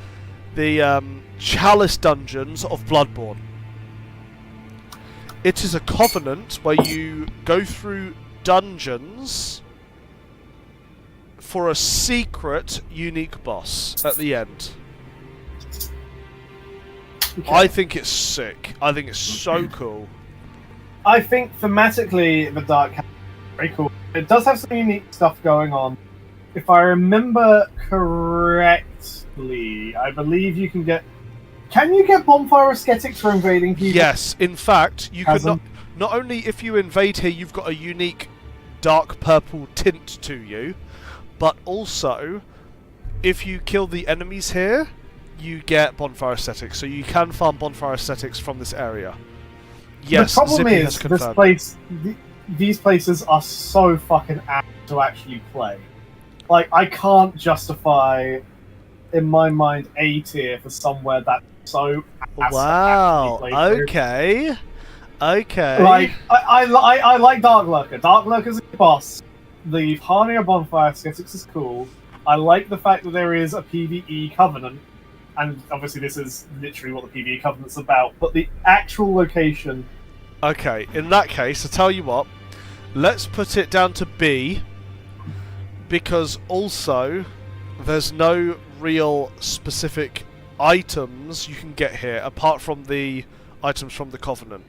Chalice dungeons of Bloodborne. It is a covenant where you go through dungeons for a secret, unique boss at the end. Okay. I think it's sick. I think it's so cool. I think thematically the Dark Castle is very cool. It does have some unique stuff going on. If I remember correctly, I believe you can get... Can you get bonfire ascetics for invading people? Yes, in fact, you can not only if you invade here, you've got a unique dark purple tint to you, but also if you kill the enemies here, you get bonfire ascetics. So you can farm bonfire ascetics from this area. Yes, the problem Zippy is this place. These places are so fucking apt to actually play. Like, I can't justify, in my mind, A tier for somewhere that's so apt to actually play through. Okay. Okay. Like, I like Dark Lurker. Dark Lurker's a good boss. The Harnia Bonfire Ascetics is cool. I like the fact that there is a PvE Covenant, and obviously this is literally what the PvE Covenant's about, but the actual location... Okay, in that case, I'll tell you what, let's put it down to B, because also there's no real specific items you can get here apart from the items from the Covenant.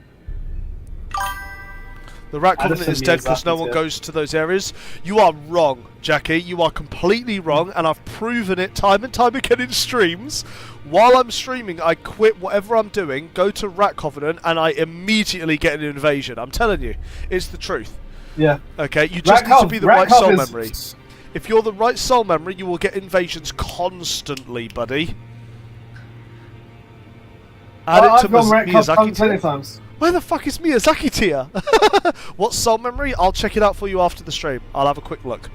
The Rat Covenant is dead because no one goes to those areas. You are wrong, Jackie. You are completely wrong, and I've proven it time and time again in streams. While I'm streaming, I quit whatever I'm doing, go to Rat Covenant, and I immediately get an invasion. I'm telling you, it's the truth. Yeah. Okay, you just need to be the right soul memory. If you're the right soul memory, you will get invasions constantly, buddy. Add it to Miyazaki plenty times. Where the fuck is Miyazaki tier? What soul memory? I'll check it out for you after the stream. I'll have a quick look.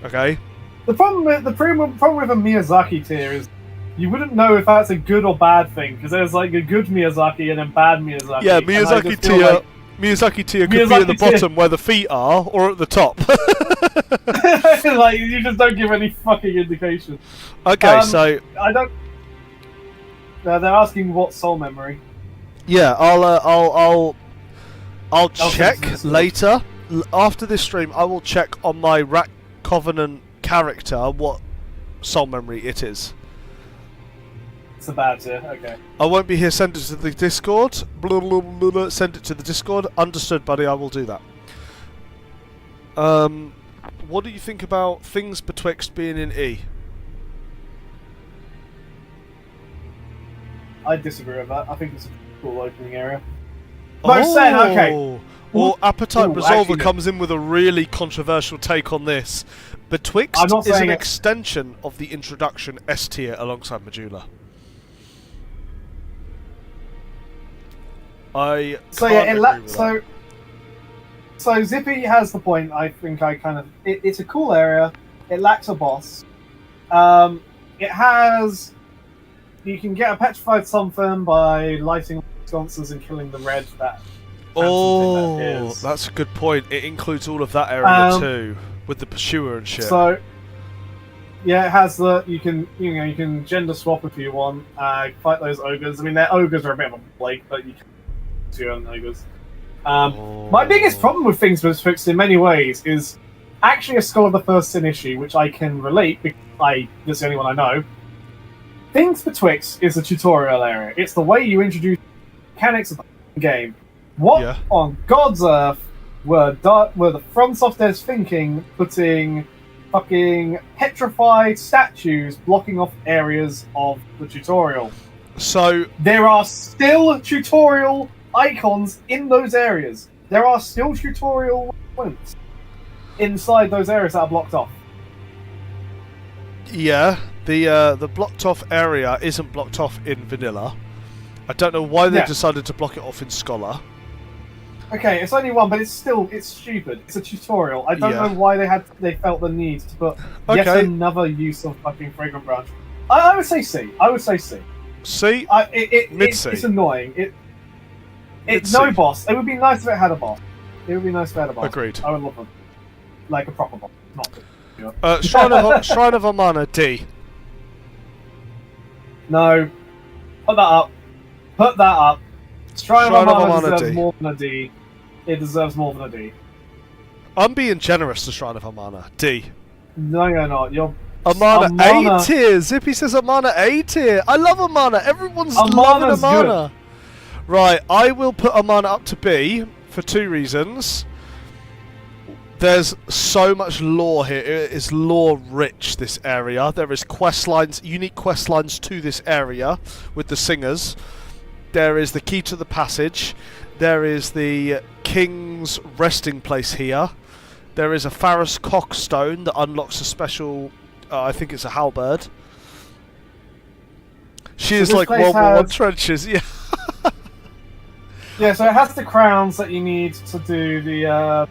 Okay. The problem with a Miyazaki tier is you wouldn't know if that's a good or bad thing, because there's like a good Miyazaki and then bad Miyazaki. Yeah, Miyazaki tier. Like Miyazaki tier could be at the bottom where the feet are, or at the top. Like, you just don't give any fucking indication. Okay, so I don't. They're asking what soul memory. Yeah, I'll check later. After this stream, I will check on my Rat Covenant character what soul memory it is. It's a bad tier, okay. I won't be here. Send it to the Discord. Blah, blah, blah, blah. Send it to the Discord. Understood, buddy. I will do that. What do you think about things betwixt being in E? I disagree with that. I think it's a cool opening area. But saying, okay. Or Appetite Resolver comes in with a really controversial take on this. Betwixt is an extension of the introduction S tier alongside Majula. So Zippy has the point. I think it's a cool area. It lacks a boss. It has. You can get a petrified something by lighting sconces and killing the red. That's a good point. It includes all of that area too, with the pursuer and shit. So, yeah, it has the you can gender swap if you want. Fight those ogres. I mean, their ogres are a bit of a blake, but you can do ogres. My biggest problem with things betwixt in many ways is actually a Skull of the First Sin issue, which I can relate because that's the only one I know. Things Betwixt is a tutorial area. It's the way you introduce mechanics of the game. What on God's earth were the FromSoft devs thinking, putting fucking petrified statues blocking off areas of the tutorial? So there are still tutorial icons in those areas. There are still tutorial points inside those areas that are blocked off. Yeah, the blocked off area isn't blocked off in Vanilla. I don't know why they decided to block it off in Scholar. Okay, it's only one, but it's stupid. It's a tutorial. I don't know why they felt the need to put yet another use of fucking Fragrant Branch. I would say C. C? Mid-C. It's annoying. It's no boss. It would be nice if it had a boss. Agreed. I would love them. like a proper boss. Not good. Shrine of Amana D. No. Put that up. Put that up. Shrine of Amana deserves D. more than a D. It deserves more than a D. I'm being generous to Shrine of Amana D. No, you're not. You're Amana A tier. Zippy says Amana A tier. I love Amana. Everyone's loving Amana. Right, I will put Amana up to B for 2 reasons. There's so much lore here. It is lore rich, this area. There is quest lines, unique quest lines to this area with the singers. There is the key to the passage. There is the king's resting place here. There is a Faris Cockstone that unlocks a special, I think it's a halberd. She is like World War I trenches, yeah. Yeah, so it has the crowns that you need to do the,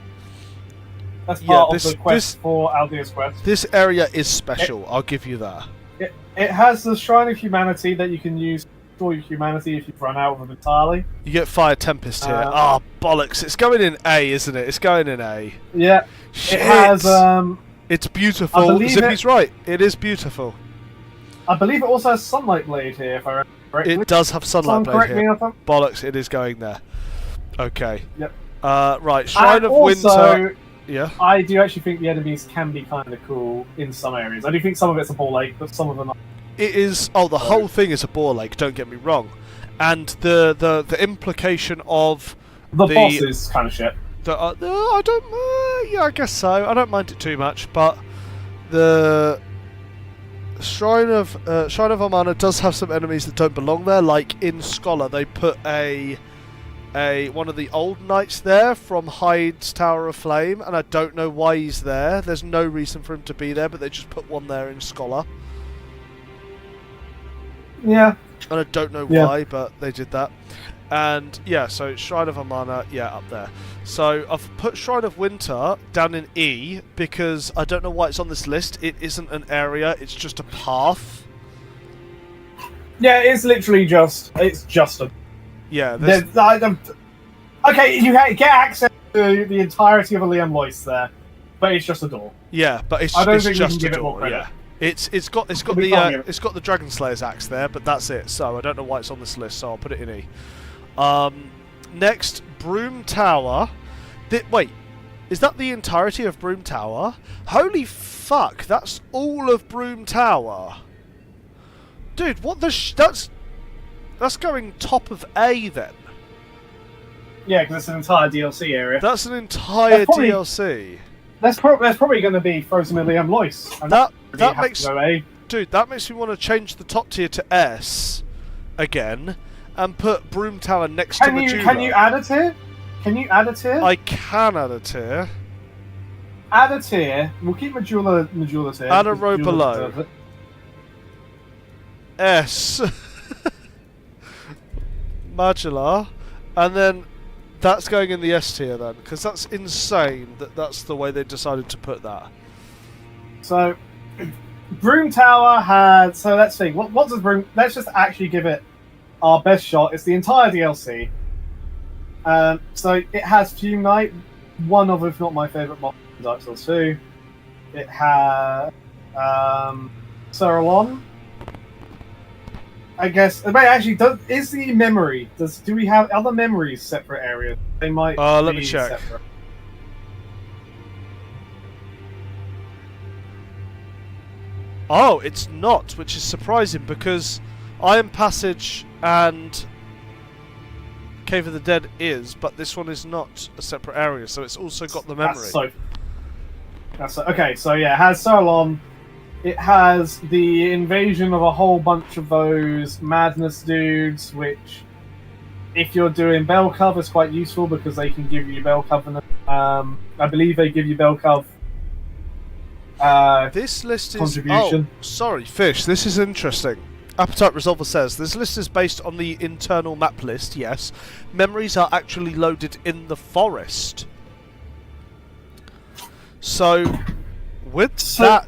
that's part of the quest for Aldea's quest. This area is special, I'll give you that. It has the Shrine of Humanity that you can use for your humanity if you've run out of them entirely. You get Fire Tempest here. Oh, bollocks. It's going in A, isn't it? It's going in A. Yeah. Shit. It has, it's beautiful. Zippy's right. It is beautiful. I believe it also has Sunlight Blade here, if I remember correctly. It does have Sunlight Blade here. Me, bollocks, it is going there. Okay. Yep. Right, Shrine of Winter. Yeah. I do actually think the enemies can be kind of cool in some areas. I do think some of it's a ball lake, but some of them are. It is. Oh, the whole thing is a bore lake. Don't get me wrong, and the implication of the boss is kind of shit. I don't. Yeah, I guess so. I don't mind it too much, but the Shrine of Amana does have some enemies that don't belong there. Like in Scholar, they put one of the old knights there from Hyde's Tower of Flame, and I don't know why he's there. There's no reason for him to be there, but they just put one there in Scholar. Yeah. And I don't know why, but they did that. And yeah, so Shrine of Amana, yeah, up there. So I've put Shrine of Winter down in E because I don't know why it's on this list. It isn't an area, it's just a path. Yeah, it's literally just a... Yeah, okay, you get access to the entirety of a Liam Loyce there, but it's just a door. Yeah, but it's I don't it's think just we can give a it more door. credit. Yeah, it's got the Dragon Slayer's axe there, but that's it. So I don't know why it's on this list. So I'll put it in E. Next, Broom Tower. Wait, is that the entirety of Broom Tower? Holy fuck! That's all of Broom Tower, dude. What the? That's going top of A then. Yeah, because it's an entire DLC area. That's an entire DLC. That's probably going to be Frozen and Liam Loyce. That makes dude. That makes me want to change the top tier to S again and put Broom Tower next to Majula. Can you add a tier? Can you add a tier? I can add a tier. Add a tier. We'll keep Majula tier. Add a row below. S. Modular, and then that's going in the S tier then, because that's insane that that's the way they decided to put that. So, Broom Tower had. So let's see. What does Broom? Let's just actually give it our best shot. It's the entire DLC. So it has Fume Knight, one of, if not my favourite mod in Dark Souls 2. It has Cerulon. I guess. But actually, is the memory? Do we have other memories separate areas? They might. Let me check. Separate. Oh, it's not, which is surprising because Iron Passage and Cave of the Dead is, but this one is not a separate area, so it's also got the memory. Okay. So yeah, it has Cerulon. It has the invasion of a whole bunch of those madness dudes, which, if you're doing Belcov, is quite useful because they can give you Belcov. I believe they give you Belcov. This list is. Contribution. Oh, sorry, Fish. This is interesting. Appetite Resolver says this list is based on the internal map list. Yes, memories are actually loaded in the forest. So.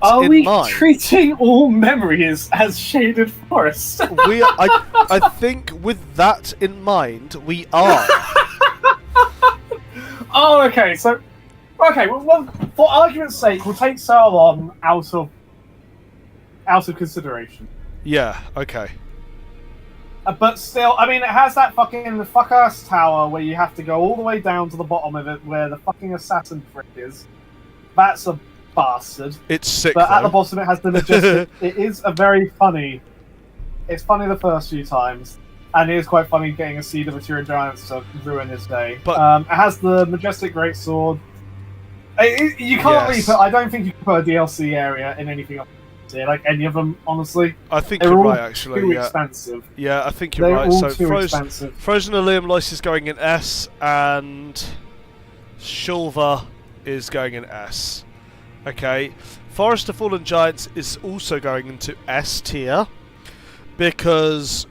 Are we treating all memories as shaded forest? I think with that in mind, we are. Oh, okay. So, well, for argument's sake, we'll take Sauron out of consideration. Yeah, okay. But still, I mean, it has that fucking fuck-ass tower where you have to go all the way down to the bottom of it where the fucking assassin prick is. That's a bastard. It's sick, But though. at the bottom it has the majestic... It is a very funny... It's funny the first few times. And it is quite funny getting a seed of a Tyrion Giants to ruin his day. But, it has the majestic greatsword. You can't really put... I don't think you can put a DLC area in anything else. Like any of them, honestly. I think They're you're all right, actually. too Yeah. expensive. Yeah, I think you're They're right. all So too expensive. Frozen Ilium Lois is going in S, and Shulva is going in S. Okay. Forest of Fallen Giants is also going into S tier, because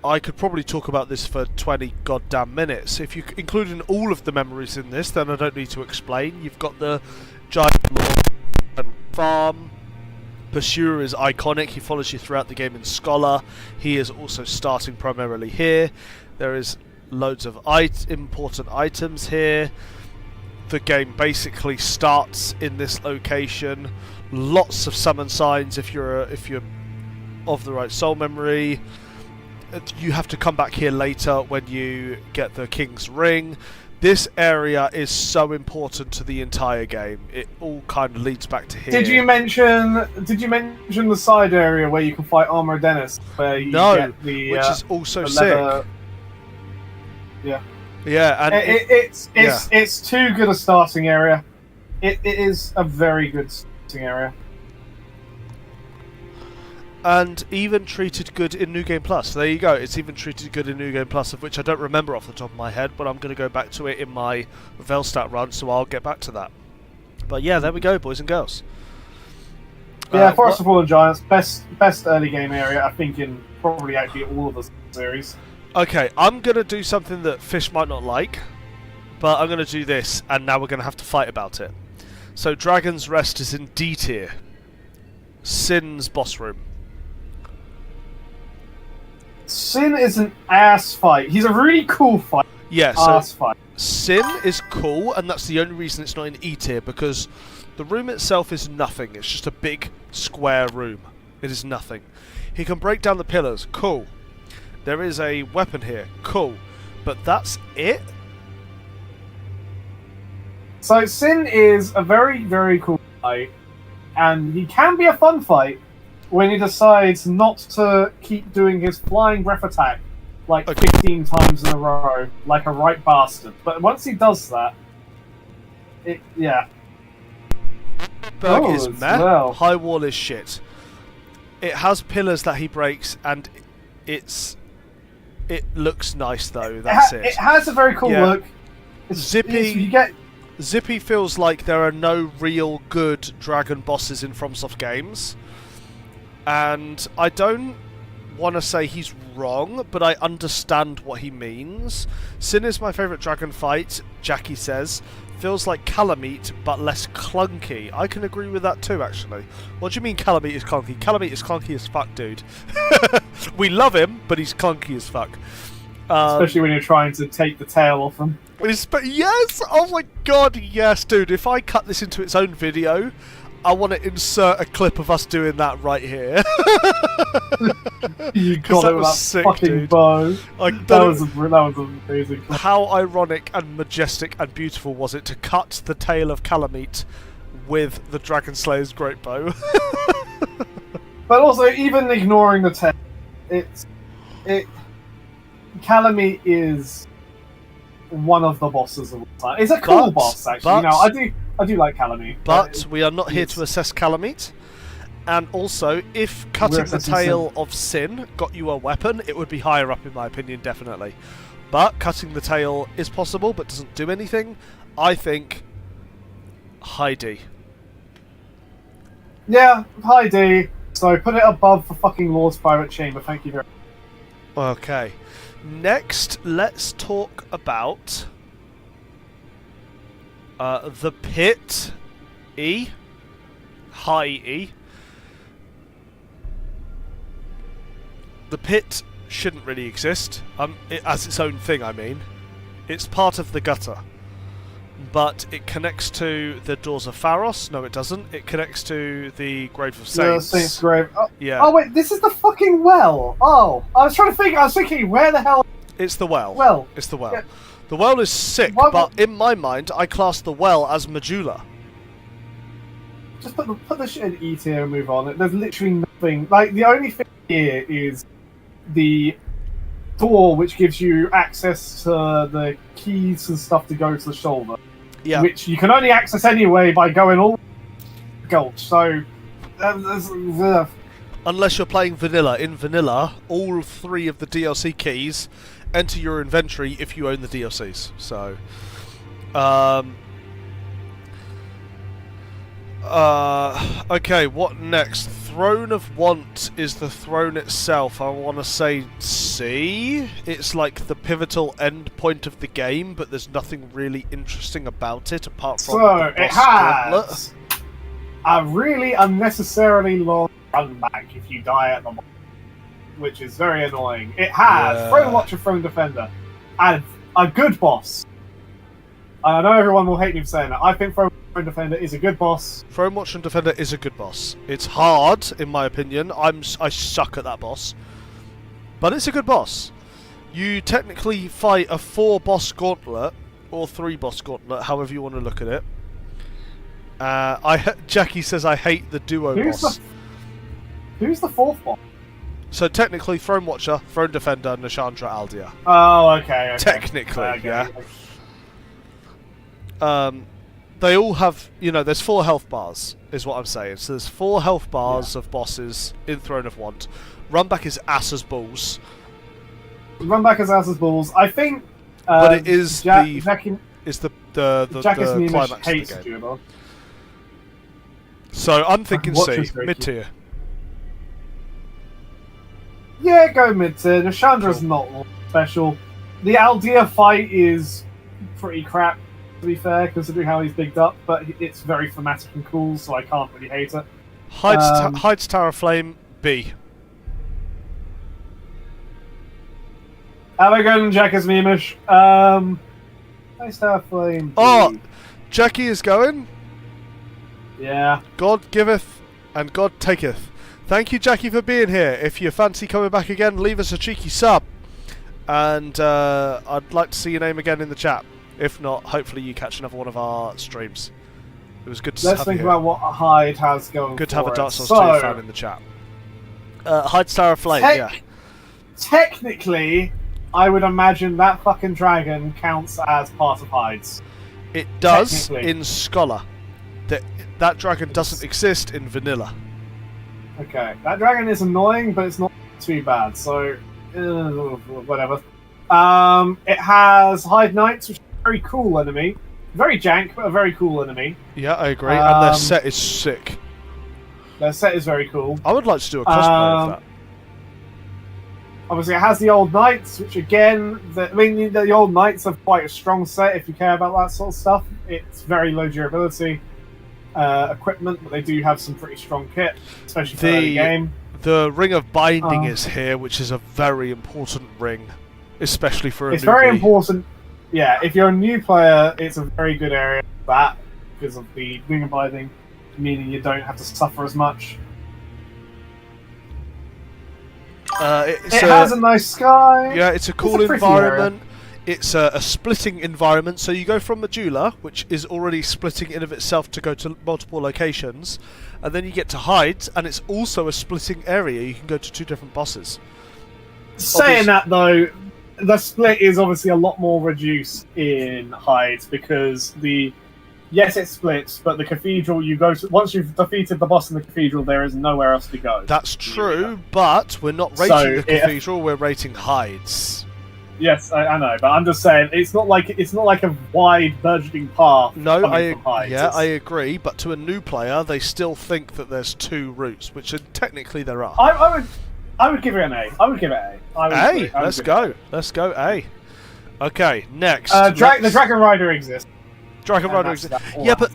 I could probably talk about this for 20 goddamn minutes. If you include in all of the memories in this, then I don't need to explain. You've got the giant farm. Pursuer is iconic. He follows you throughout the game in Scholar. He is also starting primarily here. There is loads of important items here. The game basically starts in this location. Lots of summon signs if you're of the right soul memory. You have to come back here later when you get the King's Ring. This area is so important to the entire game. It all kind of leads back to here. Did you mention the side area where you can fight Armor Dennis? Where you get the, which is also leather... sick. Yeah. Yeah, and it's too good a starting area. It is a very good starting area. And even treated good in New Game Plus. There you go. It's even treated good in New Game Plus, of which I don't remember off the top of my head, but I'm going to go back to it in my Velstat run, so I'll get back to that. But yeah, there we go, boys and girls. Yeah, Forest of Fallen Giants, best early game area, I think, in probably actually all of the series. Okay, I'm going to do something that Fish might not like, but I'm going to do this, and now we're going to have to fight about it. So Dragon's Rest is in D tier. Sin's boss room. Sin is an ass fight. He's a really cool fight. Yeah, ass so fight. Sin is cool, and that's the only reason it's not in E tier, because the room itself is nothing. It's just a big square room. It is nothing. He can break down the pillars. Cool. There is a weapon here. Cool. But that's it? So Sin is a very, very cool fight, and he can be a fun fight when he decides not to keep doing his flying breath attack like 15 times in a row, like a right bastard. But once he does that, yeah. Berg is meh. Well. High wall is shit. It has pillars that he breaks, and it looks nice though. That's it. It has a very cool look. Zippy feels like there are no real good dragon bosses in FromSoft games. And I don't want to say he's wrong, but I understand what he means. Sin is my favourite dragon fight, Jackie says. Feels like Calamite, but less clunky. I can agree with that too, actually. What do you mean Calamite is clunky? Calamite is clunky as fuck, dude. We love him, but he's clunky as fuck. Especially when you're trying to take the tail off him. Yes! Oh my god, yes, dude. If I cut this into its own video, I want to insert a clip of us doing that right here. You got it with that sick, fucking dude. bow. That was amazing. How ironic and majestic and beautiful was it to cut the tail of Calamite with the Dragon Slayer's great bow? But also, even ignoring the tail, Calamite is one of the bosses of all time. It's a cool boss, actually. I do like Calamite. But we are not here to assess Calamite. And also, if cutting the tail of Sin got you a weapon, it would be higher up in my opinion, definitely. But cutting the tail is possible, but doesn't do anything. I think high D. Yeah, high D. So put it above the fucking Lord's Private Chamber. Thank you very much. Okay. Next, let's talk about the Pit. E. High E. The Pit shouldn't really exist. As its own thing, I mean. It's part of the gutter. but it connects to the Doors of Pharos. No, it doesn't. It connects to the Grave of The Saints. Saints' Grave. Oh, Yeah. oh wait, this is the fucking well. Oh, I was thinking, where the hell? It's the well. Well. It's the well. Yeah. The well is sick, What- but in my mind, I class the well as Majula. Just put the shit in E tier and move on. There's literally nothing. Like, the only thing here is the door, which gives you access to the keys and stuff to go to the shoulder. Yeah. Which you can only access anyway by going all the gulch. So, Unless you're playing vanilla. In vanilla, all 3 of the DLC keys enter your inventory if you own the DLCs. So, okay, what next? Throne of Want is the throne itself. I want to say C. It's like the pivotal end point of the game, but there's nothing really interesting about it apart from so the it boss gauntlet. has a really unnecessarily long run back if you die at the moment, which is very annoying. It has Yeah. Throne Watcher, Throne Defender, and a good boss. And I know everyone will hate me for saying that. I think Throne Defender is a good boss. Throne Watcher and Defender is a good boss. It's hard, in my opinion. I suck at that boss. But it's a good boss. You technically fight a 4-boss gauntlet, or 3-boss gauntlet, however you want to look at it. Jackie says I hate the duo boss. Who's the 4th boss? So technically Throne Watcher, Throne Defender, Nashandra Aldia. Oh, okay. Technically, Okay. yeah. They all have, there's 4 health bars, is what I'm saying. So there's 4 health bars of bosses in Throne of Want. Runback is ass as balls. Run back as Ass's balls. I think. But it is Jackie the Nemish climax hates of the game. duo. So I'm thinking Watch C, this very mid tier. Yeah, go mid tier. Nashandra's not special. The Aldia fight is pretty crap, to be fair, considering how he's bigged up, but it's very thematic and cool, so I can't really hate it. Hides Tower Flame, B. Have a good one, Jackas Nemish. Nice Tower Flame. Oh, Jackie is going. Yeah. God giveth and God taketh. Thank you, Jackie, for being here. If you fancy coming back again, leave us a cheeky sub. And I'd like to see your name again in the chat. If not, hopefully you catch another one of our streams. It was good to Let's have think you here. about what Hyde has going Good to for have a it. Dark Souls 2 So, fan in the chat. Hides Tower Flame, yeah. Technically, I would imagine that fucking dragon counts as part of Hyde's. It does Technically. in Scholar. That dragon doesn't exist in Vanilla. Okay, that dragon is annoying, but it's not too bad, so whatever. It has Hyde Knights, which is a very cool enemy. Very jank, but a very cool enemy. Yeah, I agree. And their set is sick. Their set is very cool. I would like to do a cosplay of that. Obviously, it has the old knights, which again, the old knights have quite a strong set if you care about that sort of stuff. It's very low durability equipment, but they do have some pretty strong kit, especially for the game. The Ring of Binding is here, which is a very important ring, especially for a It's newbie. very important. Yeah, if you're a new player, it's a very good area for that because of the Ring of Binding, meaning you don't have to suffer as much. It has a nice sky. Yeah, it's a cool pretty environment. It's a splitting environment, so you go from Majula, which is already splitting in of itself to go to multiple locations, and then you get to Hides, and it's also a splitting area. You can go to 2 different bosses. Saying that though, the split is obviously a lot more reduced in Hides because yes, it splits, but the cathedral you go to once you've defeated the boss in the cathedral, there is nowhere else to go. That's true, but we're not rating the cathedral. We're rating Hides. Yes, I know, but I'm just saying it's not like a wide burgeoning path. No, from Hides. I agree, but to a new player, they still think that there's 2 routes, which technically there are. I would give it an A. I would give it A. A. Let's go. Let's go. A. Okay. Next. The Dragon Rider exists. Dragon Rider exists. Yeah, but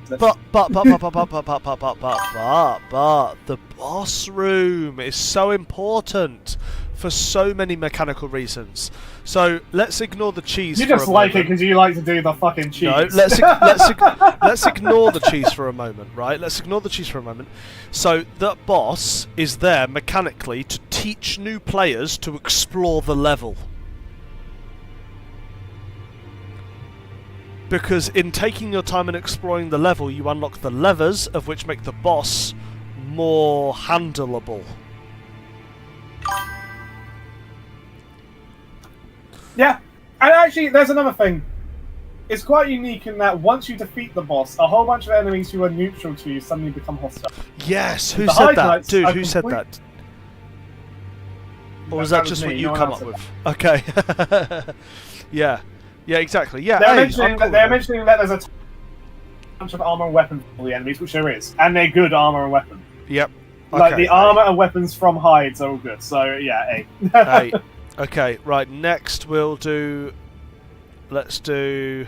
the boss room is so important. for so many mechanical reasons. So let's ignore the cheese. You for just a like it moment. because you like to do the fucking cheese. No, let's ignore the cheese for a moment, right? Let's ignore the cheese for a moment. So that boss is there mechanically to teach new players to explore the level. Because in taking your time and exploring the level, you unlock the levers, of which make the boss more handleable. Yeah, and actually, there's another thing. It's quite unique in that once you defeat the boss, a whole bunch of enemies who are neutral to you suddenly become hostile. Yes, who The said that? highlights Dude, are who said complete- that? Or was that just me, what you no one come else up said with? Okay. Yeah. Yeah, exactly. Yeah, They're hey, mentioning I'm cool that with there's a bunch of armor and weapons for all the enemies, which there is, and they're good armor and weapons. it. Yep. Like Okay, the armor and weapons from hides are all good. So yeah, hey. Hey. Okay, right, next we'll do... Let's do...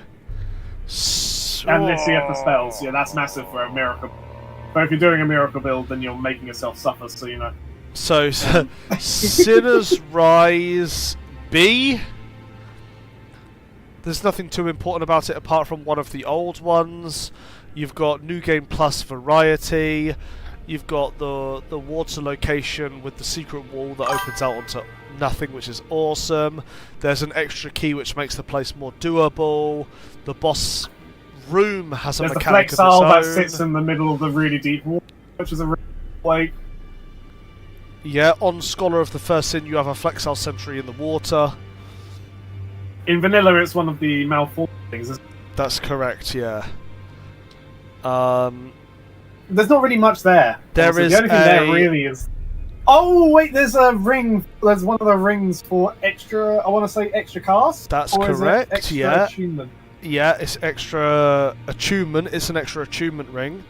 And let's see if the spells. Yeah, that's massive for a miracle. But if you're doing a miracle build, then you're making yourself suffer, so you know. So, Sinner's Rise B. There's nothing too important about it apart from one of the old ones. You've got New Game Plus variety. You've got the water location with the secret wall that opens out onto nothing, which is awesome. There's an extra key which makes the place more doable. The boss room has a There's the mechanic of its flexile that own. sits in the middle of the really deep water, which is a really like. Yeah, on Scholar of the First Sin, you have a flexile sentry in the water. In vanilla, it's one of the malformed things. Isn't it? That's correct, yeah. There's not really much there. There honestly. is The only thing there a- really is. Oh wait, there's a ring. There's one of the rings for extra. I want to say extra cast. That's Or is it correct, extra yeah. attunement? Yeah, it's extra attunement. It's an extra attunement ring.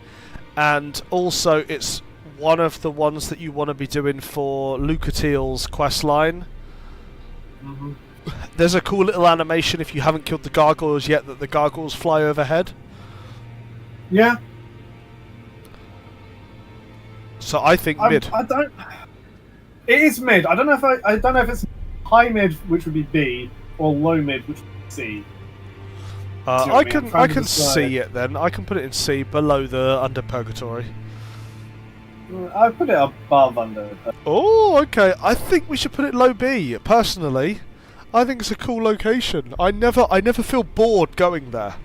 And also, it's one of the ones that you want to be doing for Lucatiel's quest line. Mm-hmm. There's a cool little animation if you haven't killed the gargoyles yet that the gargoyles fly overhead. Yeah. So I think mid. I don't. It is mid. I don't know if I don't know if it's high mid, which would be B, or low mid, which would be C. See what I mean? can I'm trying to see decide. it then. I can put it in C below the under purgatory. I put it above under. Oh, okay. I think we should put it low B. Personally, I think it's a cool location. I never feel bored going there,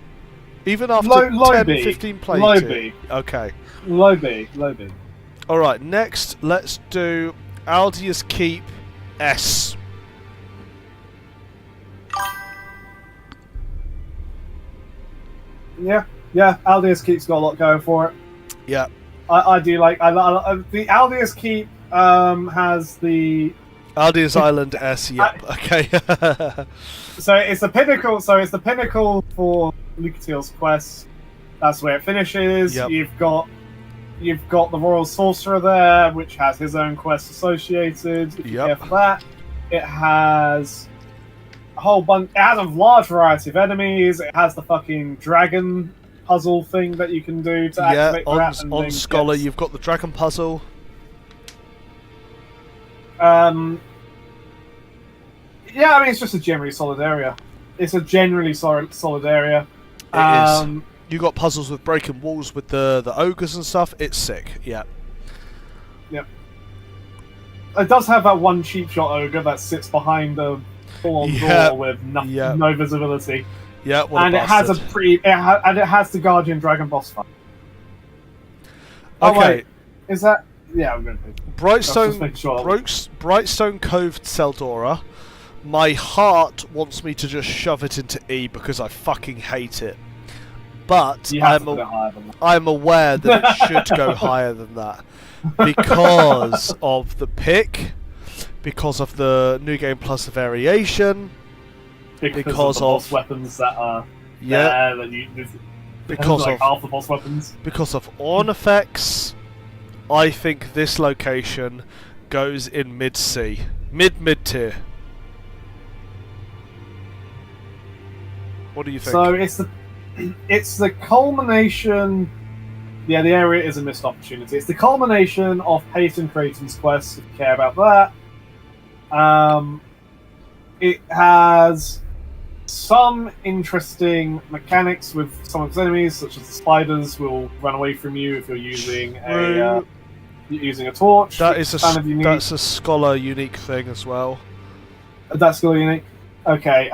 even after Low 10, B. 15 plays. Low B. Okay. Low B. Low B. All right. Next, let's do Aldia's Keep S. Yeah. Yeah. Aldius Keep's got a lot going for it. Yeah. I do like. The Aldius Keep has the. Aldia's Island S. Yep. Okay. So it's the pinnacle. So it's the pinnacle for Lucatiel's quest. That's where it finishes. Yep. You've got the Royal Sorcerer there, which has his own quest associated. If you Yep. care for that, it has a whole bunch. It has a large variety of enemies. It has the fucking dragon puzzle thing that you can do to Yeah. activate that. and On then Scholar, gets- you've got the dragon puzzle. Yeah, I mean it's just a generally solid area. It's a generally solid area. It is. You got puzzles with breaking walls with the ogres and stuff. It's sick. Yeah. It does have that one cheap shot ogre that sits behind a full-on Yeah, door with yeah. no visibility, Yeah. What and a it has a bastard. and it has the Guardian Dragon boss fight. Oh, Okay. wait, is that? Yeah, I'm going to. Brightstone, making sure. Brightstone Cove Seldora. My heart wants me to just shove it into E because I fucking hate it. But You have to put it higher than that. I'm aware that it should go higher than that because of the pick, because of the New Game Plus variation, because of the boss of- weapons that are yeah, there. That you, because like of half the boss weapons. because of on effects. I think this location goes in mid C, mid tier. What do you think? So it's the culmination. Yeah, the area is a missed opportunity. It's the culmination of Peyton Creighton's quest, if you care about that. It has some interesting mechanics with some of its enemies, such as the spiders will run away from you if you're using a torch. That's a scholar unique thing as well. That's still unique. Okay.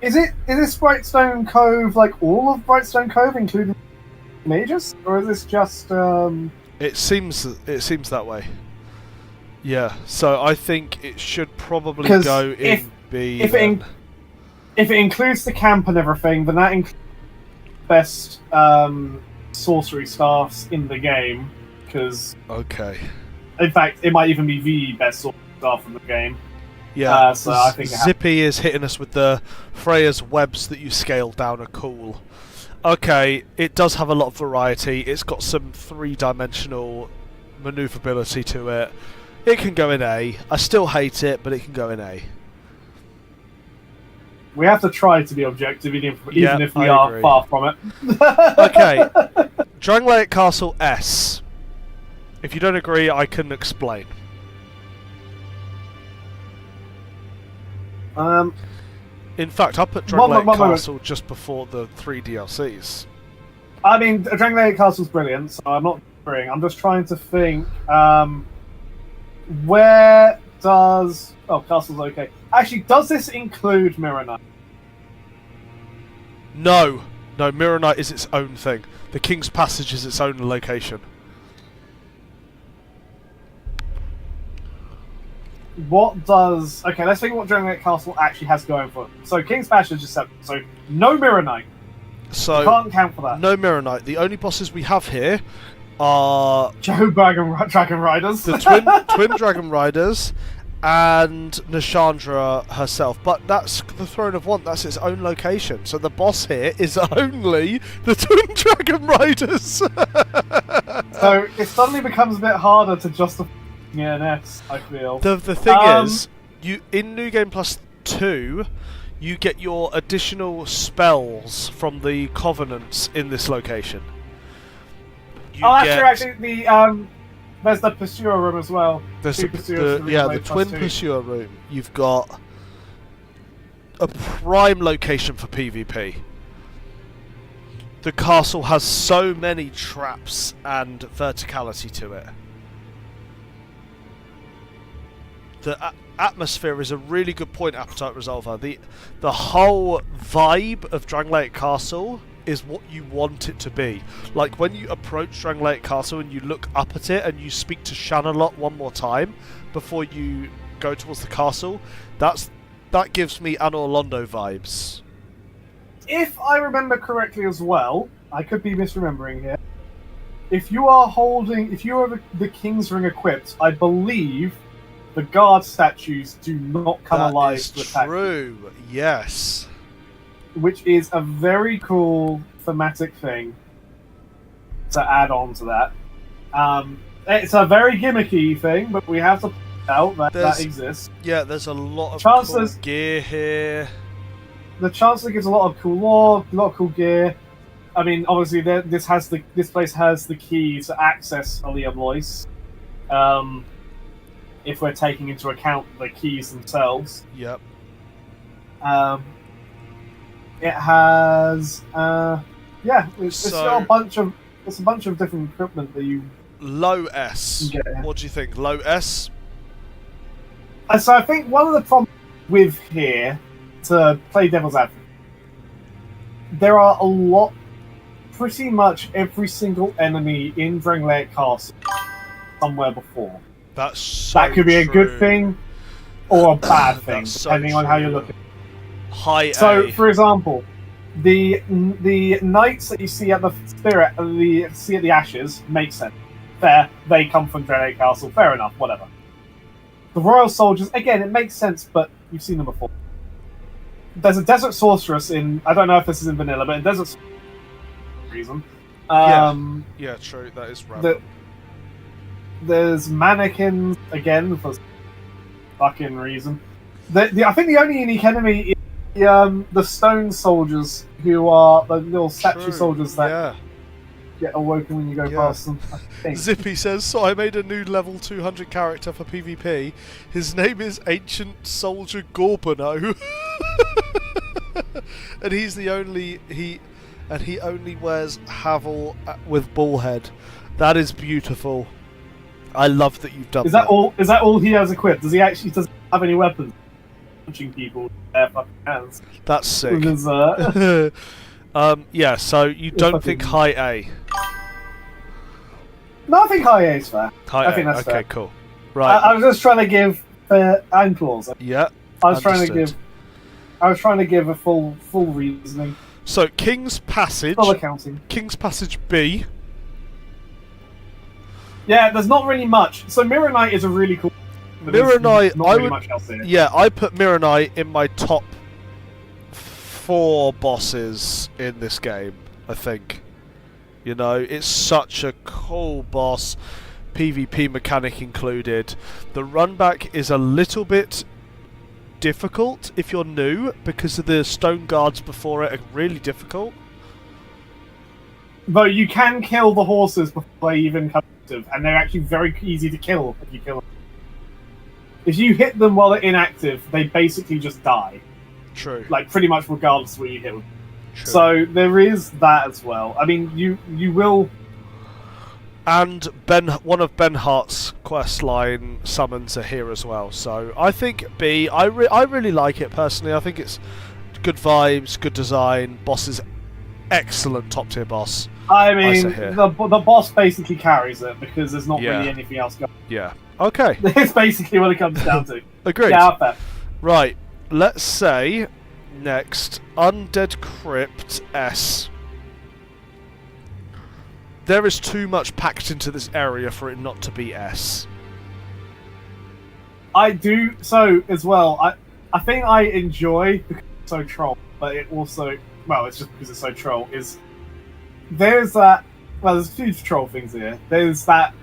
Is this Brightstone Cove like all of Brightstone Cove, including mages, or is this just? It seems that way. Yeah. So I think it should probably go in B. If it includes the camp and everything, then that includes best sorcery staffs in the game. Because in fact, it might even be the best sorcery staff in the game. Yeah, so I think Zippy is hitting us with the Freya's webs that you scale down are cool. Okay, it does have a lot of variety. It's got some three-dimensional maneuverability to it. It can go in A. I still hate it, but it can go in A. We have to try to be objective, even if we are far from it. Okay, Drangleic Castle S. If you don't agree, I can explain. In fact, I put Drangleic Castle just before the 3 DLCs. I mean, Drangleic Castle's brilliant, so I'm not agreeing. I'm just trying to think. Where does... Oh, Castle's okay. Actually, does this include Mirror Knight? No. No, Mirror Knight is its own thing. The King's Passage is its own location. What does... Okay, let's think what Drangleic Castle actually has going for it. So, King's Passage is separate. So, no Mirror Knight. So, can't count for that. No Mirror Knight. The only bosses we have here are... Joe Dragon Riders. The twin Dragon Riders and Nishandra herself. But that's the Throne of Want. That's its own location. So the boss here is only the Twin Dragon Riders. So it suddenly becomes a bit harder to justify an S, I feel. The thing is, you in New Game Plus 2, you get your additional spells from the Covenants in this location. Actually, there's the Pursuer room as well. There's the Twin Pursuer room. You've got a prime location for PvP. The castle has so many traps and verticality to it. The atmosphere is a really good point, Appetite Resolver. The whole vibe of Drangleic Castle is what you want it to be. Like when you approach Drangleic Castle and you look up at it and you speak to Shanalot one more time before you go towards the castle, that gives me Anor Londo vibes. If I remember correctly as well, I could be misremembering here. If you are the King's Ring equipped, I believe the guard statues do not come alive to attack. True, yes. Which is a very cool thematic thing to add on to that. It's a very gimmicky thing, but we have to point out that exists. Yeah, there's a lot of cool gear here. The Chancellor gives a lot of cool lore, a lot of cool gear. I mean, obviously, this place has the key to access Alea Blois. If we're taking into account the keys themselves. Yep. It has, it's got a bunch of different equipment that you. Low S. What do you think? Low S. And so I think one of the problems with here, to play devil's advocate, there are pretty much every single enemy in Drangleic Castle somewhere before. That could be a good thing or a bad thing, depending on how you look at it. High So, A. for example, the knights that you see at the Ashes make sense. Fair, they come from Drangleic Castle. Fair enough, whatever. The Royal Soldiers, again, it makes sense, but you've seen them before. There's a Desert Sorceress in. I don't know if this is in vanilla, but in Desert Sorceress, reason. Yeah, true. That is random. There's mannequins again for fucking reason. I think the only unique enemy is the stone soldiers, who are the little statue soldiers that get awoken when you go past them. I think. Zippy says, so I made a new level 200 character for PvP. His name is Ancient Soldier Gorbano. And he's the only... He only wears Havel with Bullhead. That is beautiful. I love that you've done that. Is that all he has equipped? Does he actually doesn't have any weapons? Punching people with their fucking hands. That's sick. With his, yeah, so you don't think high A? No, I think high A is fair. High I think A. that's okay, fair. Cool. Right. I was just trying to give fair and clause. Yeah. I was trying to give a full reasoning. So King's Passage. Full accounting. King's Passage B. Yeah, there's not really much. So Mirror Knight is a really cool. Mirror Knight, Much else in it. Yeah, I put Mirror Knight in my top 4 bosses in this game, I think. You know, it's such a cool boss, PvP mechanic included. The runback is a little bit difficult if you're new, because of the stone guards before it are really difficult. Though you can kill the horses before they even come active, and they're actually very easy to kill if you kill them. If you hit them while they're inactive, they basically just die. True. Like, pretty much regardless of where you hit them. True. So, there is that as well. I mean, you will... And one of Ben Hart's questline summons are here as well. So, I think B, I really like it personally. I think it's good vibes, good design, boss is excellent top tier boss. I mean, the boss basically carries it, because there's not really anything else going on. Yeah. Okay. It's basically what it comes down to. Agreed. Yeah, I bet. Right. Let's say next Undead Crypt S. There is too much packed into this area for it not to be S. I do so as well. I think I enjoy because it's so troll, but it also it's just because it's so troll. There's a few troll things here. There's a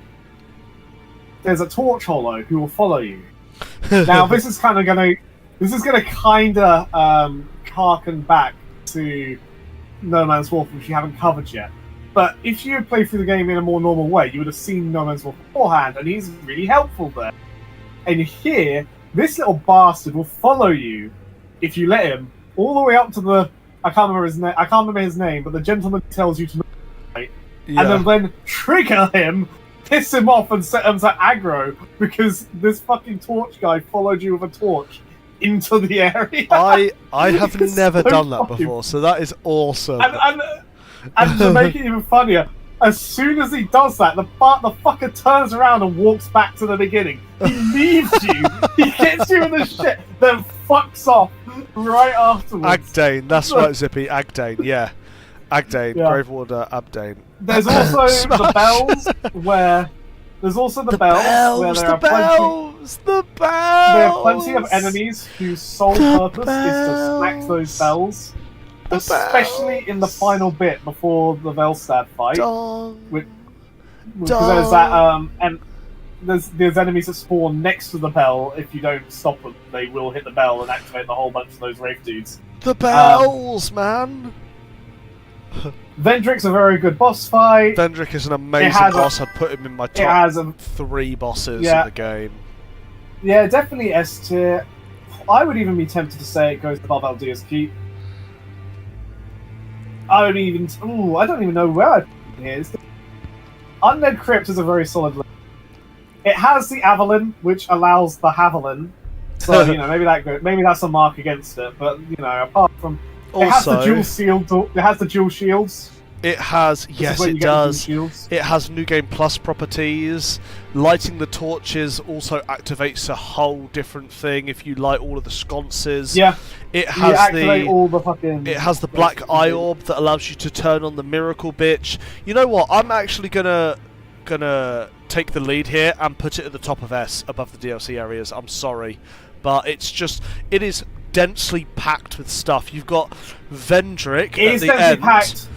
torch hollow who will follow you. Now this is gonna harken back to No Man's Wolf, which you haven't covered yet. But if you had played through the game in a more normal way, you would have seen No Man's Wolf beforehand, and he's really helpful there. And here, this little bastard will follow you if you let him all the way up to the I can't remember his name, but the gentleman tells you to right, and then trigger him, piss him off, and set him to aggro because this fucking torch guy followed you with a torch into the area. I have never so done that funny. before, so that is awesome. And to make it even funnier, as soon as he does that, the fucker turns around and walks back to the beginning. He leaves you, he gets you in the shit, then fucks off right afterwards. Agdane, that's right, Zippy. Agdane, yeah. Agdane, Yeah. Grave Warder, Abdane. There's also the bells where there are plenty of enemies whose sole purpose is to smack those bells. Especially in the final bit before the Velstad fight. Because there's that and there's enemies that spawn next to the bell. If you don't stop them, they will hit the bell and activate the whole bunch of those Wraith dudes. The bells, man! Vendrick's a very good boss fight. Vendrick is an amazing boss. I'd put him in my top 3 bosses in the game. Yeah, definitely S tier. I would even be tempted to say it goes above Aldea's Keep. I don't even know where I'd put it here. Undead Crypt is a very solid level. It has the Avalon, which allows the Haviland. So, maybe that's a mark against it. But, apart from... It has the dual shields. It has, yes, it does. It has New Game Plus properties. Lighting the torches also activates a whole different thing if you light all of the sconces. Yeah. It has It has the black eye orb that allows you to turn on the miracle bitch. You know what? I'm actually gonna take the lead here and put it at the top of S above the DLC areas. I'm sorry, but it is densely packed with stuff. You've got Vendrick at the end. Packed.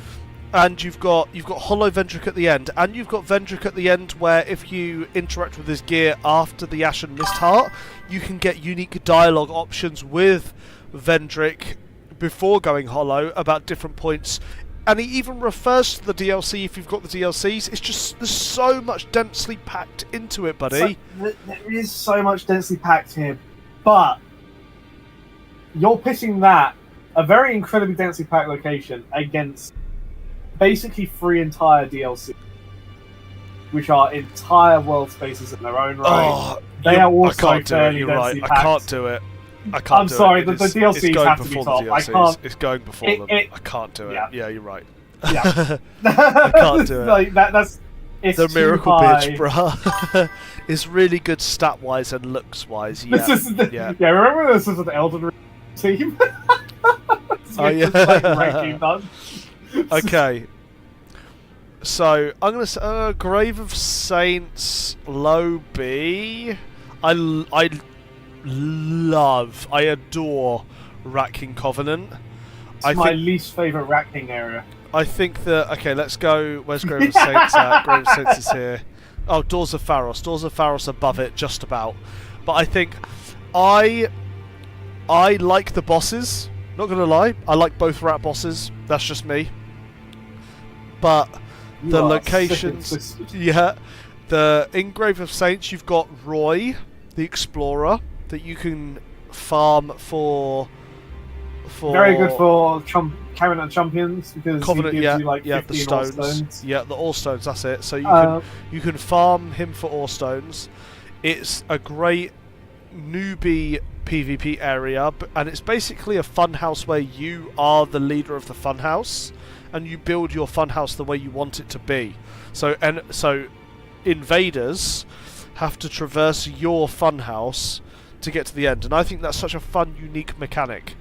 And you've got Hollow Vendrick at the end, and you've got Vendrick at the end where if you interact with his gear after the Ashen Mist Heart, you can get unique dialogue options with Vendrick before going Hollow about different points and he even refers to the DLC if you've got the DLCs. It's just, there's so much densely packed into it, buddy. So, there is so much densely packed here, but you're pitching that, a very incredibly densely packed location, against basically 3 entire DLC, which are entire world spaces in their own right. Oh, they are also I can't do it. fairly You're densely right. packed. I can't do it. I can't I'm do sorry, it. the It's DLCs going have to be before top. the I DLCs. can't. It's going before them. I can't do it. Yeah. Yeah, you're right. Yeah, I can't do it. Like, that's it's The too miracle high. bitch, bruh. Is really good stat wise and looks wise. Yeah. This is the, yeah. yeah. Remember, this is an Elden Ring team. Oh, yeah. Just, like, ranking done. Okay. So I'm gonna say Grave of Saints, low B. I adore Rat King Covenant. It's my least favourite Rat King area. I think that, okay, let's go. Where's Grave of Saints at? Grave of Saints is here. Oh, Doors of Pharos. Doors of Pharos above it, just about. But I think I like the bosses. Not gonna lie, I like both rat bosses. That's just me. But the locations, yeah. In Grave of Saints, you've got Roy, the explorer, that you can farm for. Very good for Covenant champions, because Covenant, he gives you like 15 the stones. stones. Yeah, the ore stones. That's it. So you can farm him for ore stones. It's a great newbie PvP area, and it's basically a funhouse where you are the leader of the funhouse, and you build your funhouse the way you want it to be. So invaders have to traverse your funhouse to get to the end, and I think that's such a fun, unique mechanic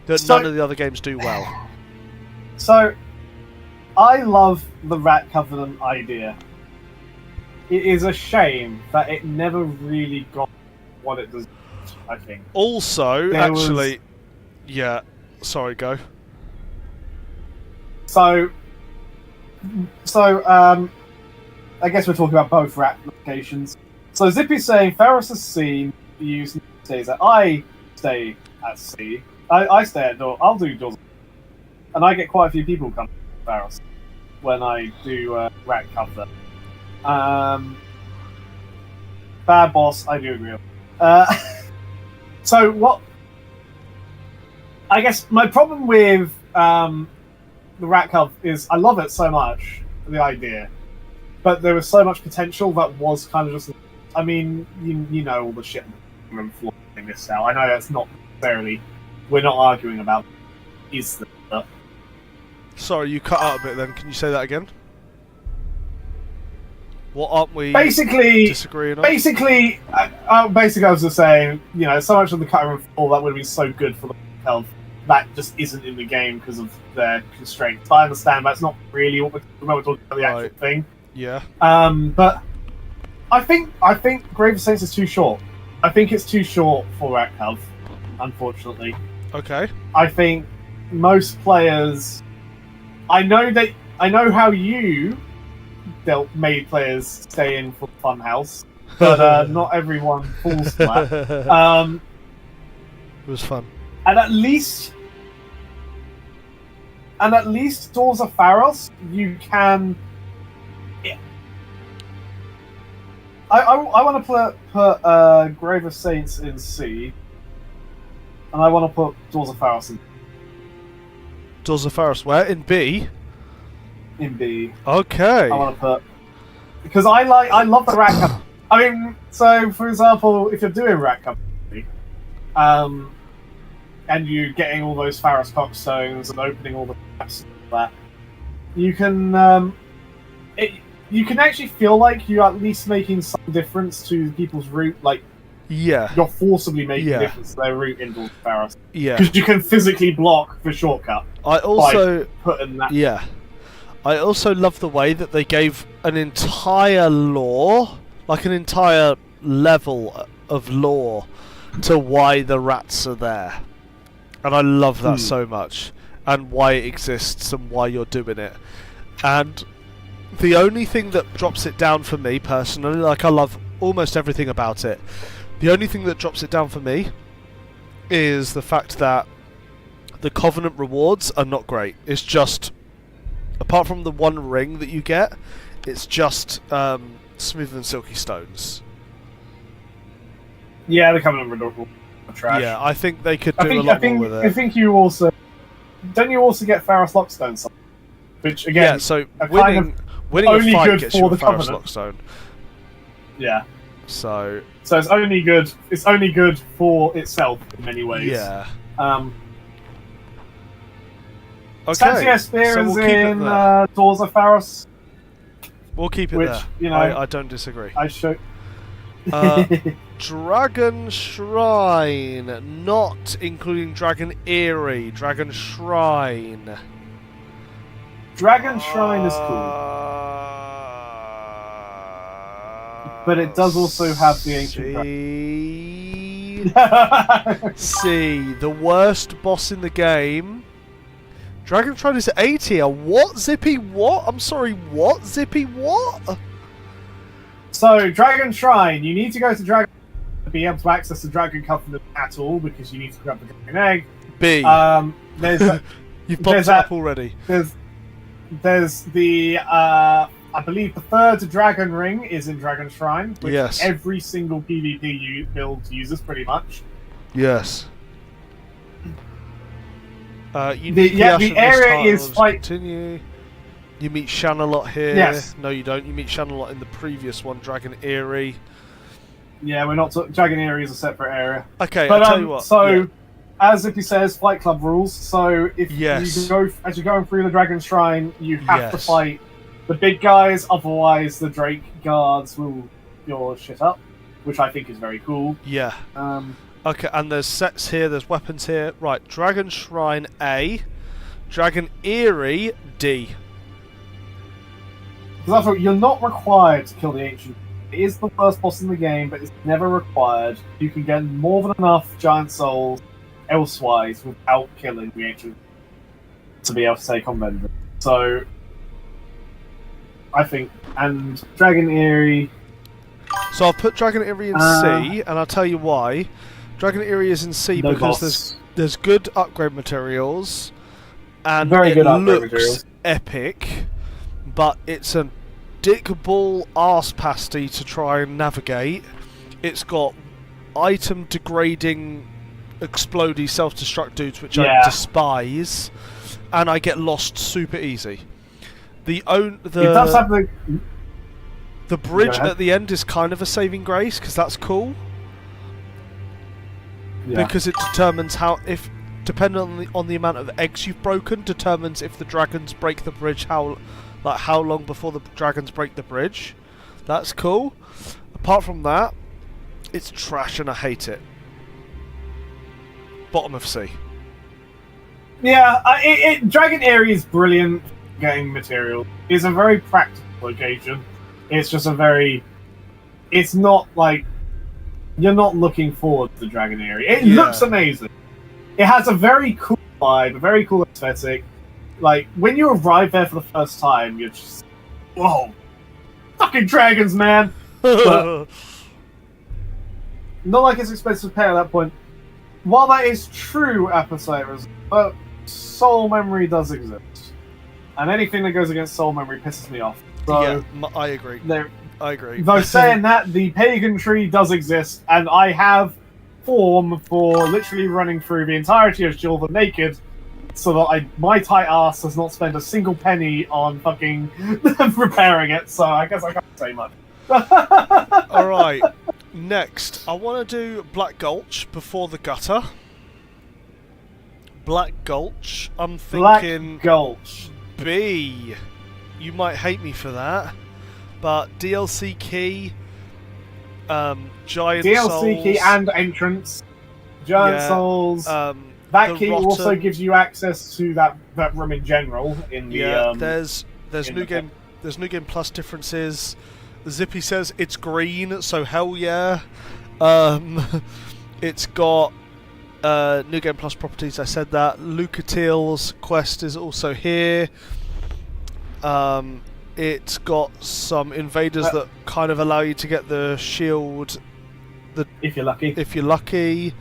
that none of the other games do well. So, I love the Rat Covenant idea. It is a shame that it never really got what it deserved, I think. Also, yeah, sorry, go. So, I guess we're talking about both rat locations. So Zippy's saying, Ferris's scene, you stays at, I stay at sea. I stay at door. I'll do doors, and I get quite a few people come to Ferris when I do rat cover. Bad boss, I do agree with. So what? I guess my problem with the rat cub is I love it so much, the idea, but there was so much potential that was kind of just. I mean, you know all the shit and flaw in this out. I know that's not necessarily. We're not arguing about is the. Sorry, you cut out a bit then. Can you say that again? What aren't we disagreeing on? Basically, I was just saying, you know, so much of the cut and fall that would have been so good for the health that just isn't in the game because of their constraints. But I understand that's not really what we're talking about the actual thing. Yeah. But I think Grave of Saints is too short. I think it's too short for Rat Health, unfortunately. Okay. I think most players. I know how you made players stay in for Funhouse, but not everyone falls for that. It was fun. And at least Doors of Pharos, you can. Yeah. I want to put Grave of Saints in C, and I want to put Doors of Pharos in. Doors of Pharos where? In B? In B. Okay. I want to put because I love the Rat Cup. I mean, so for example, if you're doing Rat Cup, and you're getting all those Pharos Cockstones and opening all the maps and all that, you can you can actually feel like you're at least making some difference to people's route. Like, yeah, you're forcibly making a difference to their route into Pharos. Yeah, because you can physically block the shortcut. I also by putting that. Yeah. I also love the way that they gave an entire lore, like an entire level of lore, to why the rats are there. And I love that so much. And why it exists and why you're doing it. And the only thing that drops it down for me, personally, like I love almost everything about it, the only thing that drops it down for me is the fact that the Covenant rewards are not great. It's just Apart from the one ring that you get, it's just smooth and silky stones. Yeah, they're coming in trash. Yeah, I think they could do a lot more with it. I think you also... Don't you also get Pharos Lockstone? Which, again, yeah, so winning a fight good gets for you a the Pharos Covenant. Lockstone. Yeah. So it's only good. It's only good for itself in many ways. yeah. Okay. Santiago Spear so is we'll keep in it there. Doors of Pharos. We'll keep it which, there. you know, I don't disagree. I show. Dragon Shrine, not including Dragon Eyrie. Dragon Shrine. Dragon Shrine is cool, but it does also have the ancient dragon. See, the worst boss in the game. Dragon Shrine is 8 tier. What? Zippy what? I'm sorry, what? Zippy what? So, Dragon Shrine, you need to go to Dragon to be able to access the Dragon Covenant at all, because you need to grab the Dragon Egg. B. There's You've popped it up already. There's the I believe the third Dragon Ring is in Dragon Shrine, which yes. every single PvP build uses pretty much. Yes. The area is like... Continue. You meet Shanalot here. Yes. No, you don't. You meet Shanalot in the previous one, Dragon Eyrie. Yeah, we're not... Dragon Area is a separate area. Okay, but, I'll tell you what. So, yeah. as Zippy says, Fight Club rules. So, if yes. you go... As you're going through the Dragon Shrine, you have yes. to fight the big guys, otherwise the Drake guards will your shit up, which I think is very cool. Yeah. Okay, and there's sets here, there's weapons here. Right, Dragon Shrine A, Dragon Eyrie D. Because after all, you're not required to kill the Ancient. It is the first boss in the game, but it's never required. You can get more than enough Giant Souls elsewise without killing the Ancient to be able to take on Vendor. So, I think, and Dragon Eyrie... So I'll put Dragon Eyrie in C, and I'll tell you why. Dragon Eyrie is in C because there's good upgrade materials, and very good upgrade looks materials. Epic, but it's a dick ball arse pasty to try and navigate. It's got item degrading, explodey self-destruct dudes, which I despise, and I get lost super easy. It does have the bridge at the end is kind of a saving grace, because that's cool. Yeah. Because it determines depending on the amount of eggs you've broken, determines if the dragons break the bridge, how long before the dragons break the bridge. That's cool. Apart from that, it's trash and I hate it. Bottom of C. Yeah, Dragon Area is brilliant getting material. It's a very practical location. It's just it's not like you're not looking forward to the Dragon Area. It looks amazing. It has a very cool vibe, a very cool aesthetic. Like, when you arrive there for the first time, you're just, whoa, fucking dragons, man! But not like it's expensive to pay at that point. While that is true, Apocyros, but soul memory does exist. And anything that goes against soul memory pisses me off. So, yeah, I agree. I agree. Though saying that, the pagan tree does exist, and I have form for literally running through the entirety of Jilva naked, so that my tight ass does not spend a single penny on fucking repairing it, so I guess I can't say much. Alright, next, I want to do Black Gulch before the gutter. Black Gulch, I'm thinking... Black Gulch. B. You might hate me for that, but DLC key, Giant Souls... DLC key and entrance. Giant Souls. That key also gives you access to that room in general. In the there's new game plus differences. Zippy says it's green, so hell yeah. It's got new game plus properties. I said that. Lucatiel's quest is also here. It's got some invaders that kind of allow you to get the shield. If you're lucky.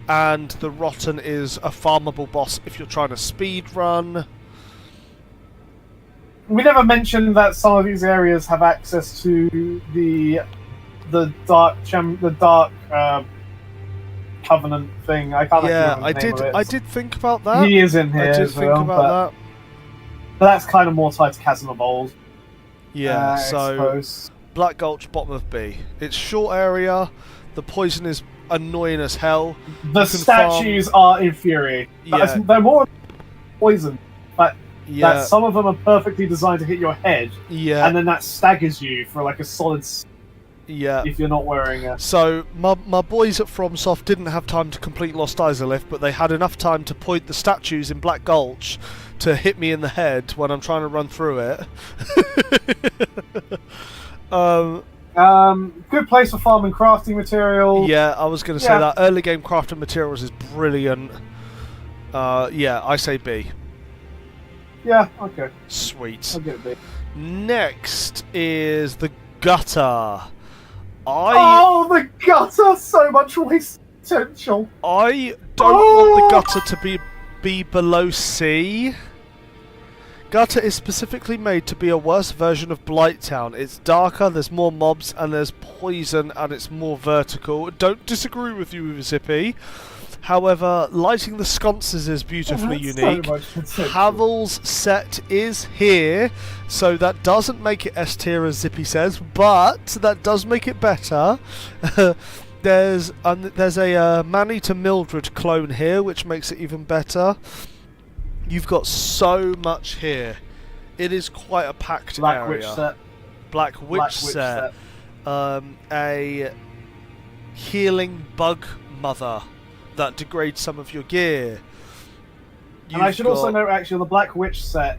And the Rotten is a farmable boss if you're trying to speed run. we never mentioned that some of these areas have access to the dark covenant thing. I can't Yeah, actually remember the name of it. I did think about that. He is in here. I did as think well, about that. but that's kind of more tied to Chasm of Old. Yeah, I so suppose. Black Gulch, bottom of B. It's short area. The poison is annoying as hell. The You can statues are infuriating. Yeah. They're more poison, but Yeah, that some of them are perfectly designed to hit your head, yeah, and then that staggers you for like a solid yeah. if you're not wearing a... So my boys at FromSoft didn't have time to complete Lost Izalith, but they had enough time to point the statues in Black Gulch to hit me in the head when I'm trying to run through it. Good place for farming crafting materials. Yeah, I was going to say that early game crafting materials is brilliant. Yeah, I say B. Yeah, okay. Sweet. I'll get it. Next is the gutter. Oh, the gutter! So much waste potential. I don't want the gutter to be below C. Gutter is specifically made to be a worse version of Blighttown. It's darker, there's more mobs, and there's poison, and it's more vertical. Don't disagree with you, Zippy. However, lighting the sconces is beautifully unique. Havel's set is here, so that doesn't make it S tier as Zippy says, but that does make it better. There's a Manny to Mildred clone here, which makes it even better. You've got so much here. It is quite a packed Black area. Witch set. Black Witch set. A healing bug mother that degrades some of your gear. And I should also note, actually, the Black Witch set,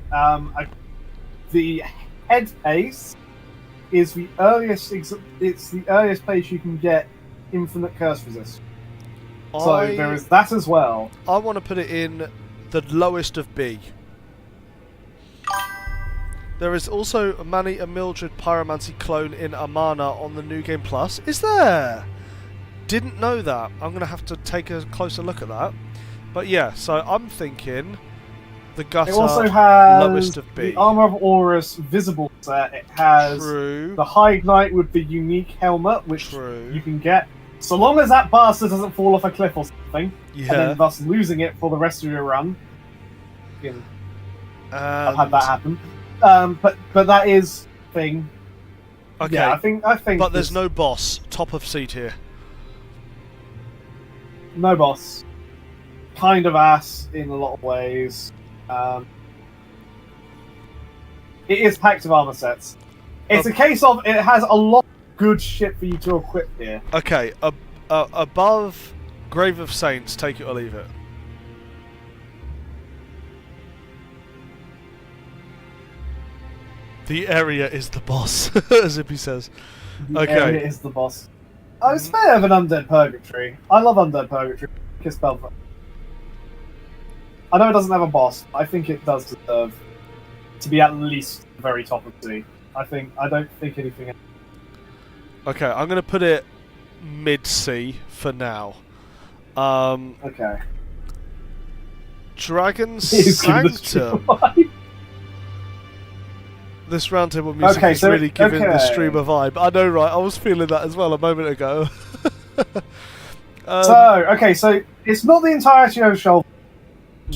the head pace is the earliest. It's the earliest place you can get infinite curse resist. So there is that as well. I want to put it in the lowest of B. There is also a Manny and Mildred Pyromancy clone in Amana on the New Game Plus. Is there? Didn't know that. I'm going to have to take a closer look at that. But yeah, so I'm thinking the gutter, It also has lowest of B. the Armor of Aurus visible set. It has True. the High Ignite with the unique helmet, which True. you can get so long as that bastard doesn't fall off a cliff or something, Yeah. and then thus losing it for the rest of your run. I've had that happen. But that is thing. Okay. Yeah, I think. But there's no boss. Top of seat here. No boss. Kind of ass in a lot of ways. It is packed with armor sets. It's a case of it has a lot of good shit for you to equip here. Okay, above Grave of Saints, take it or leave it. The area is the boss, as Zippy says. The area is the boss. It's better than Undead Purgatory. I love Undead Purgatory. Kiss Belva. I know it doesn't have a boss, but I think it does deserve to be at least the very top of C. I don't think anything else. Okay, I'm going to put it mid-C for now. Okay. Dragon He's giving the stream Sanctum. a vibe. This roundtable music is really giving the stream a vibe. I know, right? I was feeling that as well a moment ago. So it's not the entirety of Shoal.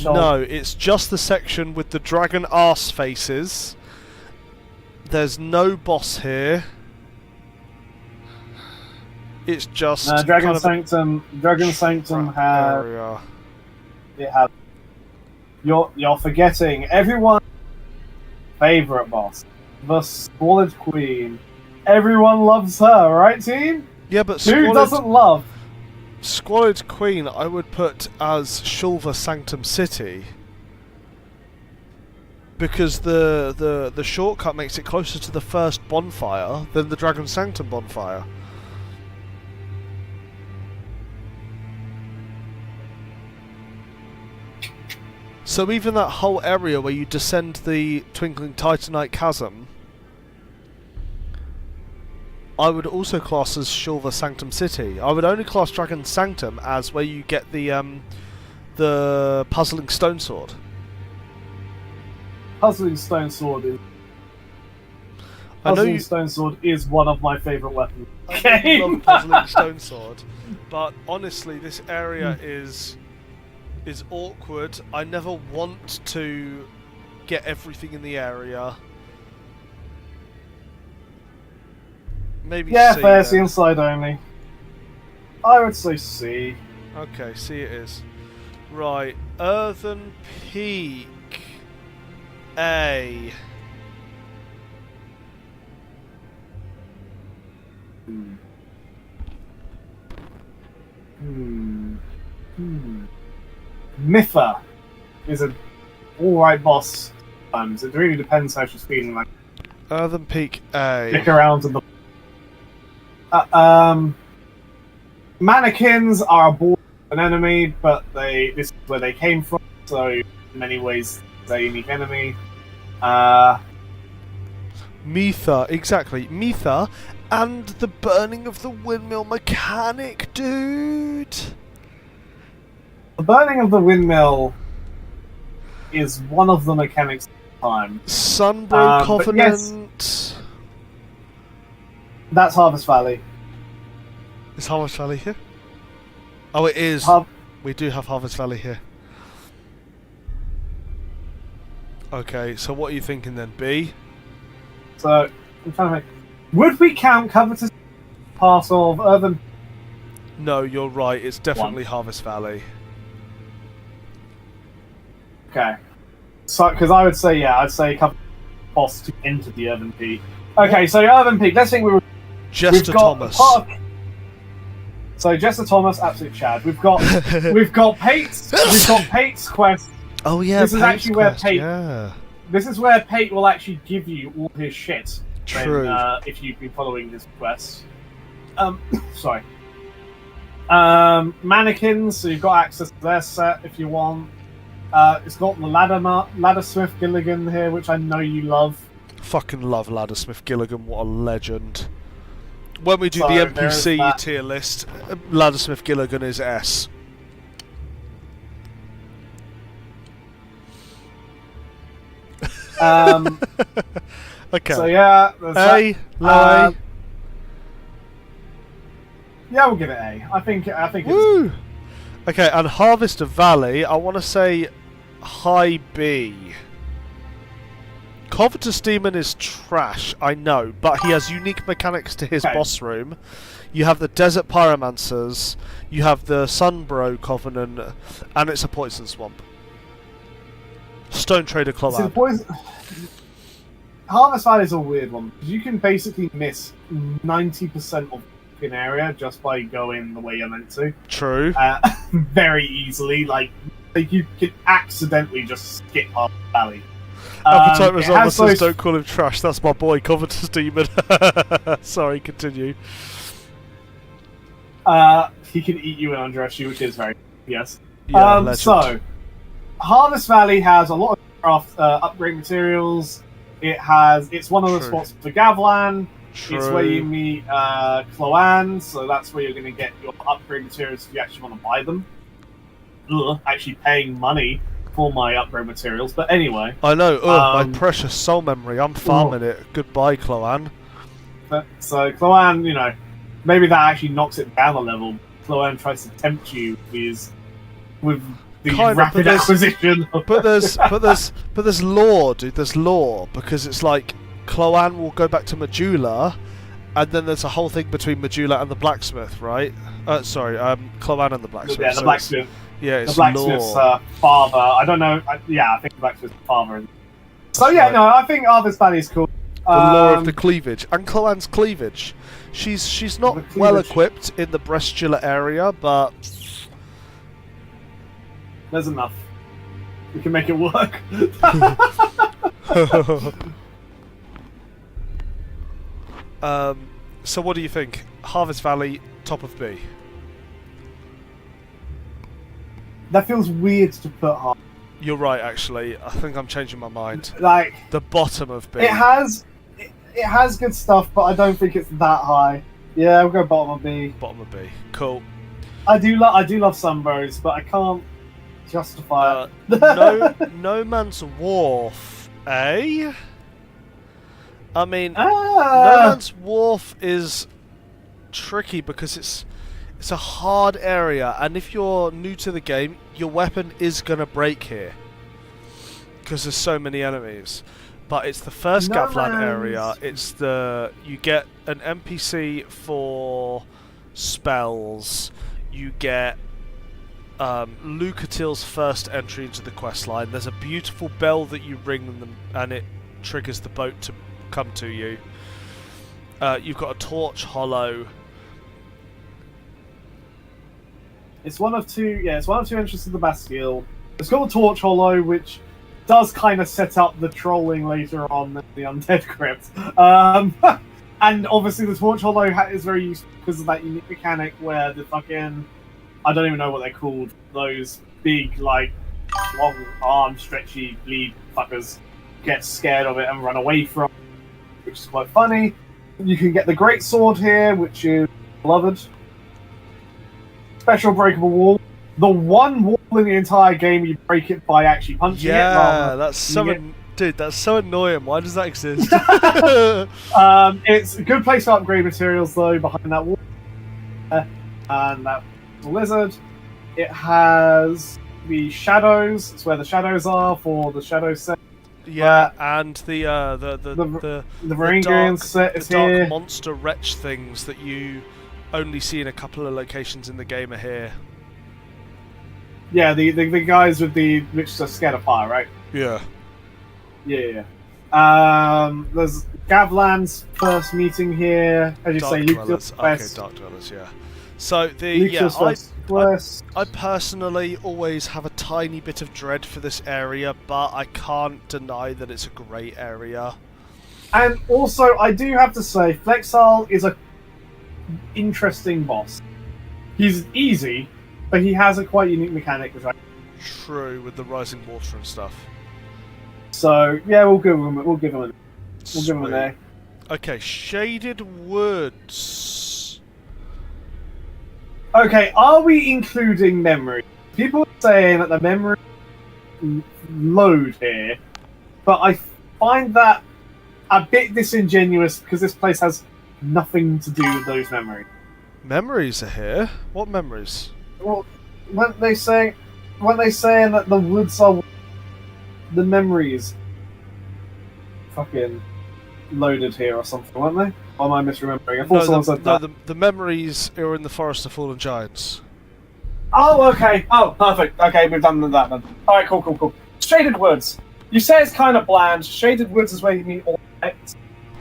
No, it's just the section with the dragon arse faces. There's no boss here. It's just Dragon Sanctum. Dragon Sanctum has. area. It has. You're forgetting everyone's favorite boss, the Squalid Queen. Everyone loves her, right, team? Yeah, but Who doesn't love? Squalid Queen I would put as Shulva Sanctum City. Because the shortcut makes it closer to the first bonfire than the Dragon Sanctum bonfire. So even that whole area where you descend the Twinkling Titanite Chasm, I would also class as Shulva Sanctum City. I would only class Dragon Sanctum as where you get the Puzzling Stone Sword. Puzzling Stone Sword is I know Puzzling you Stone Sword is one of my favourite weapons. I know you love puzzling stone sword, but honestly, this area is awkward. I never want to get everything in the area. Maybe Yeah, C, fair. then. C inside only. I would say C. Okay, C it is. Right, Earthen Peak. A. Miffa is an alright boss. It really depends how she's feeling. Like Earthen Peak A. stick around in the. Mannequins are a ball an enemy, but this is where they came from. So in many ways, they're a unique enemy. Mitha, exactly. Mitha and the burning of the windmill mechanic, dude. The burning of the windmill is one of the mechanics of the time. Sunbro but Covenant. yes. That's Harvest Valley. Is Harvest Valley here? Oh, it is. We do have Harvest Valley here. Okay, so what are you thinking then? B? So, I'm trying to think. Would we count Covetous part of Earthen? No, you're right. It's definitely Harvest Valley. Okay. So, because I would say, yeah, I'd say Covetous boss to enter the Earthen Peak. Okay, so Earthen Peak, let's think we've Jester got Thomas. So Jester Thomas, absolute Chad. We've got Pate's quest. Oh yeah, This is Pate's actually where quest, Pate. Yeah. This is where Pate will actually give you all his shit. True. If you've been following his quest. Sorry. Mannequins, so you've got access to their set if you want. It's got the Laddersmith Gilligan here, which I know you love. Fucking love Laddersmith Gilligan. What a legend. When we do So, the there is NPC that. tier list, Laddersmith Gilligan is S. Okay. So yeah, there's A, that. low A. Yeah, we'll give it A. I think it's Woo! Okay, and Harvest Valley, I want to say high B. Covetous Demon is trash, I know, but he has unique mechanics to his Okay. boss room. You have the Desert Pyromancers, you have the Sunbro Covenant, and it's a Poison Swamp. Stone Trader See, the Club. poison. Harvest Valley is a weird one. You can basically miss 90% of an area just by going the way you're meant to. True. Very easily. Like you can accidentally just skip Harvest Valley. Appetite it Resolver has says those- don't call him trash, that's my boy, Covetous Demon. Sorry, continue. He can eat you and undress you, which is very yes. Yeah, legend. So, Harvest Valley has a lot of craft upgrade materials. It's one of the True. spots for Gavlan. True. It's where you meet Cloanne, so that's where you're going to get your upgrade materials if you actually want to buy them. Actually paying money for my upgrade materials, but anyway. I know, my precious soul memory, I'm farming it. Goodbye, Cloanne. So Cloanne, maybe that actually knocks it down a level. Cloanne tries to tempt you with the Kind of, rapid but there's- acquisition. But there's lore, dude. There's lore because it's like Cloanne will go back to Majula, and then there's a whole thing between Majula and the blacksmith, right? Cloanne and the blacksmith. Yeah, the So blacksmith. it's The blacksmith's lore. father. I don't know. I think the blacksmith's father. So That's yeah, right. no, I think Harvest Valley is cool. The lore of the cleavage and Cloanne's cleavage. She's not The cleavage. well equipped in the breastula area, but There's enough. We can make it work. So what do you think? Harvest Valley, top of B. That feels weird to put high. You're right, actually. I think I'm changing my mind. Like The bottom of B. it has good stuff, but I don't think it's that high. Yeah, we'll go bottom of B. Bottom of B. Cool. I do love Sunbros, but I can't justify it. No Man's Wharf, A. I mean, No Man's Wharf is tricky because it's a hard area, and if you're new to the game, your weapon is gonna break here because there's so many enemies. But it's the first Gavlan area. It's you get an NPC for spells. You get Lucatil's first entry into the quest line. There's a beautiful bell that you ring them, and it triggers the boat to come to you. You've got a torch hollow. It's one of two. Yeah, it's one of two entrances to the Bastille. It's got a torch hollow, which does kind of set up the trolling later on in the Undead Crypt. And obviously the torch hollow is very useful because of that unique mechanic where the fucking, I don't even know what they're called, those big, like, long arm, stretchy, bleed fuckers get scared of it and run away from it, which is quite funny. You can get the Great Sword here, which is beloved. Special breakable wall. The one wall in the entire game you break it by actually punching it. Yeah, that's so dude, that's so annoying. Why does that exist? It's a good place to upgrade materials though, behind that wall. And that lizard. It has the shadows. It's where the shadows are for the shadow set. Yeah, and the Varangian set is dark here. monster wretch things that you only see in a couple of locations in the game are here. Yeah, the guys with the which are scared of fire, right? Yeah. Yeah. There's Gavlan's first meeting here. As you say, Lucas Okay, Dark Dwellers, yeah. So I personally always have a tiny bit of dread for this area, but I can't deny that it's a great area. And also, I do have to say, Flexile is a interesting boss. He's easy, but he has a quite unique mechanic, which I... True, with the rising water and stuff. So yeah, we'll give him an A. Okay, Shaded Woods. Okay, are we including memory? People are saying that the memory load here, but I find that a bit disingenuous because this place has nothing to do with those memories. Memories are here? What memories? Well, weren't they saying that the woods are the memories fucking loaded here or something, weren't they? Or am I misremembering? I thought someone said that. The memories are in the Forest of Fallen Giants. Oh, okay. Oh, perfect. Okay, we've done that then. Alright, cool. Shaded Woods. You say it's kind of bland. Shaded Woods is where you meet all it.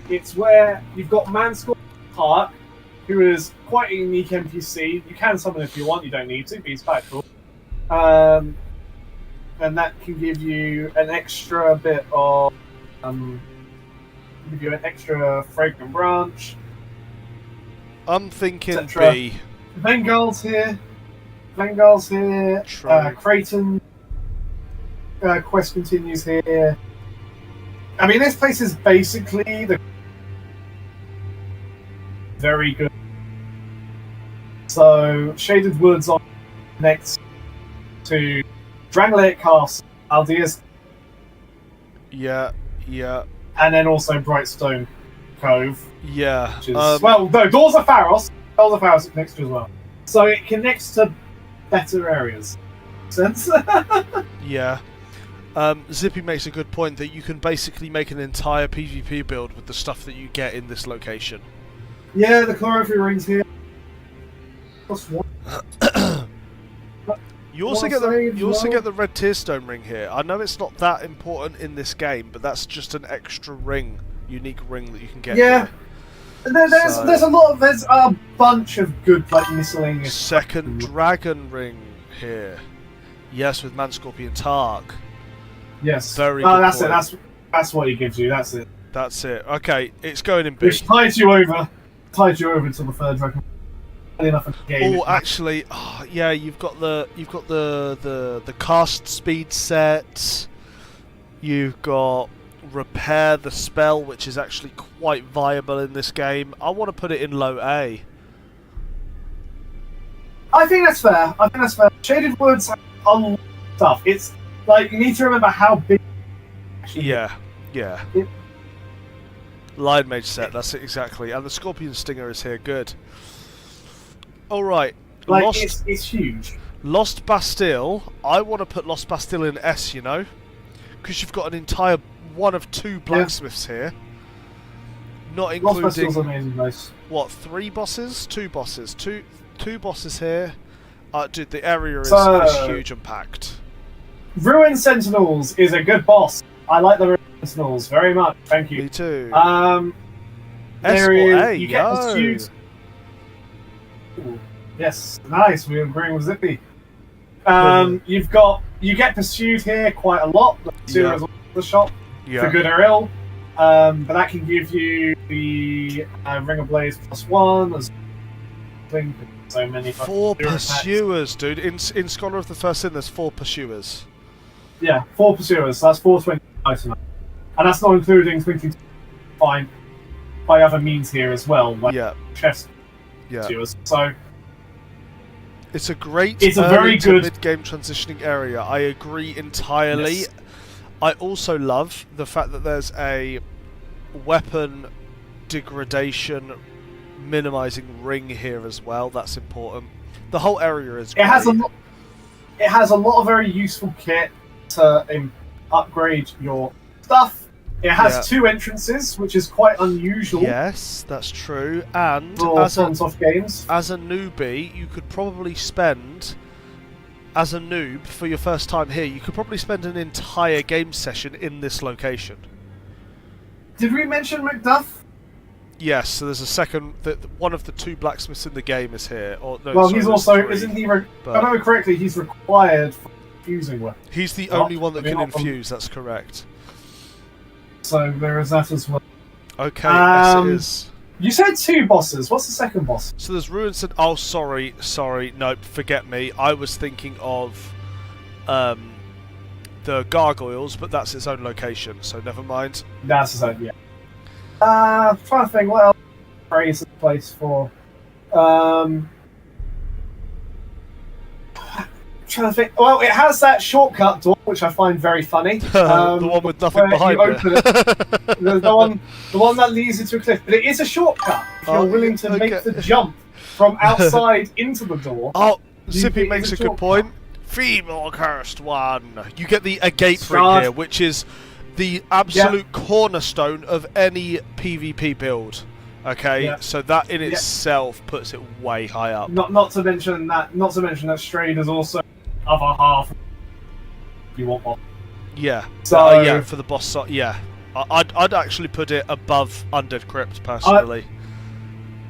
It's where you've got Manscore Park, who is quite a unique NPC. You can summon if you want, you don't need to, but he's quite cool. And that can give you an extra bit of give you an extra fragrant branch. I'm thinking B. Vengal's here. Creighton quest continues here. I mean, this place is basically the very good. So, Shaded Woods on next to Drangleic Castle, Aldea's. Yeah. And then also Brightstone Cove. Yeah. Which is, well, no, Doors of Pharos. Doors of Pharos connects to as well. So it connects to better areas. Sense? Yeah. Zippy makes a good point that you can basically make an entire PvP build with the stuff that you get in this location. Yeah, the chlorophyll rings here. You also get the red tearstone ring here. I know it's not that important in this game, but that's just an extra ring, unique ring that you can get. Yeah. There's a bunch of good like miscellaneous. Second dragon ring here. Yes, with Manscorpion Tark. Yes. Very good. That's point. It. That's what he gives you. That's it. That's it. Okay, it's going in big. Which tides you over until the third dragon. Oh, actually, yeah, you've got the cast speed set. You've got repair the spell, which is actually quite viable in this game. I want to put it in low A. I think that's fair. Shaded Woods have a lot of stuff. It's like you need to remember how big. Yeah. Lion Mage set, that's it exactly. And the Scorpion Stinger is here, good. Alright. Like, Lost, it's huge. Lost Bastille. I want to put Lost Bastille in S, you know? Because you've got an entire one of 2 blacksmiths here. Not Lost Bastille's including... amazing place. What, 3 bosses? 2 bosses. Two bosses here. Dude, the area is huge and packed. Ruin Sentinels is a good boss. I like the Ruin Sentinels very much. Thank you. Me too. There A, is, you get pursued. Ooh, yes, nice. We're agreeing with Zippy. You get pursued here quite a lot. Zero is the shop for good or ill. But that can give you the Ring of Blaze +1. There's so many 4 pursuers, dude. In Scholar of the First Sin, there's 4 pursuers. Yeah, 4 pursuers. So that's 420 tonight. And that's not including thinking by other means here as well, like chest pursuers. So it's a great very good mid-game transitioning area. I agree entirely. Yes. I also love the fact that there's a weapon degradation minimizing ring here as well. That's important. The whole area is great. It has a lot of very useful kit to upgrade your stuff. It has 2 entrances, which is quite unusual. Yes, that's true. And for Sunsoft games, as a newbie, you could probably spend, as a noob for your first time here, you could probably spend an entire game session in this location. Did we mention Macduff? Yes, so there's a second. One of the 2 blacksmiths in the game is here. Or, no, well, sorry, he's also, 3, isn't he? If I remember correctly, he's required for infusing weapons. He's the only one that can infuse. That's correct. So there is that as well. Okay, yes it is. You said 2 bosses. What's the second boss? So there's Ruins and... Oh, sorry. Nope, forget me. I was thinking of the Gargoyles, but that's its own location, so never mind. That's its own, yeah. I'm trying to think what else praise the place for. Trying to think. Well, it has that shortcut door, which I find very funny. The one with nothing behind it. the one that leads you to a cliff. But it is a shortcut if you're willing to make the jump from outside into the door. Oh, Zippy makes a good point. Feeble cursed one. You get the agape ring here, which is the absolute cornerstone of any PvP build. Okay, so that in itself puts it way high up. Not to mention that Strayed is also other half. If you want one. Yeah. So yeah, for the boss side, yeah. I'd actually put it above Undead Crypt personally.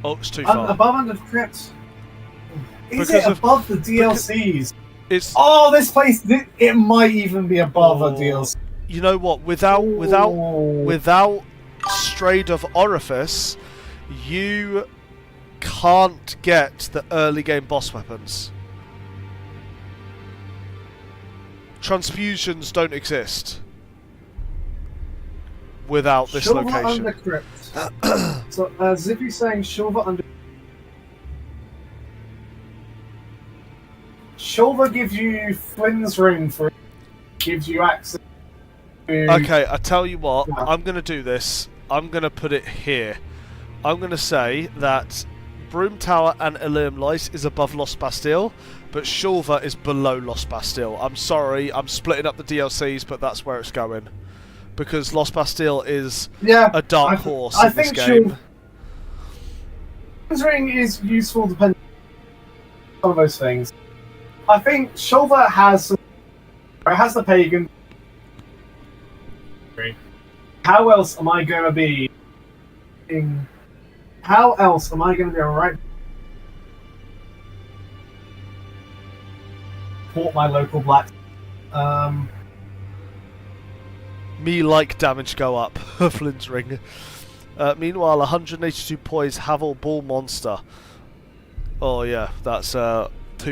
Oh, it's too far. Above Undead Crypt. Is it above the DLCs? It's. Oh, this place. It might even be above a DLC. You know what? Without Strayed of Orifice, you can't get the early game boss weapons. Transfusions don't exist without this location. Under Crypt. So, Zippy's saying Shulva under. Shulva gives you Flynn's ring gives you access. Okay, I tell you what, I'm going to do this. I'm going to put it here. I'm going to say that Broom Tower and Ilium Lice is above Lost Bastille, but Shulva is below Lost Bastille. I'm sorry, I'm splitting up the DLCs, but that's where it's going. Because Lost Bastille is a dark horse in this game. Flynn's ring is useful depending on some of those things. I think Shulva has the pagan. How else am I going to be? How else am I going to be alright? Port my local black. Me like damage go up. Flynn's ring. Meanwhile, 182 poise Havel Ball monster. Oh yeah, that's 2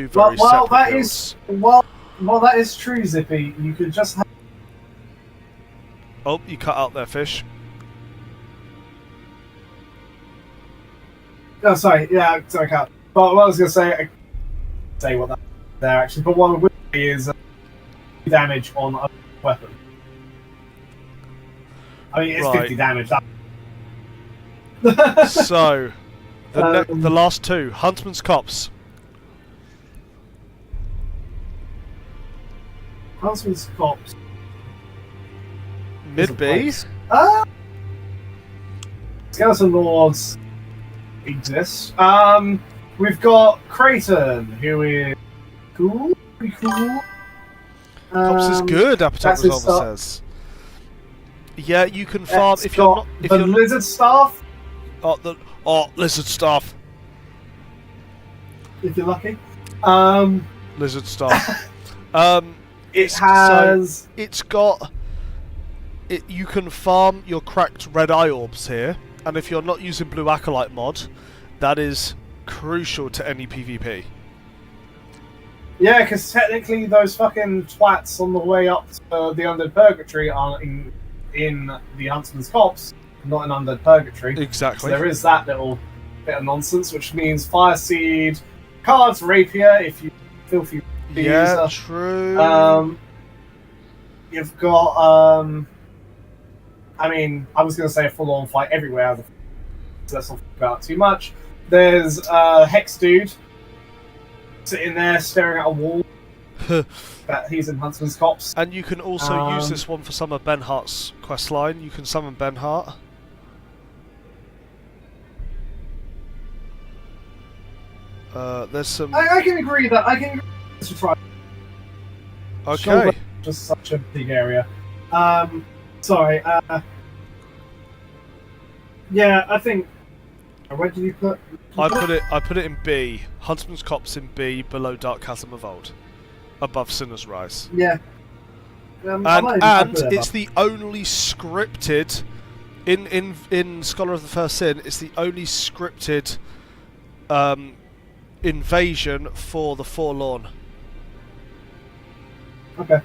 very separate builds. That is true, Zippy. You could just have. Oh, you cut out there, fish. Oh, sorry. Yeah, sorry, cut. But what I was going to say what that there actually. But what I would say is damage on a weapon. I mean, it's 50 damage. So, the last two. Huntsman's Copse. Huntsman's Copse. Mid-B. Skeleton Lords exists. We've got Creighton, who is cool. Pretty cool. Copse is good, Appetite that's his Resolver says. Yeah, you can farm It's if you're got not. If the you're not, Lizard Staff, lizard staff. if you're lucky. Lizard staff. It has. It's got. You can farm your cracked red eye orbs here, and if you're not using Blue Acolyte mod, that is crucial to any PvP. Yeah, because technically those fucking twats on the way up to the Undead Purgatory are in the Huntsman's Copse, not in Undead Purgatory. Exactly. So there is that little bit of nonsense, which means Fire Seed, Cards Rapier, if you filthy Yeah, user. true. You've got, I mean, I was going to say a full-on fight everywhere, so let's not think about it too much. There's Hex Dude sitting there staring at a wall. That he's in Huntsman's Copse. And you can also use this one for some of Benhart's questline. You can summon Benhart. There's some. I can agree that I can. Try. Okay. Shoulder, just such a big area. Sorry. Yeah, I think. Where did you put? I put it in B. Huntsman's Copse in B, below Dark Chasm of Old, above Sinner's Rise. Yeah. And it's the only scripted in Scholar of the First Sin. It's the only scripted invasion for the Forlorn. Okay.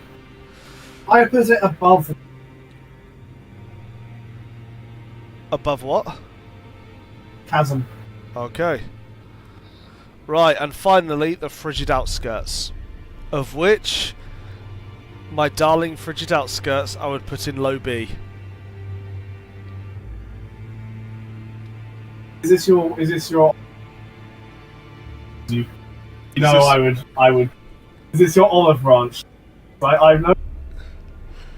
I put it above. Above what? Chasm. Okay. Right, and finally, the Frigid Outskirts. Of which, my darling Frigid Outskirts, I would put in low B. Is this your? You know, I would. Is this your olive branch? I've no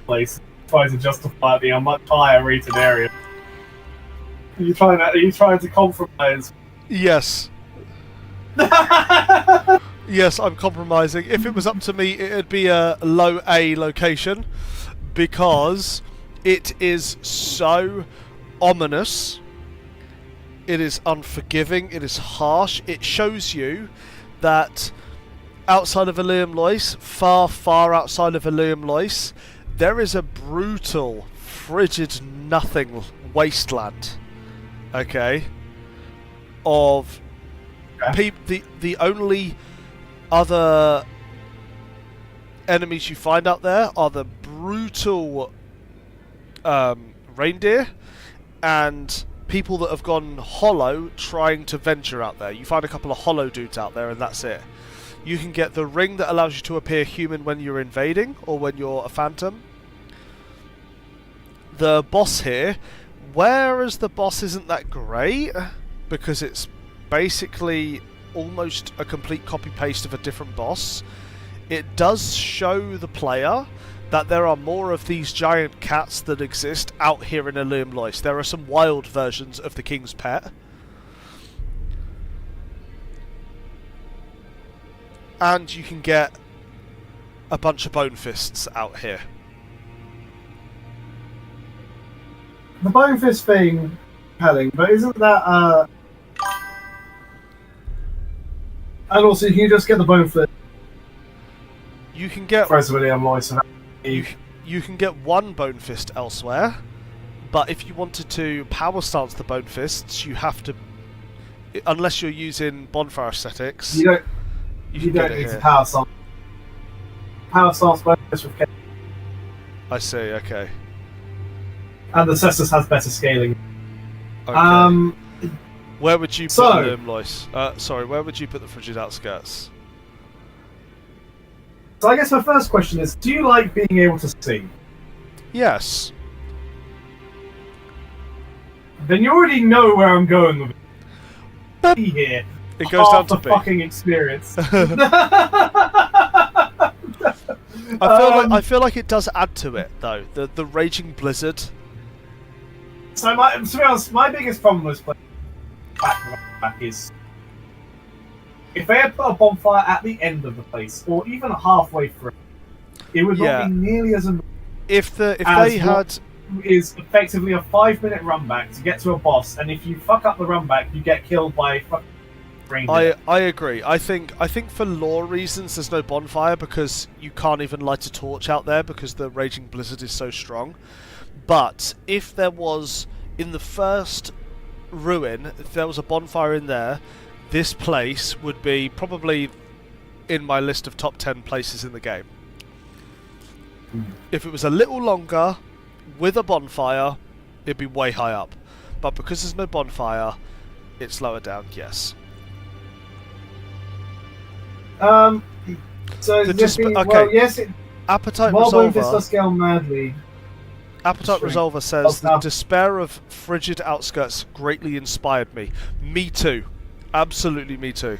place trying to justify being a much higher rated area. Are you trying to compromise? Yes. Yes, I'm compromising. If it was up to me, it'd be a low A location because it is so ominous. It is unforgiving. It is harsh. It shows you that outside of Ilium Lois, far, far outside of Ilium Lois, there is a brutal, frigid nothing wasteland. Okay. Of the only other enemies you find out there are the brutal reindeer and people that have gone hollow trying to venture out there. You find a couple of hollow dudes out there and that's it. You can get the ring that allows you to appear human when you're invading or when you're a phantom. The boss here, whereas the boss isn't that great because it's basically almost a complete copy-paste of a different boss, it does show the player that there are more of these giant cats that exist out here in Ilium Lois. There are some wild versions of the King's Pet. And you can get a bunch of Bone Fists out here. The Bone Fist thing, compelling, but isn't that and also, you can just get the Bone Fist. You can get William Lois and you can get one Bone Fist elsewhere, but if you wanted to power stance the Bone Fists, you have to, unless you're using bonfire aesthetics. You don't get need to power stance. Power stance Bone Fist with K. I see. Okay. And the Cestus has better scaling. Okay. Where would you put Ilium Lois? Sorry, where would you put the Frigid Outskirts? So I guess my first question is, do you like being able to see? Yes. then you already know where I'm going with it. Be here. It goes down to the B. fucking experience. I feel like it does add to it though. The raging blizzard. So to be honest, my biggest problem with playing back is if they had put a bonfire at the end of the place, or even halfway through, it would not be nearly as annoying. If they had is effectively a 5-minute run back to get to a boss, and if you fuck up the run back, you get killed by fucking reindeer. I agree. I think for lore reasons there's no bonfire because you can't even light a torch out there because the raging blizzard is so strong. But if there was in the first ruin, if there was a bonfire in there, this place would be probably in my list of top 10 places in the game. If it was a little longer with a bonfire, it'd be way high up. But because there's no bonfire, it's lower down, yes. So well, yes, Appetite Marble Resolver. Vista scale madly. Appetite Sorry. Resolver says Oh, no. the despair of frigid outskirts greatly inspired me. Me too. Absolutely me too.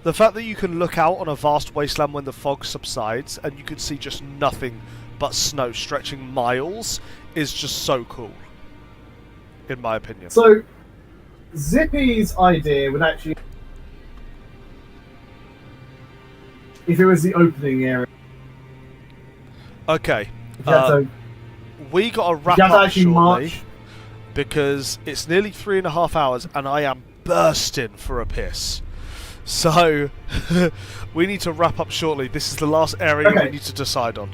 The fact that you can look out on a vast wasteland when the fog subsides and you can see just nothing but snow stretching miles is just so cool. In my opinion. So, Zippy's idea would actually, if it was the opening area. Okay. If you had to, we got to wrap you had to up actually shortly march. because it's nearly 3.5 hours and I am bursting for a piss. So we need to wrap up shortly. This is the last area we need to decide on.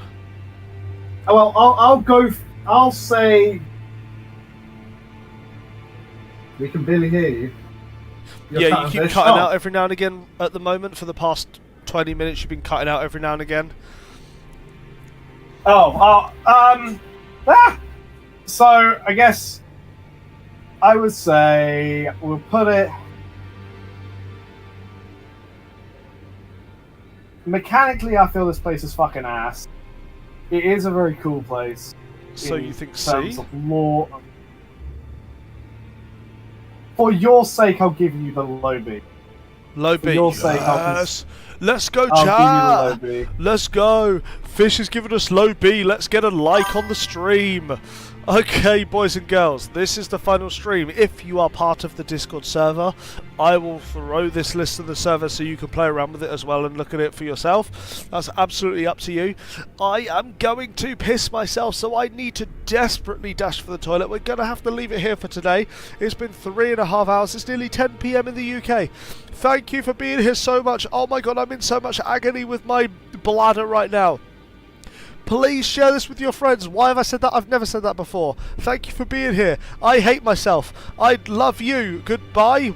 Well, I'll say. We can barely hear you. You're Yeah, you keep cutting Oh. out every now and again at the moment. For the past 20 minutes, you've been cutting out every now and again. So I guess I would say we'll put it. Mechanically, I feel this place is fucking ass. It is a very cool place. So in you think terms C? of lore. For your sake, I'll give you the low B. Low For B. your sake, Yes. Let's go, I'll chat. give you the low B. Let's go. Fish is giving us low B. Let's get a like on the stream. Okay, boys and girls, this is the final stream. If you are part of the Discord server, I will throw this list to the server so you can play around with it as well and look at it for yourself. That's absolutely up to you. I am going to piss myself, so I need to desperately dash for the toilet. We're going to have to leave it here for today. It's been 3.5 hours. It's nearly 10 PM in the UK. Thank you for being here so much. Oh my god, I'm in so much agony with my bladder right now. Please share this with your friends. Why have I said that? I've never said that before. Thank you for being here. I hate myself. I love you. Goodbye.